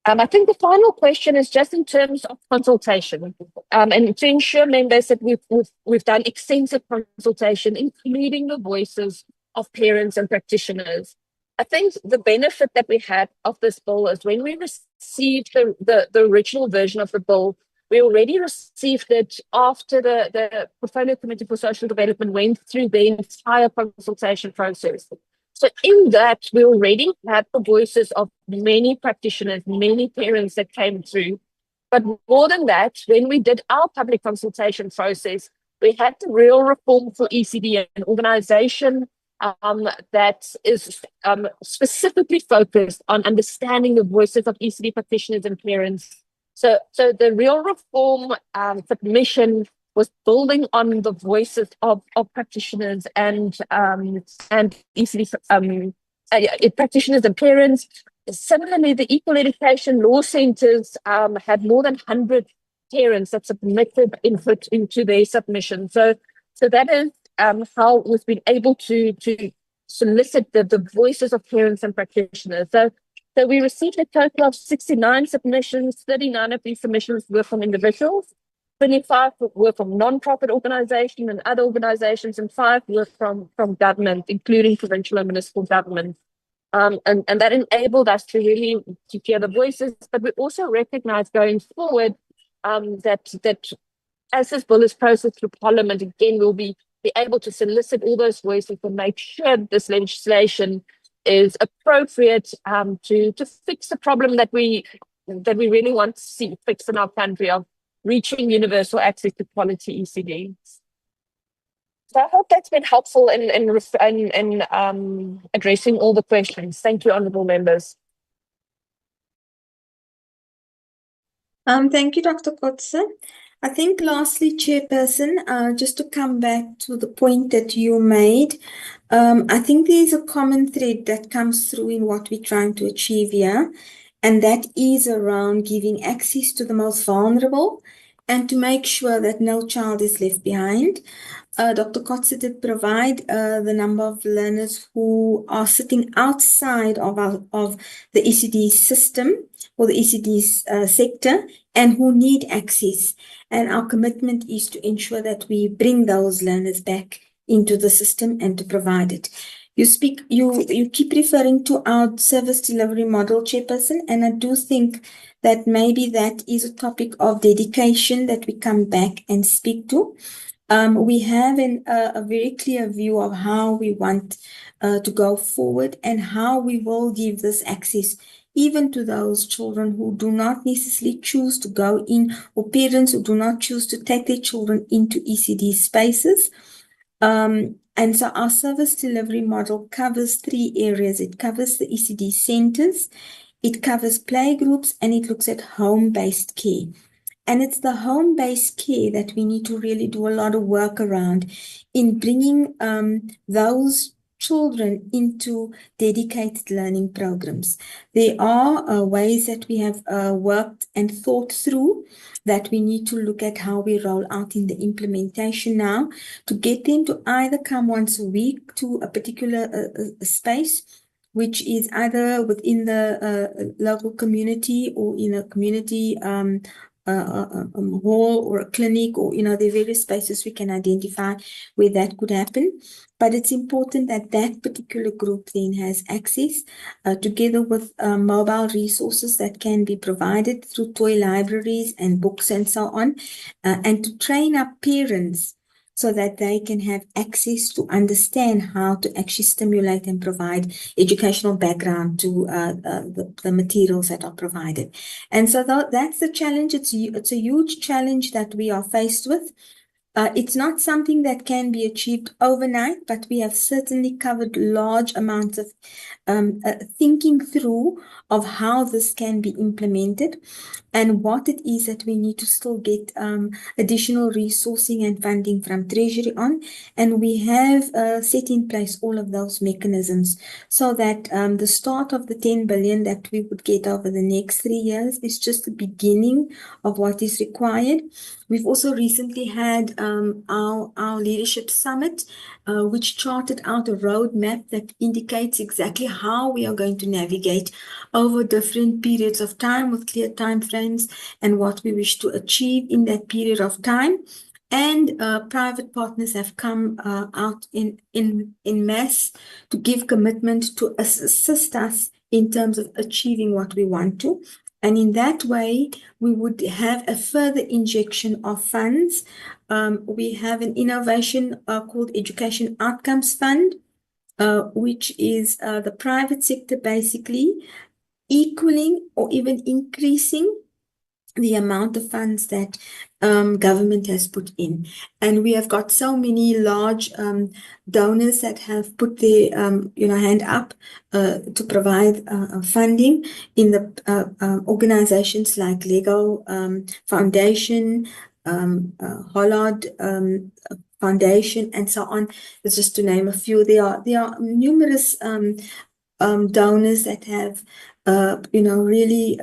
I think the final question is just in terms of consultation, and to ensure members that we've done extensive consultation, including the voices of parents and practitioners. I think the benefit that we had of this bill is when we received the original version of the bill, we already received it after the Portfolio Committee for Social Development went through the entire consultation process. So in that, we already had the voices of many practitioners, many parents that came through. But more than that, when we did our public consultation process, we had the Real Reform for ECD, an organization that is specifically focused on understanding the voices of ECD practitioners and parents. So the Real Reform submission was building on the voices of practitioners and ECD practitioners and parents. Similarly, the Equal Education Law Centres had more than 100 parents that submitted input into their submission. So that is how we've been able to solicit the voices of parents and practitioners. So we received a total of 69 submissions. 39 of these submissions were from individuals, 25 were from non-profit organizations and other organizations, and 5 were from government, including provincial and municipal government. And that enabled us to really to hear the voices, but we also recognize going forward that as this bill is processed through Parliament, again, we'll be able to solicit all those voices and make sure this legislation is appropriate to fix the problem that we really want to see fixed in our country of reaching universal access to quality ECD. So I hope that's been helpful in addressing all the questions. Thank you, honourable members. Thank you, Dr. Kotze. I think lastly, Chairperson, just to come back to the point that you made, I think there's a common thread that comes through in what we're trying to achieve here, and that is around giving access to the most vulnerable and to make sure that no child is left behind. Dr. Kotze did provide the number of learners who are sitting outside of the ECD system or the ECD sector and who need access. And our commitment is to ensure that we bring those learners back into the system and to provide it. You keep referring to our service delivery model, Chairperson, and I do think that maybe that is a topic of dedication that we come back and speak to. We have a very clear view of how we want to go forward and how we will give this access even to those children who do not necessarily choose to go in, or parents who do not choose to take their children into ECD spaces. And so our service delivery model covers 3 areas. It covers the ECD centers, it covers playgroups, and it looks at home-based care. And it's the home-based care that we need to really do a lot of work around in bringing those children into dedicated learning programs. There are ways that we have worked and thought through that we need to look at how we roll out in the implementation now to get them to either come once a week to a particular space, which is either within the local community or in a community hall or a clinic, or there are various spaces we can identify where that could happen. But it's important that that particular group then has access together with mobile resources that can be provided through toy libraries and books and so on, and to train up parents so that they can have access to understand how to actually stimulate and provide educational background to the materials that are provided. And so that's the challenge. It's a huge challenge that we are faced with. It's not something that can be achieved overnight, but we have certainly covered large amounts of thinking through of how this can be implemented and what it is that we need to still get additional resourcing and funding from Treasury on. And we have set in place all of those mechanisms so that the start of the 10 billion that we would get over the next 3 years is just the beginning of what is required. We've also recently had our leadership summit, which charted out a roadmap that indicates exactly how we are going to navigate over different periods of time with clear time frames and what we wish to achieve in that period of time. And private partners have come out in mass to give commitment to assist us in terms of achieving what we want to. And in that way, we would have a further injection of funds. We have an innovation called Education Outcomes Fund, which is the private sector basically equaling or even increasing the amount of funds that government has put in. And we have got so many large donors that have put their hand up to provide funding in the organizations like Lego Foundation, Hollard Foundation, and so on. It's just to name a few. There are numerous donors that have really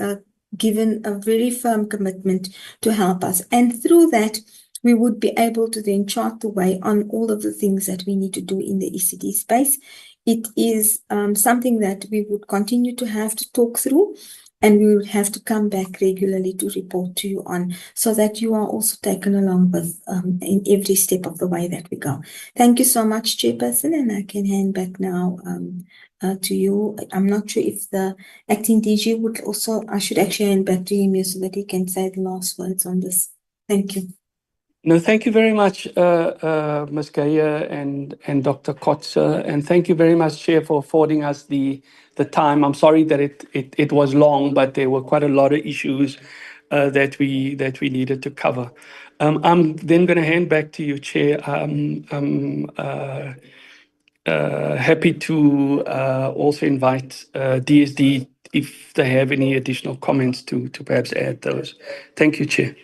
given a very firm commitment to help us. And through that, we would be able to then chart the way on all of the things that we need to do in the ECD space. It is something that we would continue to have to talk through, and we would have to come back regularly to report to you on, so that you are also taken along with in every step of the way that we go. Thank you so much, Chairperson, and I can hand back now to you. I'm not sure if the acting DG would also, I should actually hand back to him here so that he can say the last words on this. Thank you. No, thank you very much, Ms. Gaya and Dr. Kotze, and thank you very much, Chair, for affording us the time. I'm sorry that it was long, but there were quite a lot of issues that we needed to cover. I'm then going to hand back to you, Chair. I'm happy to also invite DSD if they have any additional comments to perhaps add those. Thank you, Chair.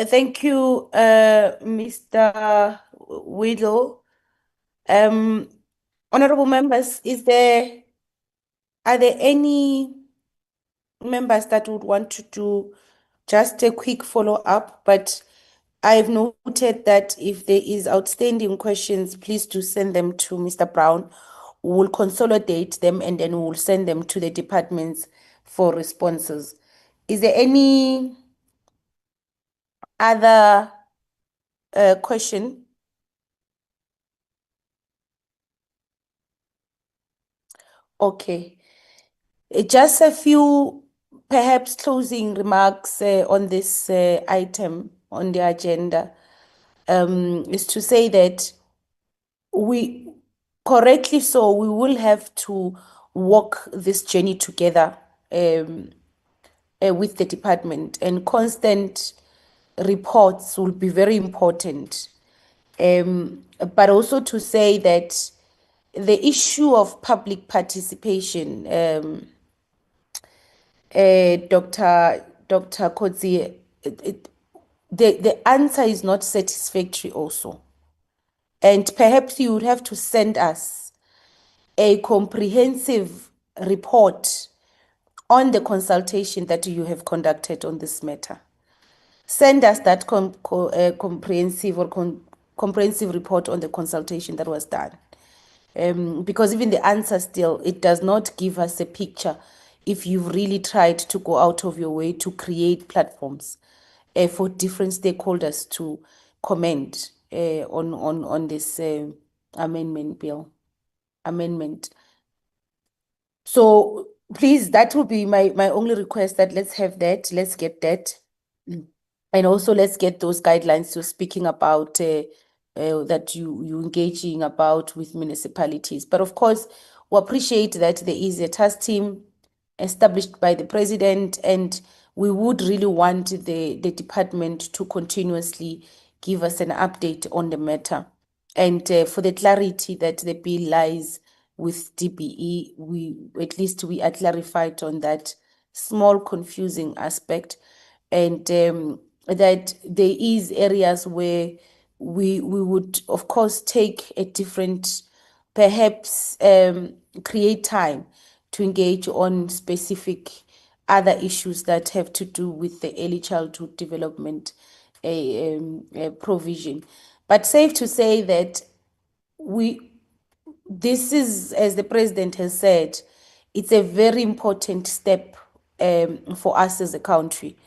Thank you, Mr. Whittle. Honorable members, are there any members that would want to do just a quick follow-up? But I've noted that if there is outstanding questions, please do send them to Mr. Brown. We will consolidate them and then we will send them to the departments for responses. Is there any other question? Okay. Just a few perhaps closing remarks on this item on the agenda is to say that we correctly so we will have to walk this journey together with the department, and constant reports will be very important. But also to say that the issue of public participation Dr. Kotsi, the answer is not satisfactory also. And perhaps you would have to send us a comprehensive report on the consultation that you have conducted on this matter. Send us that comprehensive report on the consultation that was done. Because even the answer still, it does not give us a picture if you've really tried to go out of your way to create platforms for different stakeholders to comment on this amendment. So please, that will be my only request, that let's have that, let's get that. And also let's get those guidelines you're speaking about that you engaging about with municipalities. But of course, we appreciate that there is a task team established by the president, and we would really want the department to continuously give us an update on the matter. And for the clarity that the bill lies with DBE, at least we are clarified on that small confusing aspect, and that there is areas where we would of course take a different, perhaps create time to engage on specific other issues that have to do with the early childhood development provision. But safe to say that this is, as the president has said, it's a very important step for us as a country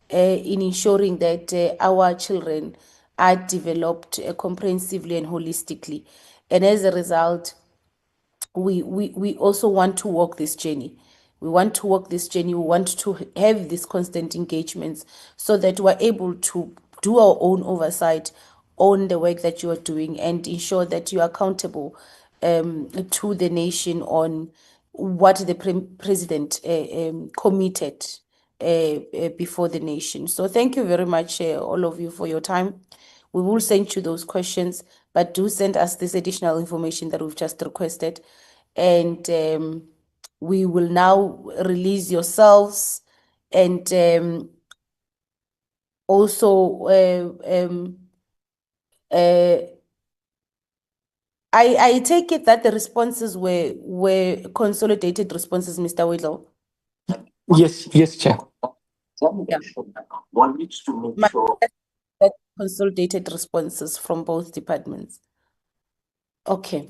in ensuring that our children are developed comprehensively and holistically. And as a result, we also want to walk this journey. We want to walk this journey. We want to have these constant engagements so that we're able to do our own oversight on the work that you are doing and ensure that you are accountable to the nation on what the president committed before the nation. So thank you very much, all of you, for your time. We will send you those questions, but do send us this additional information that we've just requested. And we will now release yourselves, and also I take it that the responses were consolidated responses, Mr. Whittle. Yes, Chair. Yeah. One needs to make sure that consolidated responses from both departments. Okay,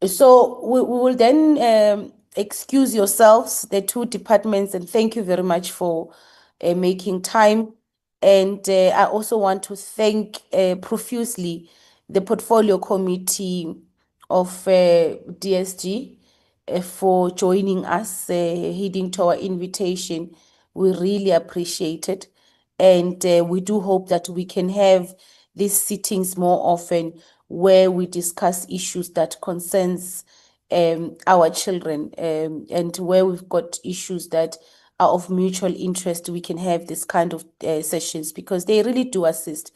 so we will then excuse yourselves, the two departments, and thank you very much for making time. And I also want to thank profusely the Portfolio Committee of DSG for joining us, heeding to our invitation. We really appreciate it. And we do hope that we can have these sittings more often where we discuss issues that concerns our children, and where we've got issues that are of mutual interest. We can have this kind of sessions because they really do assist.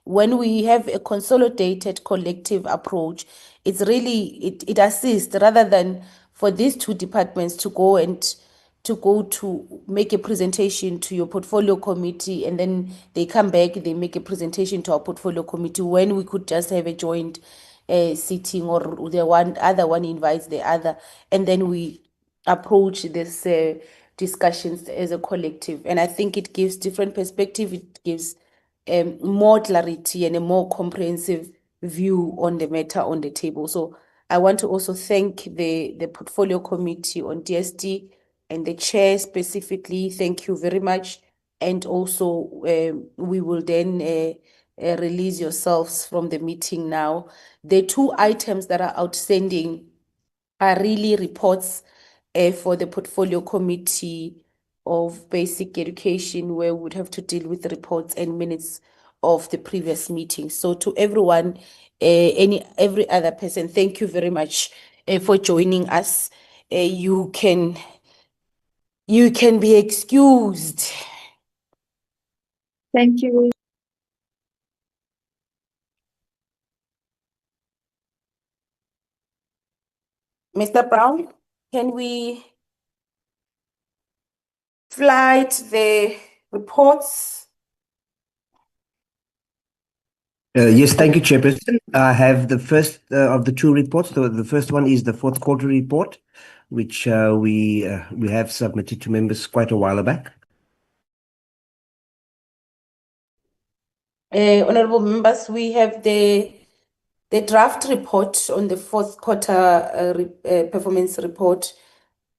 When we have a consolidated collective approach, it's really, it assists rather than for these two departments to go to make a presentation to your portfolio committee, and then they come back, they make a presentation to our portfolio committee, when we could just have a joint sitting, or the other one invites the other, and then we approach this discussions as a collective. And I think it gives different perspective, it gives more clarity and a more comprehensive view on the matter on the table. So I want to also thank the portfolio committee on DSD and the chair specifically. Thank you very much. And also we will then release yourselves from the meeting now. The two items that are outstanding are really reports for the portfolio committee of basic education, where we would have to deal with the reports and minutes of the previous meeting. So to everyone, every other person, thank you very much for joining us. You can be excused. Thank you. Mr. Brown, can we flight, the reports. Yes, thank you, Chairperson. I have the first of the two reports. The first one is the fourth quarter report, which we have submitted to members quite a while back. Honorable members, we have the draft report on the fourth quarter performance report,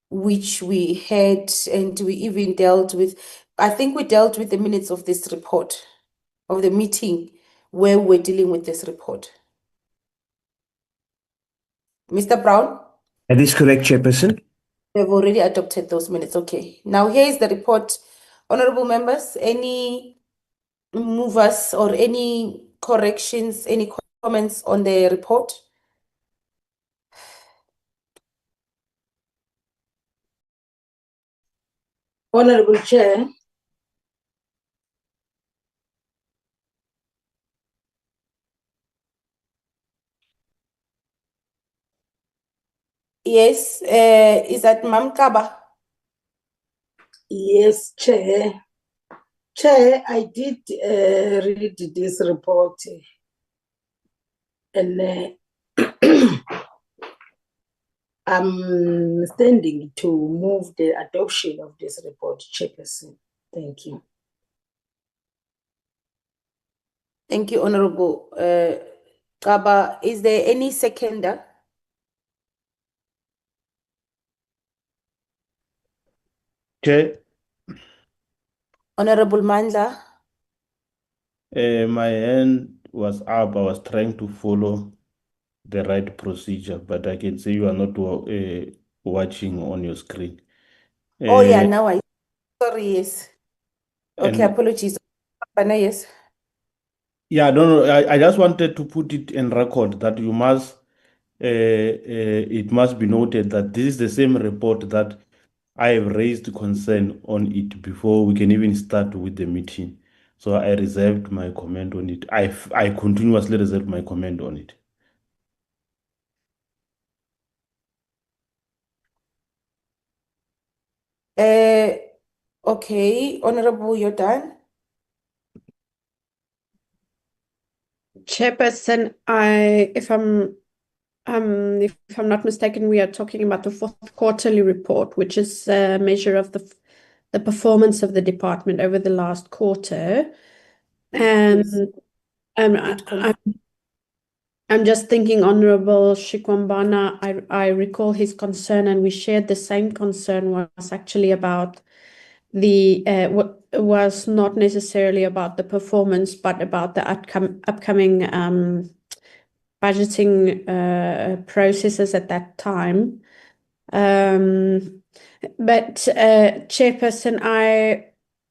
which we had, and we even dealt with, I think we dealt with the minutes of this report, of the meeting where we're dealing with this report. Mr. Brown? That is correct, Chairperson. We've already adopted those minutes. Okay. Now here is the report. Honorable members, any movers or any corrections, any comments on the report? Honorable Chair. Yes, is that Mam Kaba? Yes, Chair. Chair, I did read this report and I'm standing to move the adoption of this report, Chairperson. Thank you. Thank you, Honorable Kaba. Is there any seconder? Chair, Honorable Mandla? my hand was up. I was trying to follow the right procedure, but I can say you are not watching on your screen. Oh, yeah, now I, sorry, yes. Okay, And apologies. Bana, yes. yeah, no, I just wanted to put it in record that you must, it must be noted that this is the same report that I have raised concern on it before we can even start with the meeting. So I reserved my comment on it. I continuously reserved my comment on it. Okay, Honorable, you're done. Chairperson, if I'm not mistaken, we are talking about the fourth quarterly report, which is a measure of the performance of the department over the last quarter. And I'm just thinking, Honorable Shikwambana, I recall his concern, and we shared the same concern, was actually about the what was not necessarily about the performance, but about the upcoming budgeting processes at that time. But Chairperson, I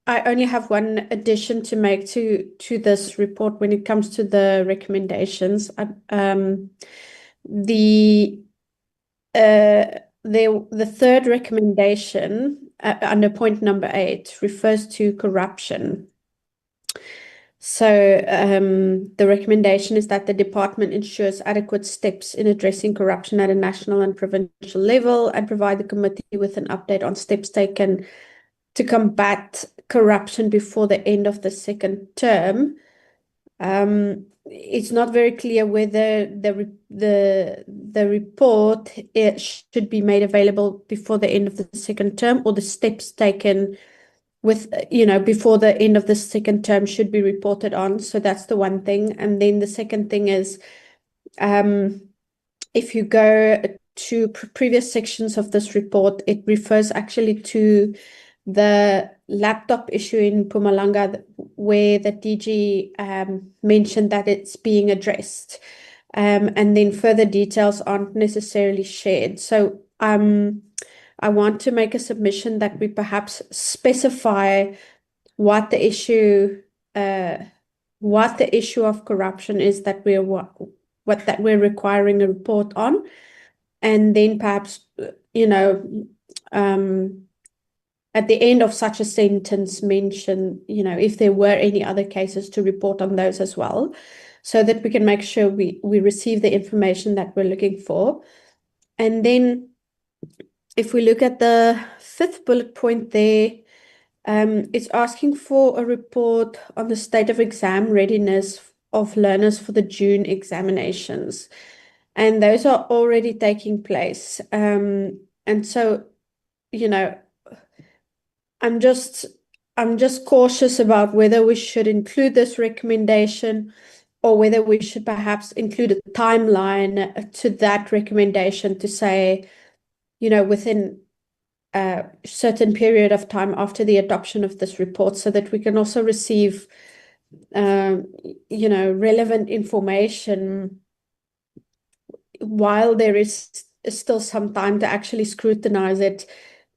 only have one addition to make to this report when it comes to the recommendations. The third recommendation under point number 8 refers to corruption. So the recommendation is that the department ensures adequate steps in addressing corruption at a national and provincial level, and provide the committee with an update on steps taken to combat corruption before the end of the second term. It's not very clear whether the report should be made available before the end of the second term, or the steps taken with, before the end of the second term should be reported on. So that's the one thing. And then the second thing is, if you go to previous sections of this report, it refers actually to the laptop issue in Mpumalanga, where the DG mentioned that it's being addressed. And then further details aren't necessarily shared. So I want to make a submission that we perhaps specify what the issue of corruption is that we're requiring a report on, and then perhaps at the end of such a sentence mention if there were any other cases, to report on those as well, so that we can make sure we receive the information that we're looking for. And then if we look at the fifth bullet point there, It's asking for a report on the state of exam readiness of learners for the June examinations. And those are already taking place. And so, you know, I'm just cautious about whether we should include this recommendation or whether we should perhaps include a timeline to that recommendation to say, you know, within a certain period of time after the adoption of this report, so that we can also receive, you know, relevant information while there is still some time to actually scrutinize it,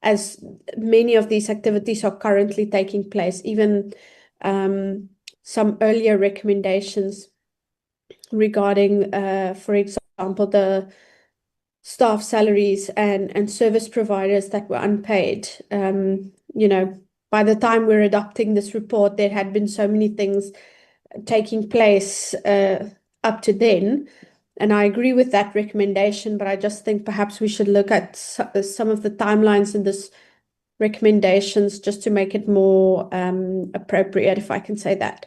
as many of these activities are currently taking place. Even some earlier recommendations regarding, for example, the staff salaries and service providers that were unpaid. You know, by the time we're adopting this report, there had been so many things taking place up to then. And I agree with that recommendation, but I just think perhaps we should look at some of the timelines in this recommendations just to make it more appropriate, if I can say that.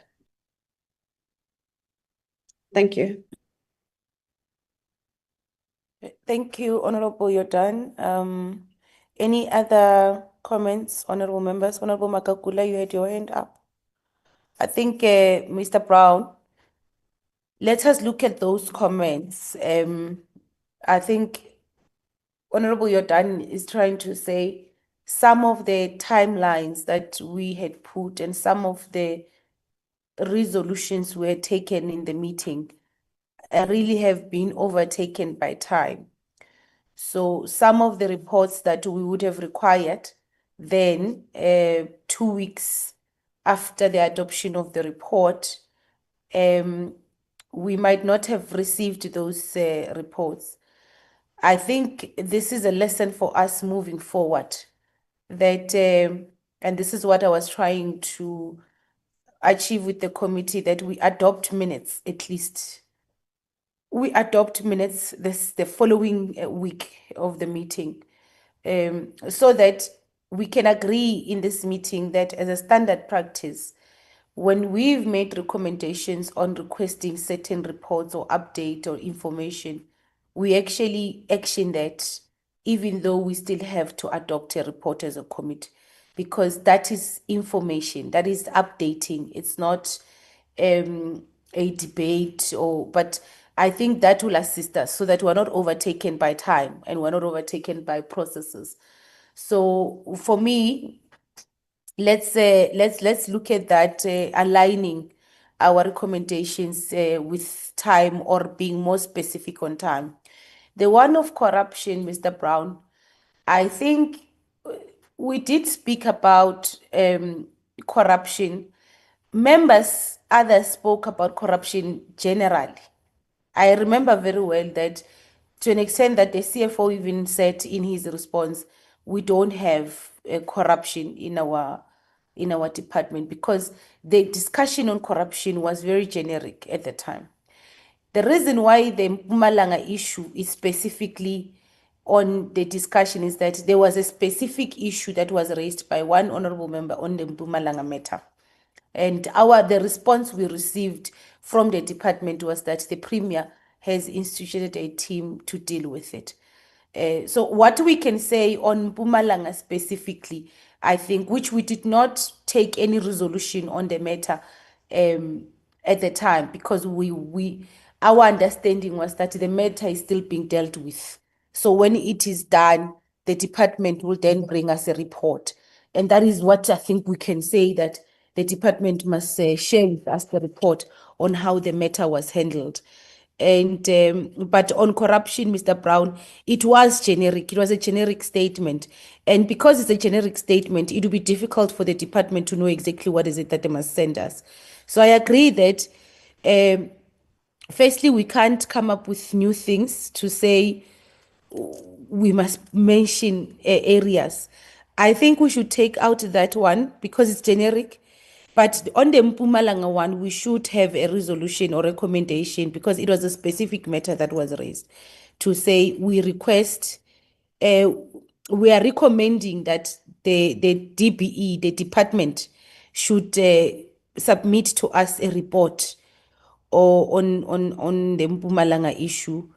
Thank you. Thank you, Honorable Jordan. Any other comments, honorable members? Honorable Makakula, you had your hand up. I think, Mr. Brown, let us look at those comments. I think Honorable Jordan is trying to say some of the timelines that we had put and some of the resolutions were taken in the meeting really have been overtaken by time. So some of the reports that we would have required then 2 weeks after the adoption of the report, we might not have received those reports. I think this is a lesson for us moving forward, that, and this is what I was trying to achieve with the committee, that we adopt minutes at least. We adopt minutes the following week of the meeting, so that we can agree in this meeting that as a standard practice, when we've made recommendations on requesting certain reports or update or information, we actually action that, even though we still have to adopt a report as a committee, because that is information, that is updating. It's not a debate, but I think that will assist us so that we're not overtaken by time and we're not overtaken by processes. So for me, let's look at that, aligning our recommendations with time, or being more specific on time. The one of corruption, Mr. Brown, I think we did speak about corruption. Members, others spoke about corruption generally. I remember very well that, to an extent, that the CFO even said in his response, we don't have corruption in our department, because the discussion on corruption was very generic at the time. The reason why the Mpumalanga issue is specifically on the discussion is that there was a specific issue that was raised by one honorable member on the Mpumalanga matter. And the response we received from the department was that the Premier has instituted a team to deal with it. So what we can say on Mpumalanga specifically, I think, which we did not take any resolution on the matter at the time, because our understanding was that the matter is still being dealt with. So when it is done, the department will then bring us a report. And that is what I think we can say, that the department must share with us the report on how the matter was handled. And but on corruption, Mr. Brown, it was generic. It was a generic statement. And because it's a generic statement, it will be difficult for the department to know exactly what is it that they must send us. So I agree that firstly, we can't come up with new things to say we must mention areas. I think we should take out that one because it's generic. But on the Mpumalanga one, we should have a resolution or recommendation, because it was a specific matter that was raised, to say we request we are recommending that the DBE, the department, should submit to us a report or on the Mpumalanga issue.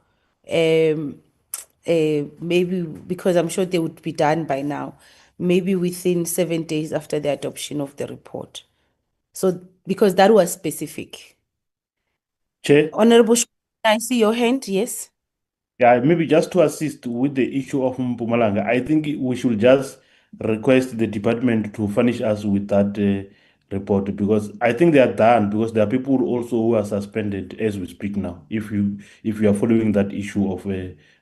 Maybe because I'm sure they would be done by now, maybe within 7 days after the adoption of the report. So because that was specific. Chair? Honorable, I see your hand, yes? Yeah, maybe just to assist with the issue of Mpumalanga, I think we should just request the department to furnish us with that report, because I think they are done, because there are people also who are suspended as we speak now, if you are following that issue of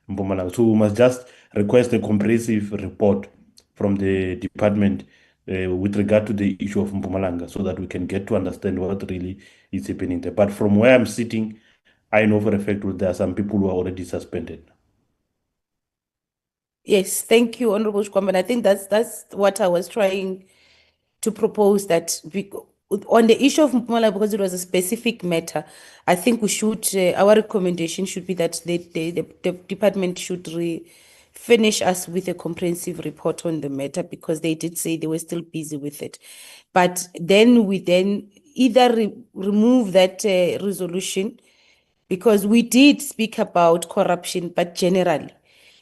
Mpumalanga. So we must just request a comprehensive report from the department with regard to the issue of Mpumalanga, so that we can get to understand what really is happening there. But from where I'm sitting, I know for a fact that there are some people who are already suspended. Yes, thank you, Honorable Shkwamba. And I think that's what I was trying to propose, that on the issue of Mpumalanga, because it was a specific matter, I think we should, our recommendation should be that the department should finish us with a comprehensive report on the matter, because they did say they were still busy with it. But then we either remove that resolution, because we did speak about corruption, but generally.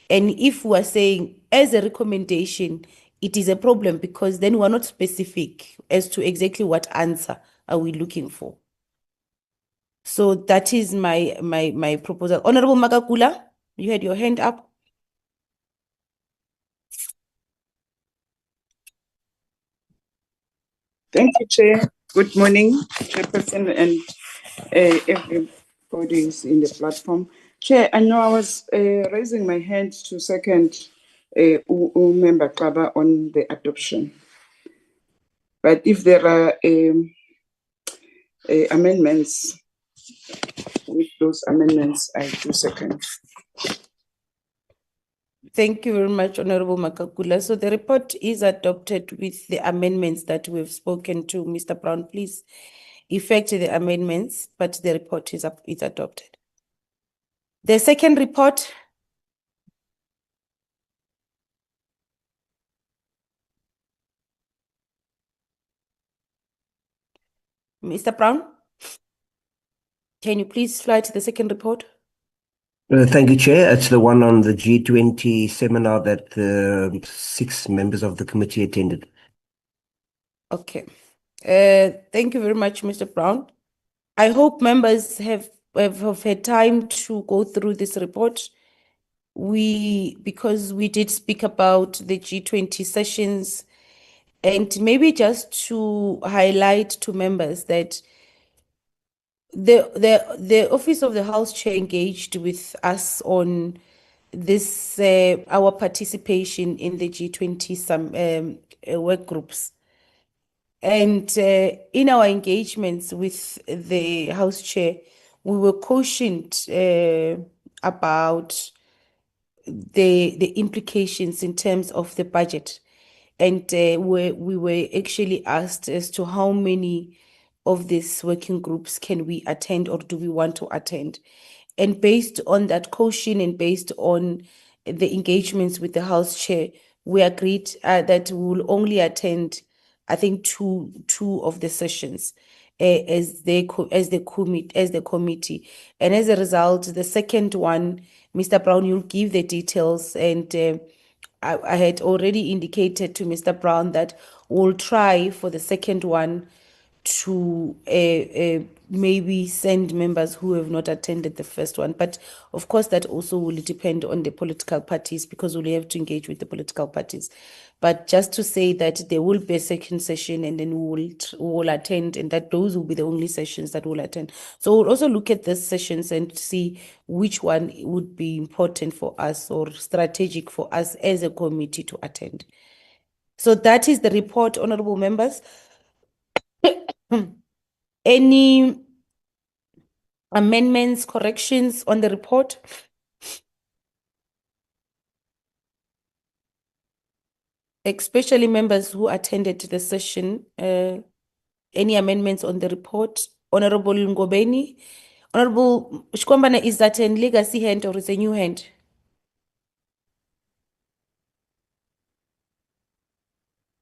And if we are saying as a recommendation, it is a problem, because then we're not specific as to exactly what answer are we looking for. So that is my proposal. Honorable Magagula, you had your hand up. Thank you, Chair. Good morning, Chairperson, and everybody is in the platform. Chair, I know I was raising my hand to second Member Kaba on the adoption. But if there are amendments, with those amendments, I do second. Thank you very much, Honorable Makakula. So the report is adopted with the amendments that we've spoken to. Mr. Brown, please effect the amendments, but the report is adopted. The second report. Mr. Brown, can you please fly to the second report? Thank you, Chair. It's the one on the G20 seminar that 6 members of the committee attended. Okay. Thank you very much, Mr. Brown. I hope members have had time to go through this report. Because we did speak about the G20 sessions, and maybe just to highlight to members that the Office of the House Chair engaged with us on this, our participation in the G20 work groups. And in our engagements with the House Chair, we were cautioned about the implications in terms of the budget. And we were actually asked as to how many of these working groups can we attend, or do we want to attend? And based on that caution and based on the engagements with the House Chair, we agreed that we will only attend, I think, two of the sessions as the committee. And as a result, the second one, Mr. Brown, you'll give the details, and I had already indicated to Mr. Brown that we'll try for the second one to maybe send members who have not attended the first one. But of course, that also will depend on the political parties, because we'll have to engage with the political parties. But just to say that there will be a second session, and then we will attend, and that those will be the only sessions that we'll attend. So we'll also look at these sessions and see which one would be important for us or strategic for us as a committee to attend. So that is the report, honorable members. Any amendments, corrections on the report? Especially members who attended the session. Any amendments on the report? Honorable Ngobeni. Honorable Shkwambana, is that a legacy hand or is a new hand?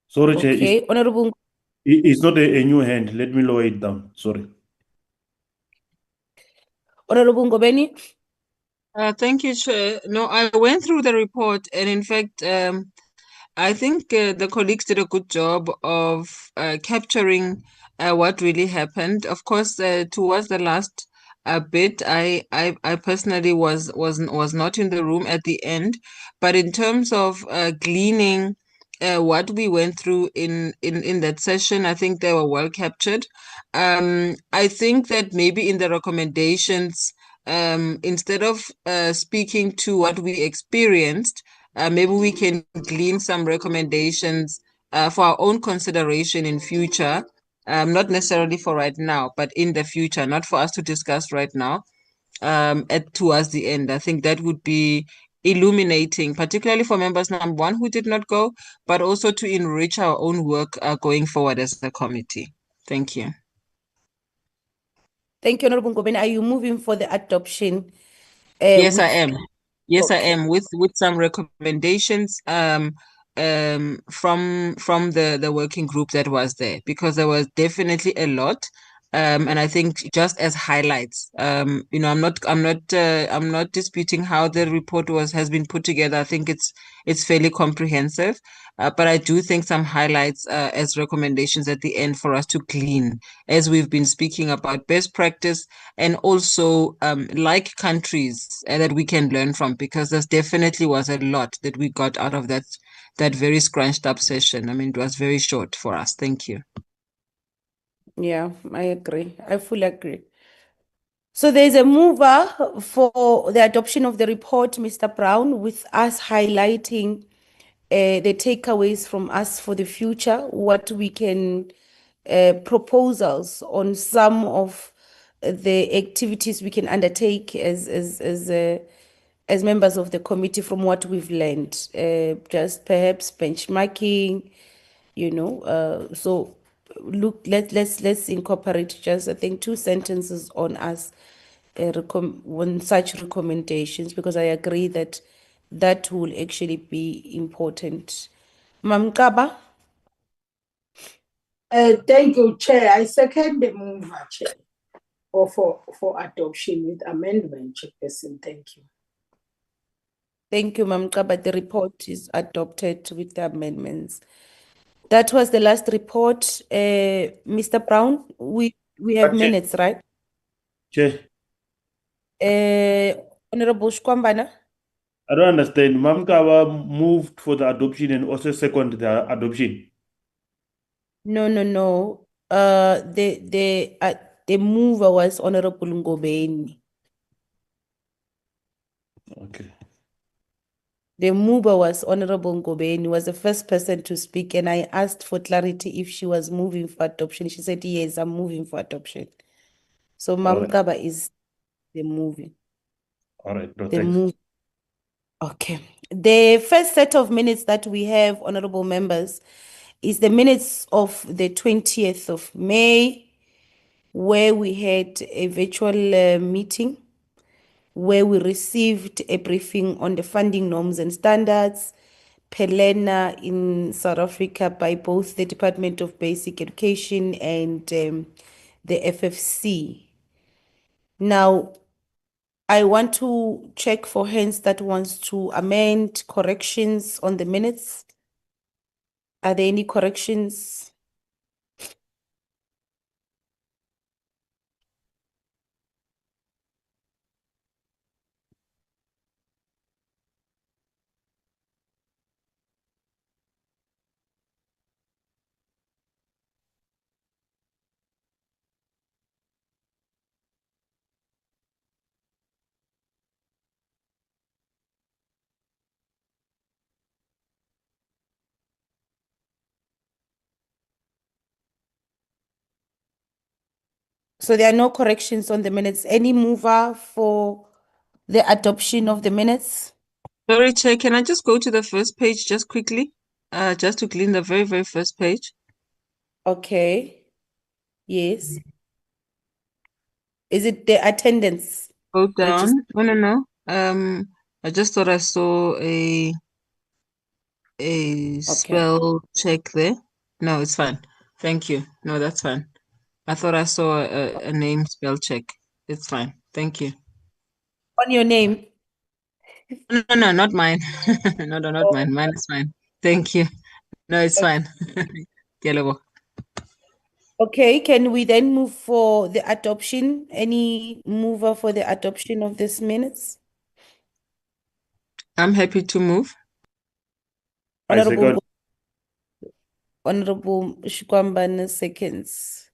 Sorry, Chair. Okay, Honorable. It's not a new hand. Let me lower it down. Sorry. Honorable Ngobeni. Thank you, Chair. No, I went through the report, and in fact, I think the colleagues did a good job of capturing what really happened. Of course, towards the last bit, I personally was not in the room at the end, but in terms of gleaning what we went through in that session, I think they were well captured. I think that maybe in the recommendations, instead of speaking to what we experienced, maybe we can glean some recommendations for our own consideration in future, not necessarily for right now, but in the future, not for us to discuss right now, towards the end. I think that would be illuminating, particularly for members, number one, who did not go, but also to enrich our own work going forward as a committee. Thank you. Thank you, Honorable Ngobeni. Are you moving for the adoption? Yes, I am. Yes, I Okay. am, with some recommendations from the working group that was there, because there was definitely a lot. And I think just as highlights, I'm not disputing how the report has been put together. I think it's fairly comprehensive, but I do think some highlights as recommendations at the end for us to glean, as we've been speaking about best practice, and also like countries that we can learn from, because there definitely was a lot that we got out of that very scrunched up session. I mean, it was very short for us. Thank you. Yeah, I agree. I fully agree. So there's a mover for the adoption of the report, Mr. Brown, with us highlighting the takeaways from us for the future, what we can proposals on some of the activities we can undertake as members of the committee from what we've learned, just perhaps benchmarking, so look, let's incorporate just, I think, 2 sentences on us on such recommendations, because I agree that that will actually be important. Mam Kaba? Thank you, Chair. I second the move, Chair, or for adoption with amendment, Chairperson. Thank you. Thank you, Mam Kaba. The report is adopted with the amendments. That was the last report. Mr. Brown, we have Chair. minutes, right? Chair, Honorable Shkwambana? I don't understand. Mamkawa moved for the adoption and also second the adoption. No. The mover was Honorable Ngobeni. Okay. The mover was Honorable Ngobeni, was the first person to speak, and I asked for clarity if she was moving for adoption. She said, yes, I'm moving for adoption. So Mam right. Kaba is the moving. All right. No, The thanks. move. Okay. The first set of minutes that we have, honorable members, is the minutes of the 20th of May, where we had a virtual meeting, where we received a briefing on the funding norms and standards, Pelena in South Africa, by both the Department of Basic Education and the FFC. Now, I want to check for hands that wants to amend corrections on the minutes. Are there any corrections? So there are no corrections on the minutes. Any mover for the adoption of the minutes? Sorry, Chair, can I just go to the first page just quickly? Just to clean the very, very first page. Okay. Yes. Is it the attendance? Go down. No. I just thought I saw a a spell check there. No, it's fine. Thank you. No, that's fine. I thought I saw a name spell check. It's fine. Thank you. On your name? No, not mine. No, not mine. Mine is fine. Thank you. No, it's fine. Ke a leboha. Okay, can we then move for the adoption? Any mover for the adoption of these minutes? I'm happy to move. I second. Honorable Shikwambana seconds.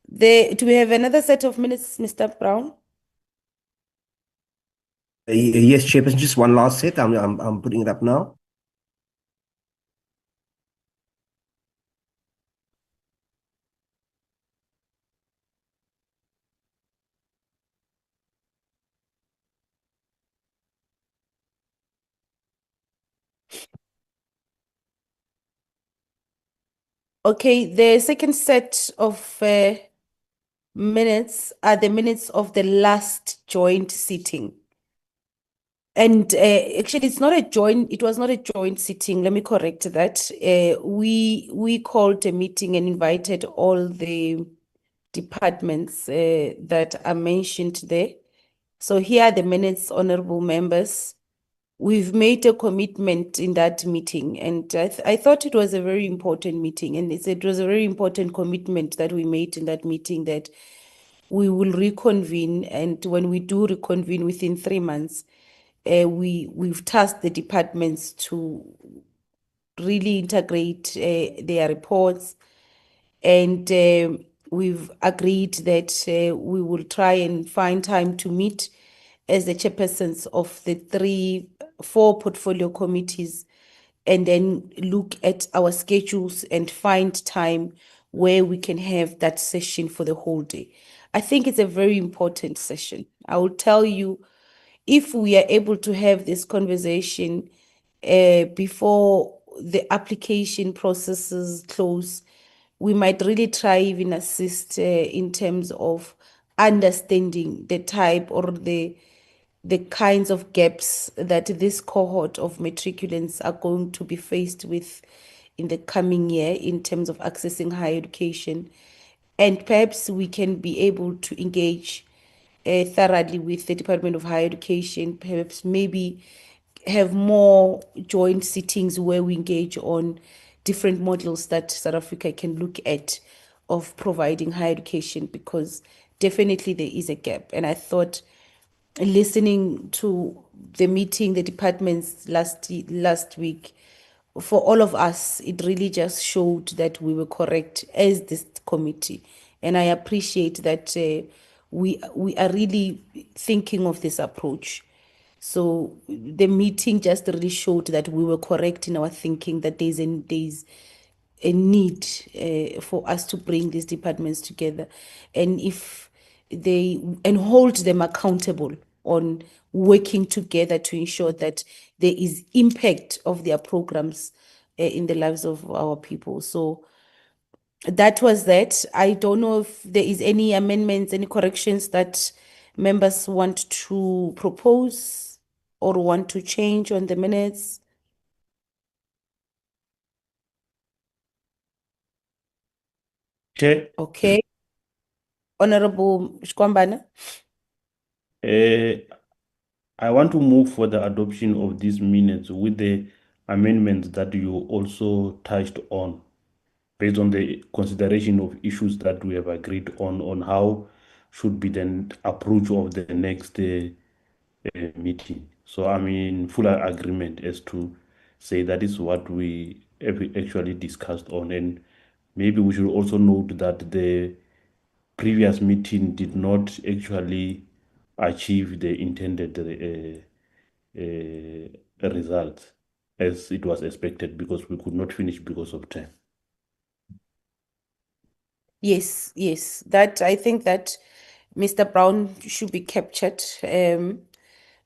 Do we have another set of minutes, Mr. Brown? Yes, Chairperson, just one last set. I'm putting it up now. Okay, the second set of minutes are the minutes of the last joint sitting. And actually, it was not a joint sitting. Let me correct that. We called a meeting and invited all the departments that are mentioned there. So here are the minutes, honorable members. We've made a commitment in that meeting, and I thought it was a very important meeting, and it was a very important commitment that we made in that meeting that we will reconvene, and when we do reconvene within 3 months, we've tasked the departments to really integrate their reports, and we've agreed that we will try and find time to meet as the chairpersons of the 4 portfolio committees, and then look at our schedules and find time where we can have that session for the whole day. I think it's a very important session. I will tell you, if we are able to have this conversation before the application processes close, we might really try even assist in terms of understanding the type or the kinds of gaps that this cohort of matriculants are going to be faced with in the coming year in terms of accessing higher education. And perhaps we can be able to engage thoroughly with the Department of Higher Education, perhaps maybe have more joint sittings where we engage on different models that South Africa can look at of providing higher education, because definitely there is a gap. And I thought, listening to the meeting, the departments last week, for all of us, it really just showed that we were correct as this committee. And I appreciate that we are really thinking of this approach. So the meeting just really showed that we were correct in our thinking, that there's a need for us to bring these departments together, and hold them accountable on working together to ensure that there is impact of their programs in the lives of our people. So that was that. I don't know if there is any amendments, any corrections that members want to propose or want to change on the minutes. Chair. Okay. Honorable Shikwambana. I want to move for the adoption of these minutes with the amendments that you also touched on, based on the consideration of issues that we have agreed on how should be the approach of the next meeting. So I'm in full agreement as to say that is what we have actually discussed on, and maybe we should also note that the previous meeting did not actually achieve the intended result as it was expected, because we could not finish because of time. Yes, that I think that Mr. Brown should be captured.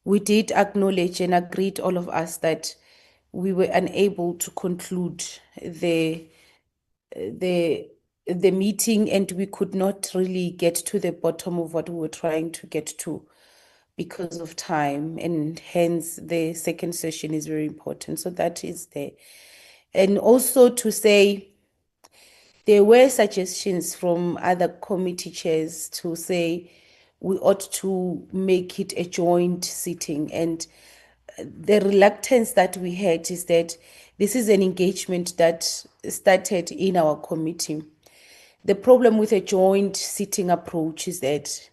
We did acknowledge and agreed, all of us, that we were unable to conclude the meeting, and we could not really get to the bottom of what we were trying to get to, because of time, and hence the second session is very important. So that is there. And also to say, there were suggestions from other committee chairs to say we ought to make it a joint sitting. And the reluctance that we had is that this is an engagement that started in our committee. The problem with a joint sitting approach is that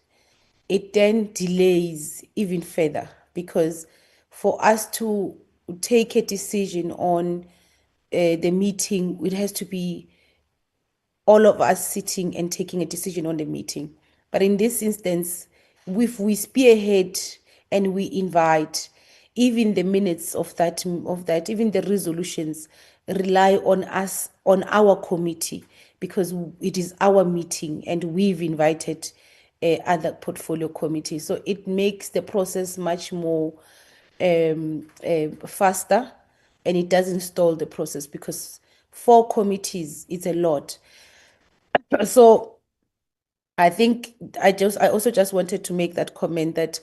it then delays even further, because for us to take a decision on the meeting, it has to be all of us sitting and taking a decision on the meeting. But in this instance, if we spearhead and we invite, even the minutes of that, even the resolutions rely on us, on our committee, because it is our meeting and we've invited other portfolio committees. So it makes the process much more faster, and it doesn't stall the process, because 4 committees, it's a lot. So I think I also just wanted to make that comment that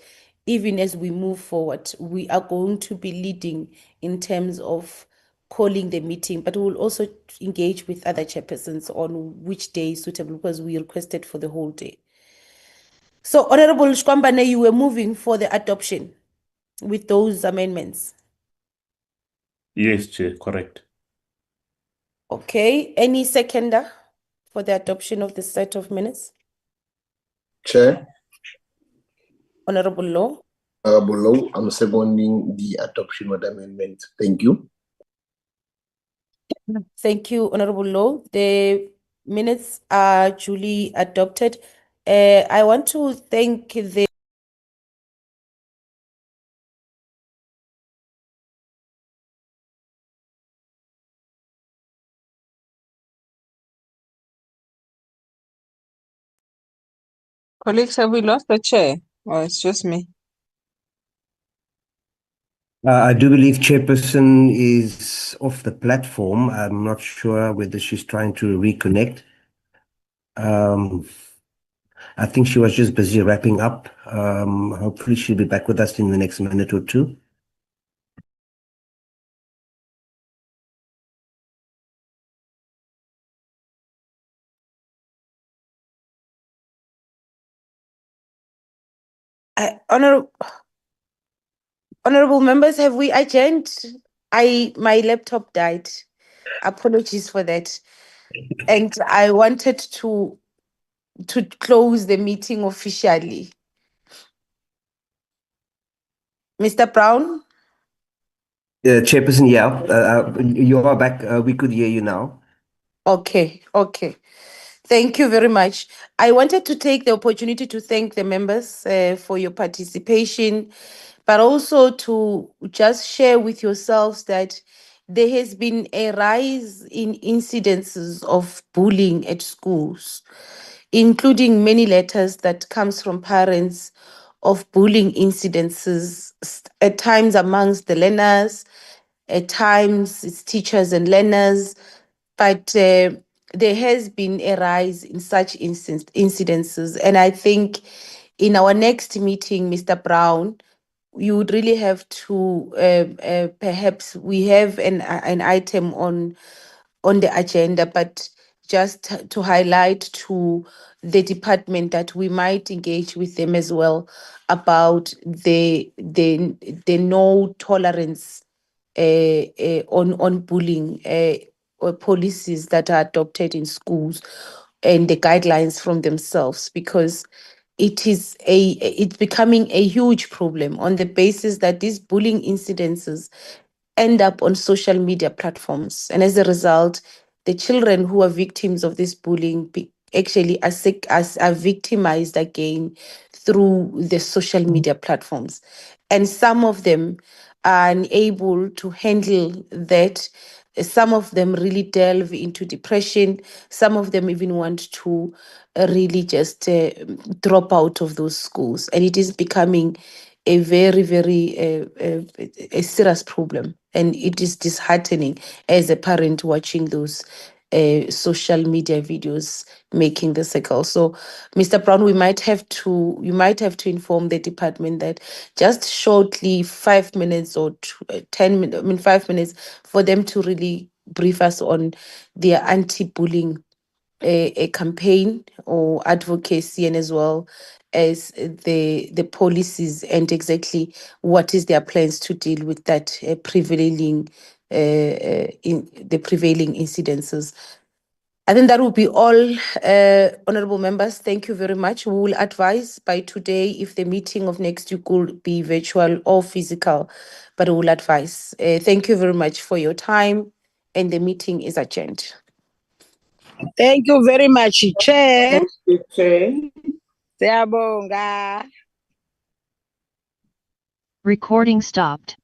even as we move forward, we are going to be leading in terms of calling the meeting, but we'll also engage with other chairpersons on which day is suitable, because we requested for the whole day. So Honorable Shkwambane, you were moving for the adoption with those amendments. Yes, Chair, correct. Okay, any seconder for the adoption of the set of minutes? Chair, Honorable Law. below, I'm seconding the adoption of the amendment. Thank you. Thank you, Honorable Law. The minutes are duly adopted. I want to thank the Colleagues, have we lost the chair? Or it's just me? I do believe Chairperson is off the platform. I'm not sure whether she's trying to reconnect. I think she was just busy wrapping up. Hopefully she'll be back with us in the next minute or two. Honorable members, have we adjourned? My laptop died. Apologies for that. And I wanted to close the meeting officially. Mr. Brown? Chairperson, you are back. We could hear you now. Okay. Thank you very much. I wanted to take the opportunity to thank the members for your participation, but also to just share with yourselves that there has been a rise in incidences of bullying at schools, including many letters that comes from parents of bullying incidences, at times amongst the learners, at times it's teachers and learners, but there has been a rise in such incidences. And I think in our next meeting, Mr. Brown, you would really have to perhaps we have an item on the agenda, but just to highlight to the department that we might engage with them as well about the no tolerance on bullying or policies that are adopted in schools and the guidelines from themselves, because it's becoming a huge problem on the basis that these bullying incidences end up on social media platforms. And as a result, the children who are victims of this bullying actually are victimized again through the social media platforms. And some of them are unable to handle that. Some of them really delve into depression. Some of them even want to really just drop out of those schools. And it is becoming a very, very a serious problem. And it is disheartening as a parent watching those social media videos making the circle. So, Mr. Brown, you might have to inform the department that just shortly 5 minutes or 10 minutes, 5 minutes for them to really brief us on their anti-bullying a campaign or advocacy, and as well as the policies and exactly what is their plans to deal with that prevailing in the prevailing incidences. I think that will be all, honorable members. Thank you very much. We will advise by today if the meeting of next week will be virtual or physical, but we will advise. Thank you very much for your time, and the meeting is adjourned. Thank you very much, Chair. Thank you, Chair. Siyabonga. Recording stopped.